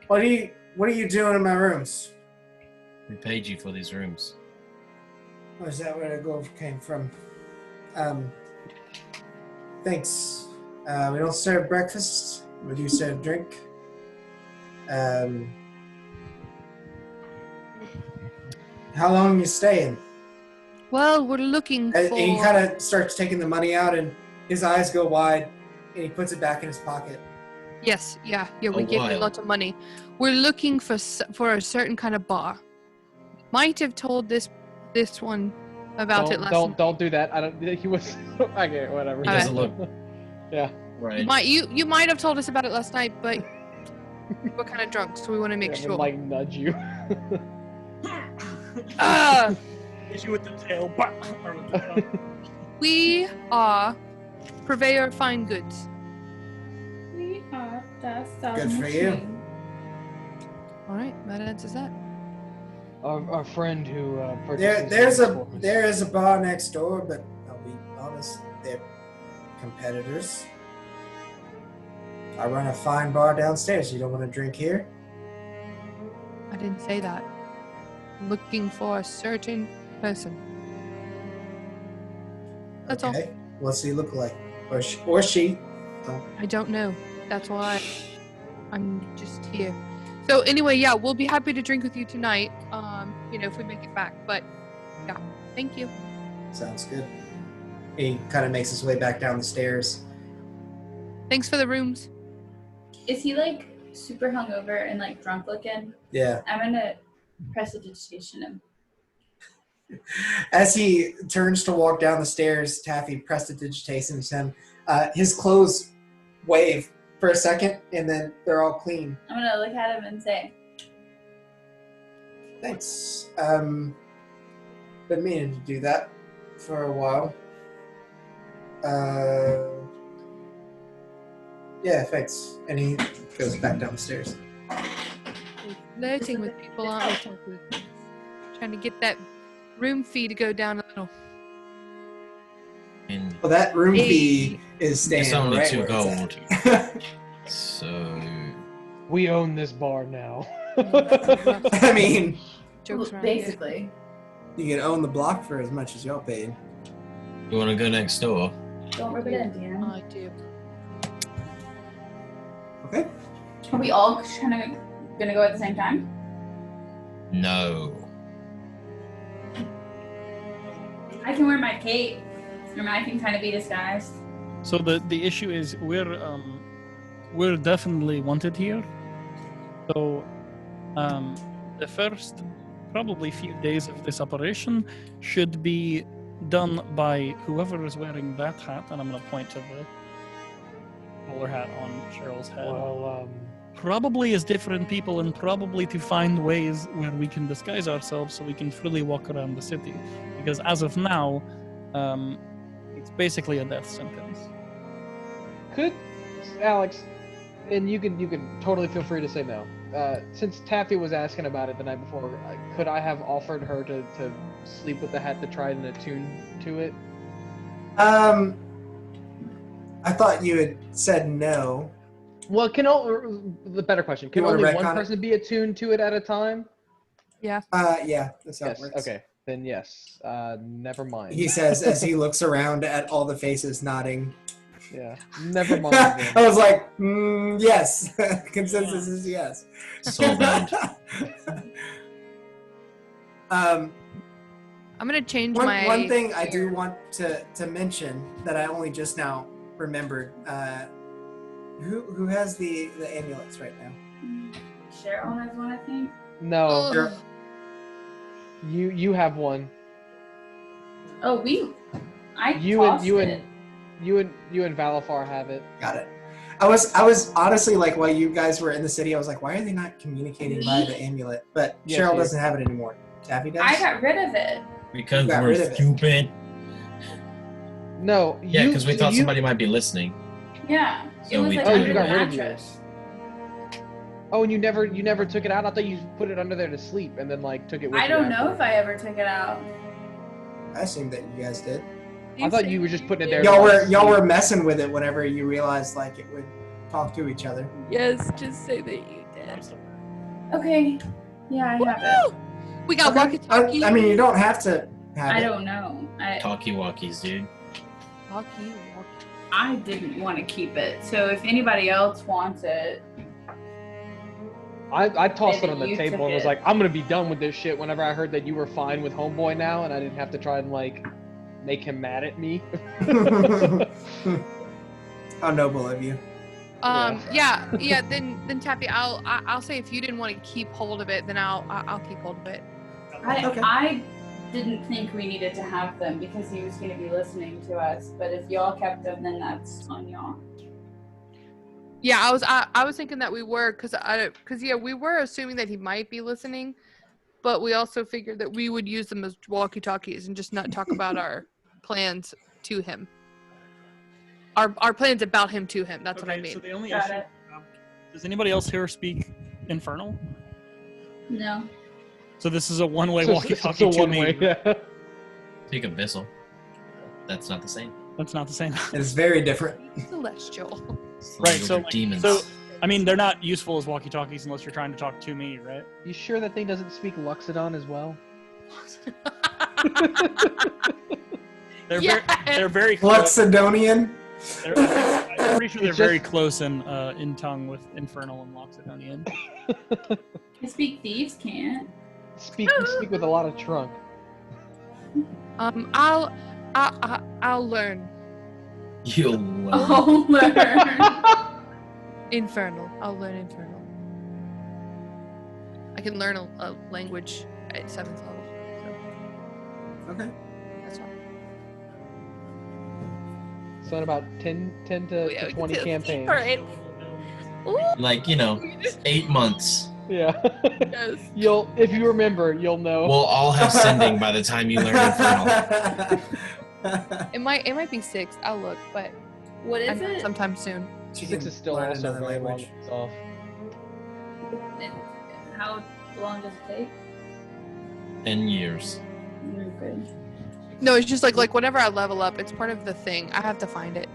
"What are you doing in my rooms?" we paid you for these rooms. Oh, is that where the gold came from? Thanks. We don't serve breakfast. We do serve drink. How long are you staying? Well, we're looking for. And he kind of starts taking the money out, and his eyes go wide, and he puts it back in his pocket. Yes, yeah. We A give you a while. lot of money. We're looking for a certain kind of bar. Might have told this one about it last night. Don't do that. I don't. He was. Okay, whatever. He doesn't look Yeah. right. You might have told us about it last night, but we're kind of drunk, so we want to make Yeah, sure. Like nudge you. Ah! Hit you with the tail. Bah! Or with the thumb. We are purveyor of fine goods. We are the Good for you. All right, that answers that. Our friend who purchases. There is a bar next door, but I'll be honest, they're competitors. I run a fine bar downstairs. You don't want to drink here? I didn't say that. I'm looking for a certain person. That's all. Okay. What's he look like? Or she? Don't. I don't know. That's why I'm just here. So anyway, yeah, we'll be happy to drink with you tonight. If we make it back. But yeah, thank you. Sounds good. He kind of makes his way back down the stairs. Thanks for the rooms. Is he like super hungover and like drunk looking? Yeah. I'm gonna prestidigitation him. As he turns to walk down the stairs, Taffy prestidigitates him. His clothes wave for a second, and then they're all clean. I'm gonna look at him and say, Thanks. Been meaning to do that for a while. Yeah, thanks. And he goes back down the stairs. We're flirting with people, aren't we, Taku? Trying to get that room fee to go down a little. And Well, that room Hey. fee is staying it's only right 2 where gold. it's at. So We own this bar now. I mean, Jokes around here. basically. you can own the block for as much as y'all paid. you want to go next door? Don't rub it in, Dan. I do. Okay. Are we all kind of gonna go at the same time? No. I can wear my cape. I mean, I can kind of be disguised. So the issue is we're definitely wanted here. So the first probably few days of this operation should be done by whoever is wearing that hat, and I'm going to point to the bowler hat on Cheryl's head. Well, Probably as different people, and probably to find ways where we can disguise ourselves so we can freely walk around the city. Because as of now, it's basically a death sentence. could Alex, and you can totally feel free to say no. Since Taffy was asking about it the night before, could I have offered her to sleep with the hat to try and attune to it? I thought you had said no. Well, the better question: can You wanna only retcon one it? person be attuned to it at a time? Yeah. Yeah, that's how it Yes. works. Okay. Then yes. Never mind. He says as he looks around at all the faces nodding. Yeah. Never mind. I Then. was like, yes. Consensus is yes. Soulbound. I'm gonna change my. One thing I do want to mention that I only just now remembered. Who has the amulets right now? Cheryl has one, I think. No. Ugh. You have one. Oh, I You tossed and it. you and Valafar have it. Got it. I was honestly like, while you guys were in the city, I was like, why are they not communicating via the amulet? But Yes, Cheryl yes. doesn't have it anymore. Taffy does. I got rid of it. Because You got we're rid of it. stupid. No. Yeah, because we thought somebody might be listening. Yeah. So it was we like took under it. the got rid of mattress. Oh, and you never took it out. I thought you put it under there to sleep and then like took it with I you don't know after. if I ever took it out. I assumed that you guys did. I thought you were just putting it there. Y'all were messing with it whenever you realized like it would talk to each other. Yes, just say that you did. Okay. Yeah, I have it. Woo! We got Okay. walkie-talkie. I mean, you don't have to have I it. don't know. Talkie-walkies, dude. Walkie-walkie. I didn't want to keep it. So if anybody else wants it, I tossed it Maybe on the you table took and was it. like, I'm gonna be done with this shit whenever I heard that you were fine with Homeboy now and I didn't have to try and like make him mad at me. How noble of you. Yeah. Then Taffy, I'll say if you didn't want to keep hold of it, then I'll keep hold of it. Okay. I didn't think we needed to have them because he was going to be listening to us. But if y'all kept them, then that's on y'all. Yeah, I was thinking that we were because we were assuming that he might be listening, but we also figured that we would use them as walkie-talkies and just not talk about our plans to him. Our plans about him to him. That's what I mean. So the only Got issue. it. Does anybody else here speak Infernal? No. So this is a one-way So walkie-talkie to one-way, me. yeah. Speak of Vissel. That's not the same. That's not the same. It's very different. Celestial. It's the Right, language so, of demons. so I mean, they're not useful as walkie-talkies unless you're trying to talk to me, right? You sure that thing doesn't speak Luxodon as well? They're very close. Luxodonian. I'm pretty sure they're It's very just- close in tongue with Infernal and Loxodonian. I speak thieves can't. Speak with a lot of trunk. I'll learn You'll learn. Oh, learn. Infernal. I'll learn Infernal. I can learn a language at 7th level, so Okay. that's fine. So in about 10 to 20 campaigns. All right. Ooh, Like, 8 months. Yeah. yes. If you remember, you'll know. We'll all have sending by the time you learn Infernal. It might be 6. I'll look, but What is it? sometime soon. She 6 can is still learn also another very long language. ways off. How long does it take? 10 years. Good. No, it's just like whenever I level up, it's part of the thing. I have to find it.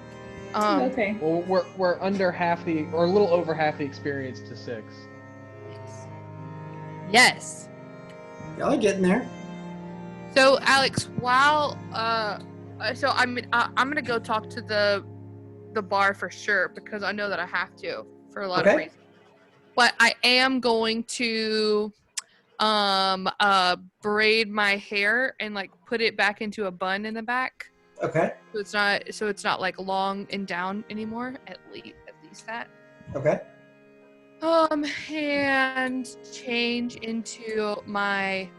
Okay. Well, we're under half or a little over half the experience to 6. Yes. Y'all are getting there. So Alex, while so I'm gonna go talk to the bar for sure because I know that I have to for a lot of Okay. reasons. But I am going to braid my hair and like put it back into a bun in the back Okay. So it's not like long and down anymore. At least that. Okay. And change into my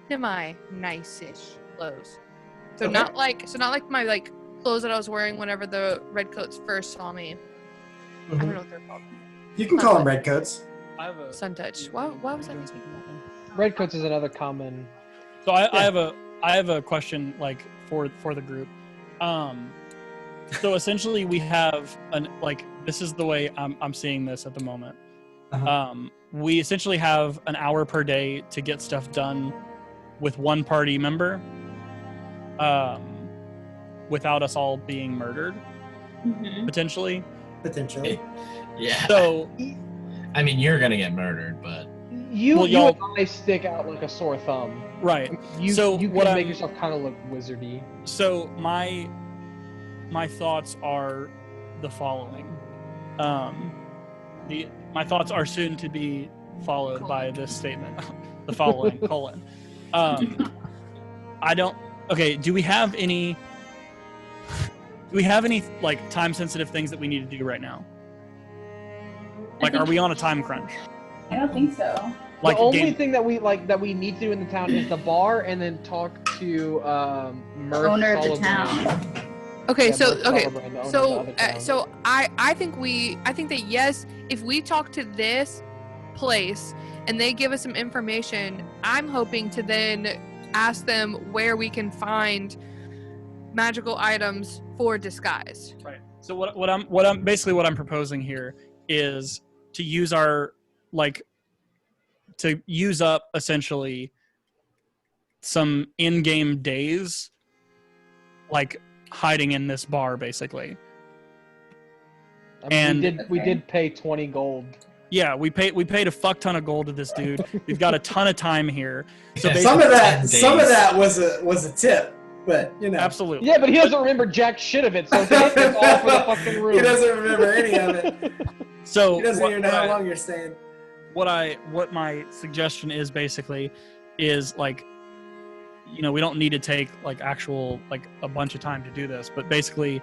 semi-nice-ish clothes. So Okay. not like my like clothes that I was wearing whenever the redcoats first saw me. I don't know what they're called. You can call them redcoats. I have a Sun touch. Why was I thinking? Redcoats is another common. So I have a question like for the group. So essentially we have this is the way I'm seeing this at the moment. Uh-huh. We essentially have an hour per day to get stuff done with one party member, without us all being murdered, potentially. Potentially. Yeah. So, I mean, you're gonna get murdered, but You y'all- and I stick out like a sore thumb. right. You So you what can make I'm- yourself kind of look wizardy. So my thoughts are the following. My thoughts are soon to be followed by this statement. The following : I don't. Okay. Do we have any like time sensitive things that we need to do right now? Like, are we on a time crunch? I don't think so. Like the only game. thing that we need to do in the town is the bar, and then talk to Murph Owner of the Sullivan. town. Okay, Yeah, so Murph okay, Sullivan, the owner of the other town. so I think that yes, if we talk to this place and they give us some information, I'm hoping to then ask them where we can find magical items for disguise. Right. So what I'm proposing here is to use to use up essentially some in-game days, like hiding in this bar, basically. I mean, and- we did pay 20 gold. Yeah, we paid a fuck ton of gold to this dude. We've got a ton of time here. So Yeah, basically, Some of that was a tip, but you know. absolutely. Yeah, but he doesn't remember jack shit of it, so it's all for the fucking room. He doesn't remember any of it. So He doesn't even know how long you're staying. what my suggestion is basically is like, you know, we don't need to take like actual like a bunch of time to do this, but basically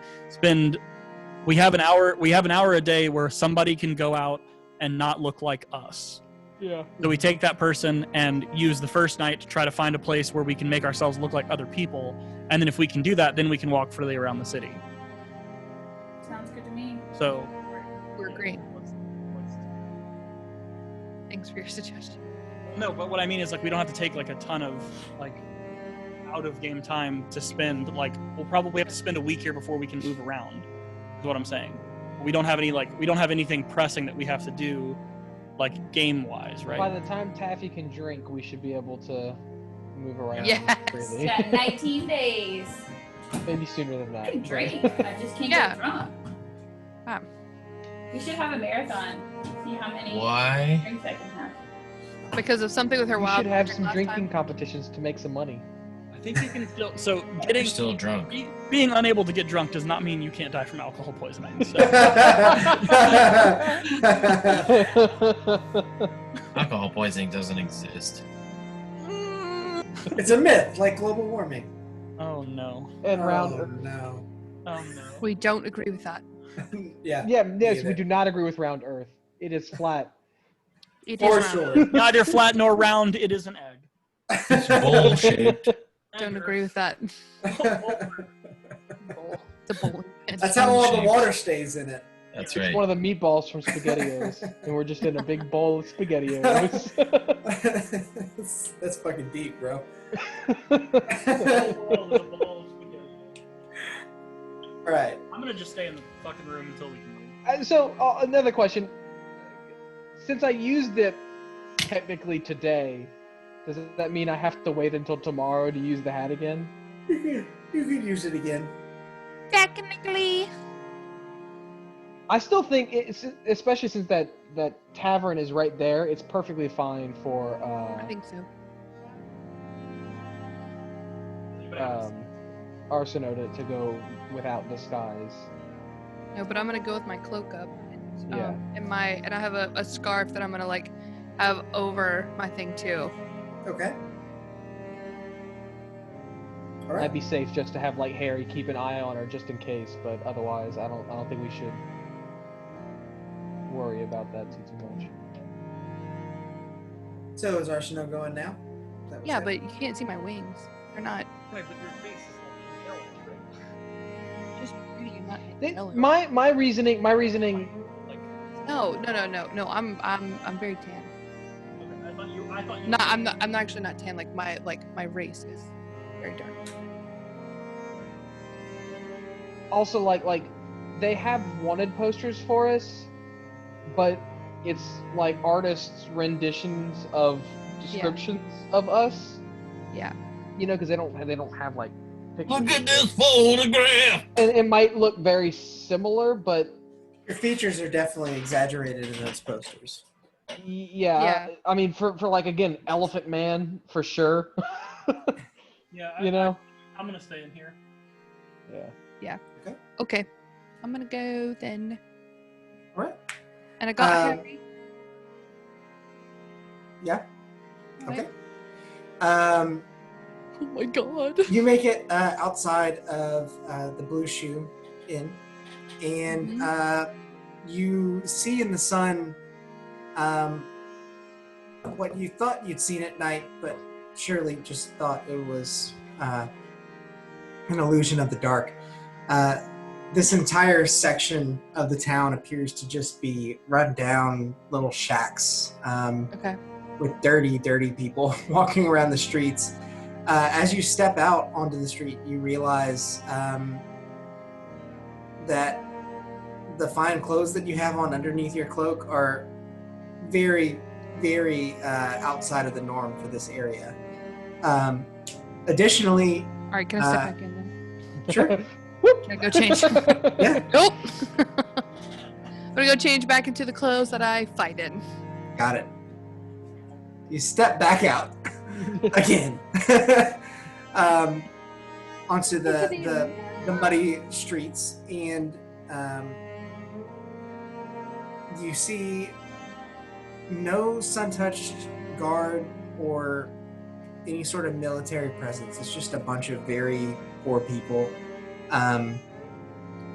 we have an hour a day where somebody can go out and not look like us. Yeah. So we take that person and use the first night to try to find a place where we can make ourselves look like other people, and then if we can do that, then we can walk freely around the city. Sounds good to me. So We're agreeing. Thanks for your suggestion. no, but what I mean is like we don't have to take like a ton of like out of game time to spend. Like we'll probably have to spend a week here before we can move around. Is what I'm saying. We don't have anything pressing that we have to do, like game wise, right? By the time Taffy can drink, we should be able to move around Yes. freely. It's got 19 days. Maybe sooner than that. I can drink. I just can't Yeah. get drunk. Wow. We should have a marathon. See how many why? drinks I can have. Because of something with her We wild should have magic some last drinking time. competitions to make some money. I think you can still. So You're still drunk. being unable to get drunk does not mean you can't die from alcohol poisoning. So. Alcohol poisoning doesn't exist. It's a myth, like global warming. Oh no! And round. Oh, no. Oh no! We don't agree with that. Yeah. Yeah, yes, Either. we do not agree with round Earth. It is flat. It For is round. sure. Neither flat nor round. It is an egg. It's bullshit. Don't agree with that. Bowl. The bowling pin. That's how all the water stays in it. That's It's right. one of the meatballs from SpaghettiOs, and we're just in a big bowl of SpaghettiOs. That's fucking deep, bro. Alright. I'm gonna just stay in the fucking room until we can move. So, another question. Since I used it technically today, does that mean I have to wait until tomorrow to use the hat again? You could use it again. Technically. I still think, it's, especially since that tavern is right there, it's perfectly fine for I think so. Arsinoe to go without disguise. No, but I'm gonna go with my cloak up. And, Yeah. and I have a scarf that I'm gonna like have over my thing too. Okay. All right. That'd be safe just to have like Harry keep an eye on her just in case, but otherwise, I don't think we should worry about that too much. So is Arsenal going now? Is that what's Yeah, happening? but you can't see my wings. They're not Wait, but your face is like yellow, right? just pretty. I'm not They- yellow. my reasoning. Like, No. I'm very tan. okay, I thought you. No, I'm not. I'm actually not tan. Like my race is very dark. Also, like they have wanted posters for us, but it's like artists' renditions of descriptions of us. Yeah. You know, because they don't have like pictures. Look at this photograph. And it might look very similar, but Your features are definitely exaggerated in those posters. yeah. I mean, for like again, Elephant Man for sure. Yeah, You know. I'm gonna stay in here. Yeah. Okay. I'm gonna go then. All right. And I got Harry. Yeah. Right? Okay. Oh my god. You make it outside of the Blue Shoe Inn, and you see in the sun what you thought you'd seen at night, but surely just thought it was an illusion of the dark. This entire section of the town appears to just be run down little shacks Okay. with dirty people walking around the streets. As you step out onto the street, you realize that the fine clothes that you have on underneath your cloak are very, very outside of the norm for this area. Additionally, All right. Can I step back in then? sure, Can I go change? yeah, Nope. I'm gonna go change back into the clothes that I fight in. got it. You step back out again onto the muddy streets, and you see no sun-touched guard or any sort of military presence. It's just a bunch of very poor people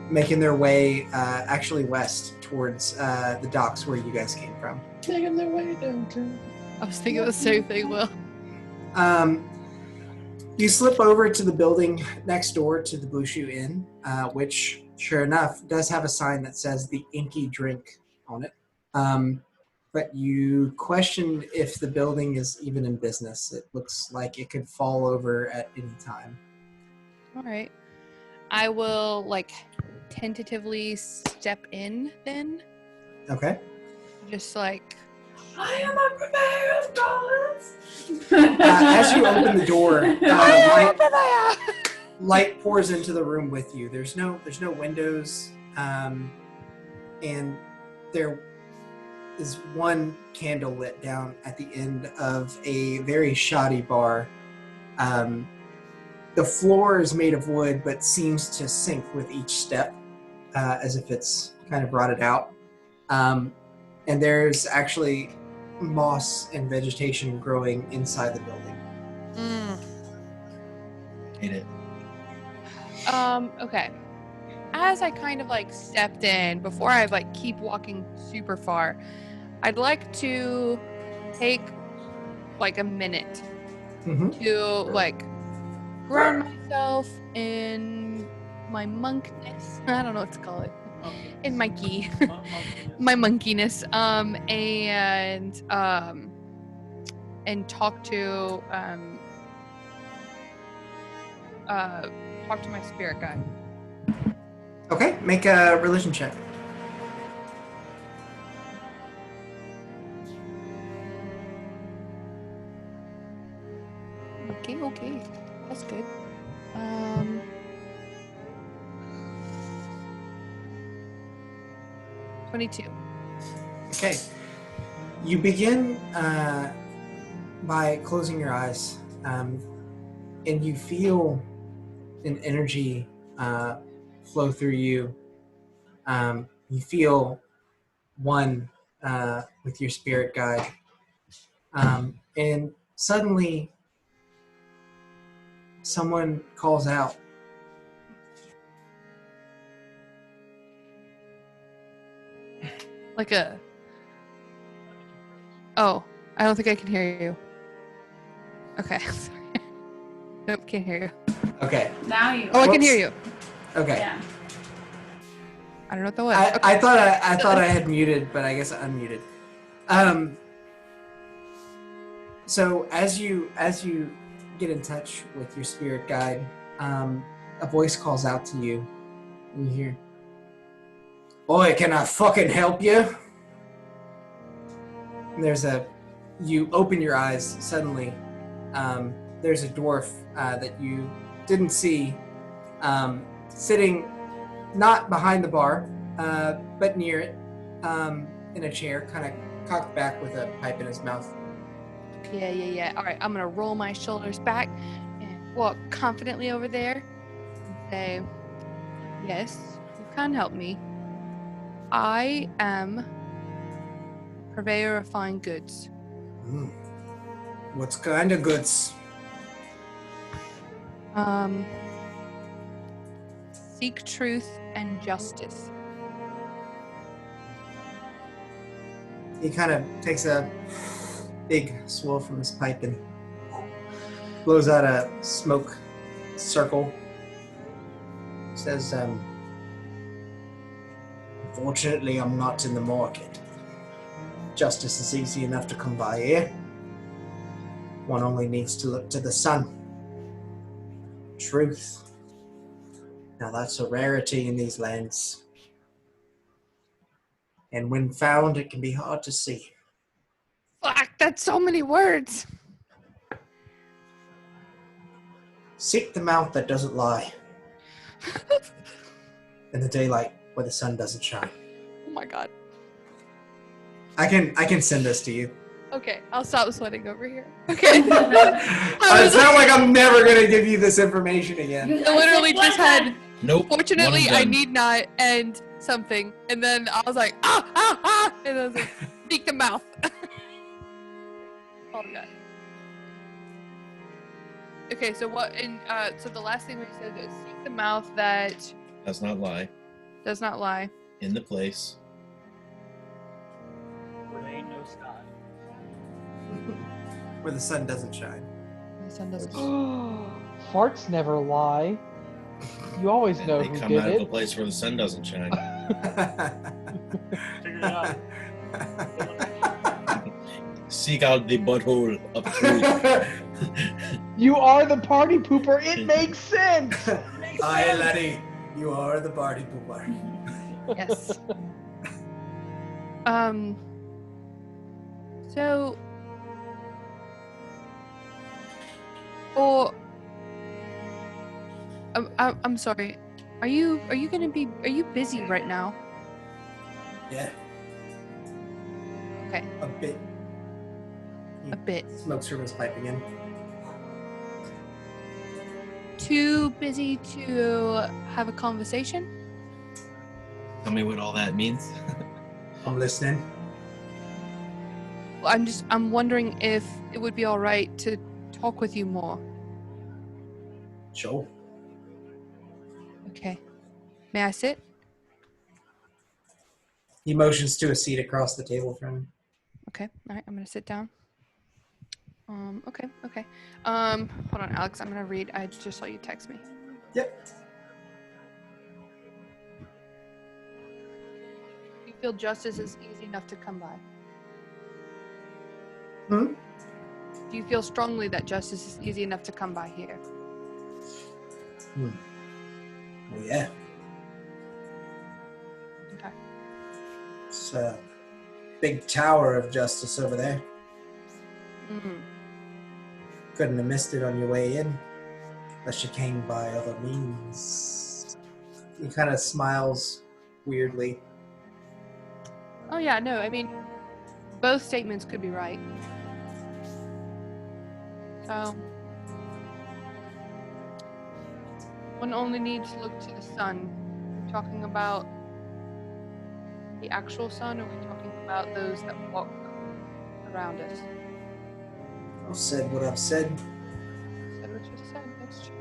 making their way actually west towards the docks where you guys came from. Taking their way downtown. I was thinking the same thing, Will. You slip over to the building next door to the Blue Shoe Inn, which, sure enough, does have a sign that says the Inky drink on it. But you question if the building is even in business. It looks like it could fall over at any time. All right. I will like tentatively step in then. Okay. Just like I am unprepared, goblins. As you open the door, light pours into the room with you. There's no windows, and there is one candle lit down at the end of a very shoddy bar. The floor is made of wood, but seems to sink with each step, as if it's kind of rotted out. And there's actually moss and vegetation growing inside the building. Hate it. Okay. As I kind of like stepped in, before I like keep walking super far, I'd like to take like a minute to like ground myself in my monkness. I don't know what to call it. In my key. My monkeyness. And talk to my spirit guide. Okay, make a religion check. Okay. That's good. 22. Okay. You begin by closing your eyes, and you feel an energy flow through you. You feel one with your spirit guide. And suddenly, someone calls out. Like a... Oh, I don't think I can hear you. Okay, sorry. Nope, can't hear you. Okay. Now you. Oh, I can Whoops. hear you. Okay. Yeah. I don't know what that was. I thought I had muted, but I guess I unmuted. So as you get in touch with your spirit guide, a voice calls out to you, and you hear, "Oi, can I fucking help you?" And you open your eyes suddenly. There's a dwarf that you didn't see, sitting not behind the bar, but near it, in a chair, kind of cocked back with a pipe in his mouth. Yeah. All right, I'm gonna roll my shoulders back and walk confidently over there and say, "Yes, you can help me. I am purveyor of fine goods. What kind of goods? Seek truth and justice." He kind of takes a big swirl from his pipe and blows out a smoke circle. Says, "Unfortunately, I'm not in the market. Justice is easy enough to come by here. One only needs to look to the sun. Truth. Now that's a rarity in these lands. And when found, it can be hard to see." Fuck, that's so many words. Seek the mouth that doesn't lie. In the daylight where the sun doesn't shine. Oh my god. I can send this to you. Okay, I'll stop sweating over here. Okay. It's not like I'm never gonna give you this information again. I literally just had, Nope. fortunately, one and I done. need not, and something. And then I was like, and I was like, speak the mouth. Oh god. Okay, so what, so the last thing we said is seek the mouth that Does not lie. does not lie. In the place. Where there ain't no sky. Where the sun doesn't shine. The sun doesn't. Farts never lie. You always know They who come did out of the it. place where the sun doesn't shine. Figure it out. Seek out the butthole of truth. You are the party pooper. It makes sense. Aye, laddie, you are the party pooper. Yes. So, or I'm sorry. Are you busy right now? Yeah. Okay. A bit. He A bit. smokes from his pipe again. Too busy to have a conversation? Tell me what all that means. I'm listening. Well, I'm wondering if it would be all right to talk with you more. Sure. Okay. May I sit? He motions to a seat across the table from him. Okay. All right. I'm gonna sit down. Okay. Hold on, Alex. I'm gonna read. I just saw you text me. Yep. You feel justice is easy enough to come by? Hmm? Do you feel strongly that justice is easy enough to come by here? Well, yeah. Okay. It's a big tower of justice over there. Mm-hmm. Couldn't have missed it on your way in, unless you came by other means. He kind of smiles weirdly. Oh yeah, no, I mean, both statements could be right. So, one only needs to look to the sun. Are we talking about the actual sun, or are we talking about those that walk around us? I've said what I've said. Said what you said, that's true.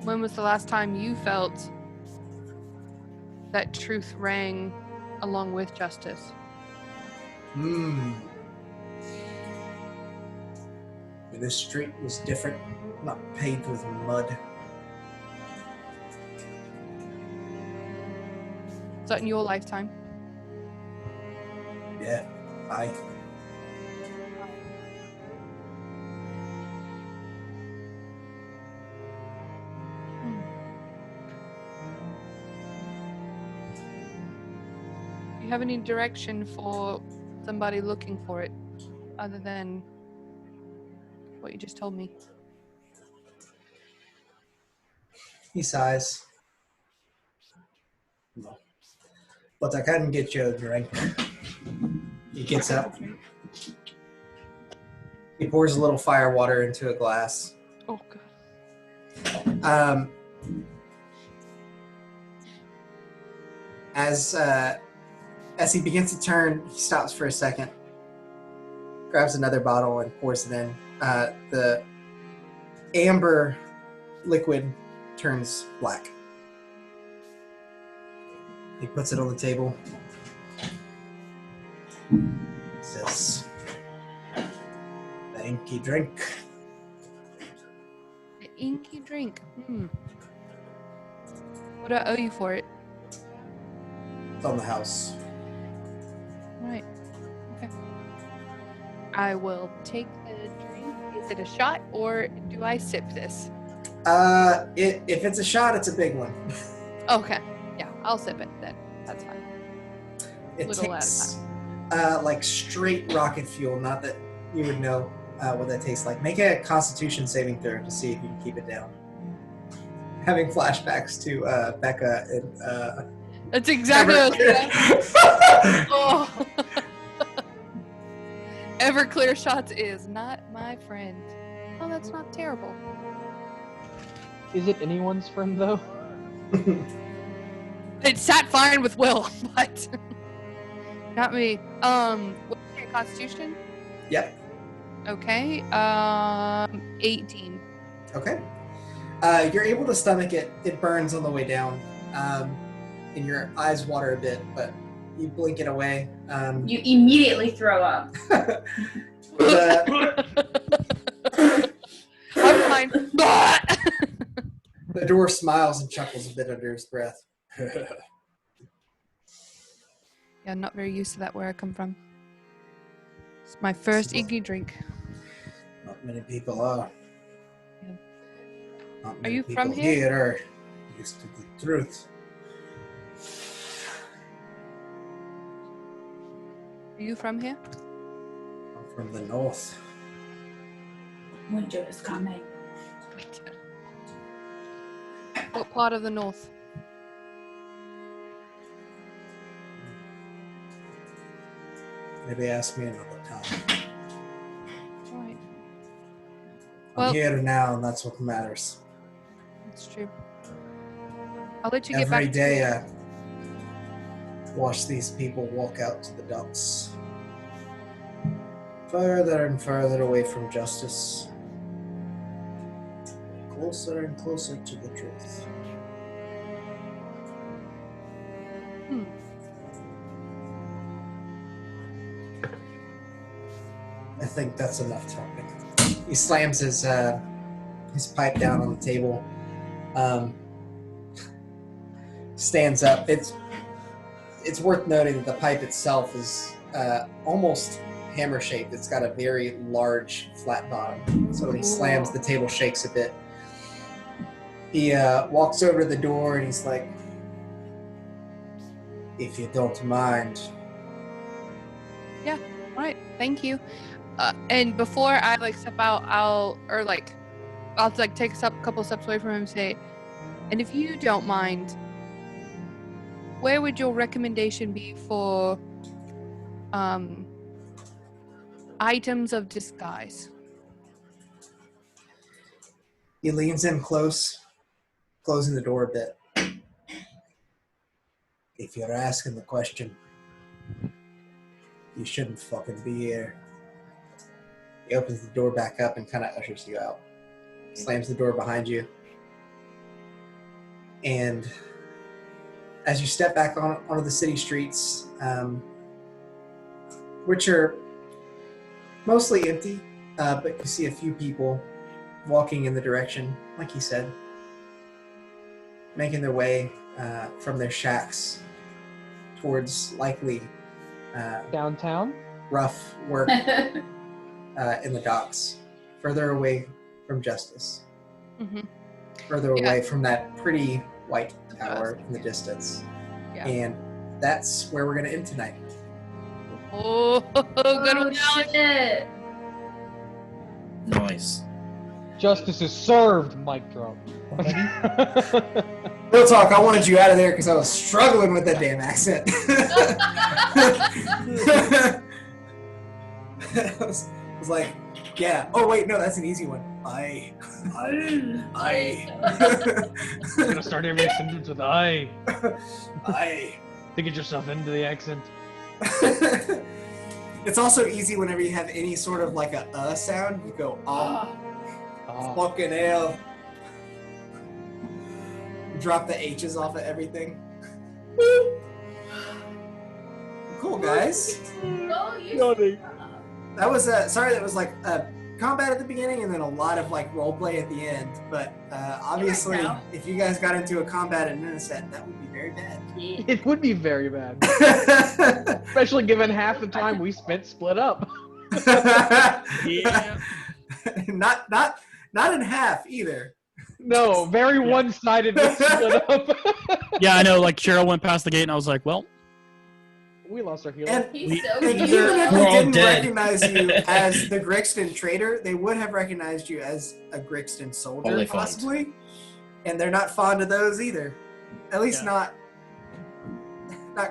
when was the last time you felt that truth rang along with justice? When this street was different, not paved with mud. Is that in your lifetime? Yeah, I. Do you have any direction for somebody looking for it other than what you just told me? He sighs. No. But I can get you a drink. He gets up. He pours a little fire water into a glass. Oh, God. As he begins to turn, he stops for a second, grabs another bottle and pours it in. The amber liquid turns black. He puts it on the table. Says, "The Inky drink." The Inky drink. What do I owe you for it? It's on the house. Right. Okay. I will take the drink. Is it a shot or do I sip this? If it's a shot, it's a big one. Okay. Yeah, I'll sip it then. That's fine. It Little at a tastes like straight rocket fuel. Not that you would know what that tastes like. Make a Constitution saving throw to see if you can keep it down. Having flashbacks to Becca and That's exactly what I was saying. Oh. Everclear shots is not my friend. Oh, that's not terrible. Is it anyone's friend though? It sat fine with Will, but not me. What's your Constitution? Yep. Okay. 18. Okay. You're able to stomach it. It burns on the way down, and your eyes water a bit, but you blink it away. You immediately throw up. I'm fine. The dwarf smiles and chuckles a bit under his breath. Yeah, I'm not very used to that where I come from. It's my first Inky drink. Not many people are. Yeah. Not Are many you people from here? are used to the truth. Are you from here? I'm from the north. Winter is coming. What part of the north? Maybe ask me another time. Alright. I'm Well, here now, and that's what matters. that's true. I'll let you get Every back day to I watch these people walk out to the docks. Further and further away from justice. Closer and closer to the truth. I think that's enough talking. He slams his pipe down on the table. Stands up. It's worth noting that the pipe itself is almost hammer-shaped. It's got a very large, flat bottom. So when he slams, the table shakes a bit. He walks over to the door and he's like, "If you don't mind." Yeah, alright, thank you. And before I step out, I'll take a couple steps away from him and say, and if you don't mind, where would your recommendation be for items of disguise? He leans in close, closing the door a bit. If you're asking the question, you shouldn't fucking be here. He opens the door back up and kind of ushers you out. Slams the door behind you. And as you step back onto the city streets, which are mostly empty, but you see a few people walking in the direction, like he said, making their way from their shacks towards likely Downtown? rough work in the docks, further away from justice, further away from that pretty white tower in the distance. Yeah. And that's where we're going to end tonight. Oh, good one, Alex. Shit. Nice. Justice is served, mic drop. Real talk, I wanted you out of there because I was struggling with that damn accent. I was like, yeah. Oh, wait, no, that's an easy one. I. I'm gonna start every sentence with I. I. To get yourself into the accent. It's also easy whenever you have any sort of like a sound. You go, oh, fucking hell. Drop the H's off of everything. Cool, guys. Oh, you That was sorry. That was like combat at the beginning and then a lot of like role play at the end. But obviously, if you guys got into a combat in Minnesota, that would be very bad. It would be very bad. Especially given half the time we spent split up. Yeah. Not in half either. No, very one-sided with split up. Yeah, I know. Like Cheryl went past the gate, and I was like, "Well, We lost our healer. And, He's so and cute. even if We're they all didn't dead. recognize you as the Grixton trader, they would have recognized you as a Grixton soldier, Only fond. possibly. And they're not fond of those either. At least not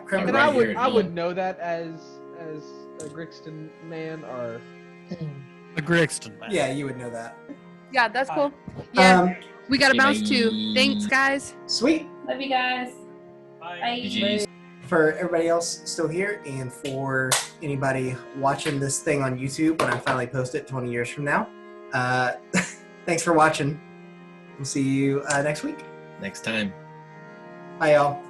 criminal. And Right here. I would know that as a Grixton man or a Grixton man." Yeah, you would know that. Yeah, that's cool. Yeah, we got a Okay, bounce too. bye. Thanks, guys. Sweet. Love you guys. Bye. Bye. GG's. For everybody else still here, and for anybody watching this thing on YouTube when I finally post it 20 years from now, thanks for watching. We'll see you next week. Next time. Bye, y'all.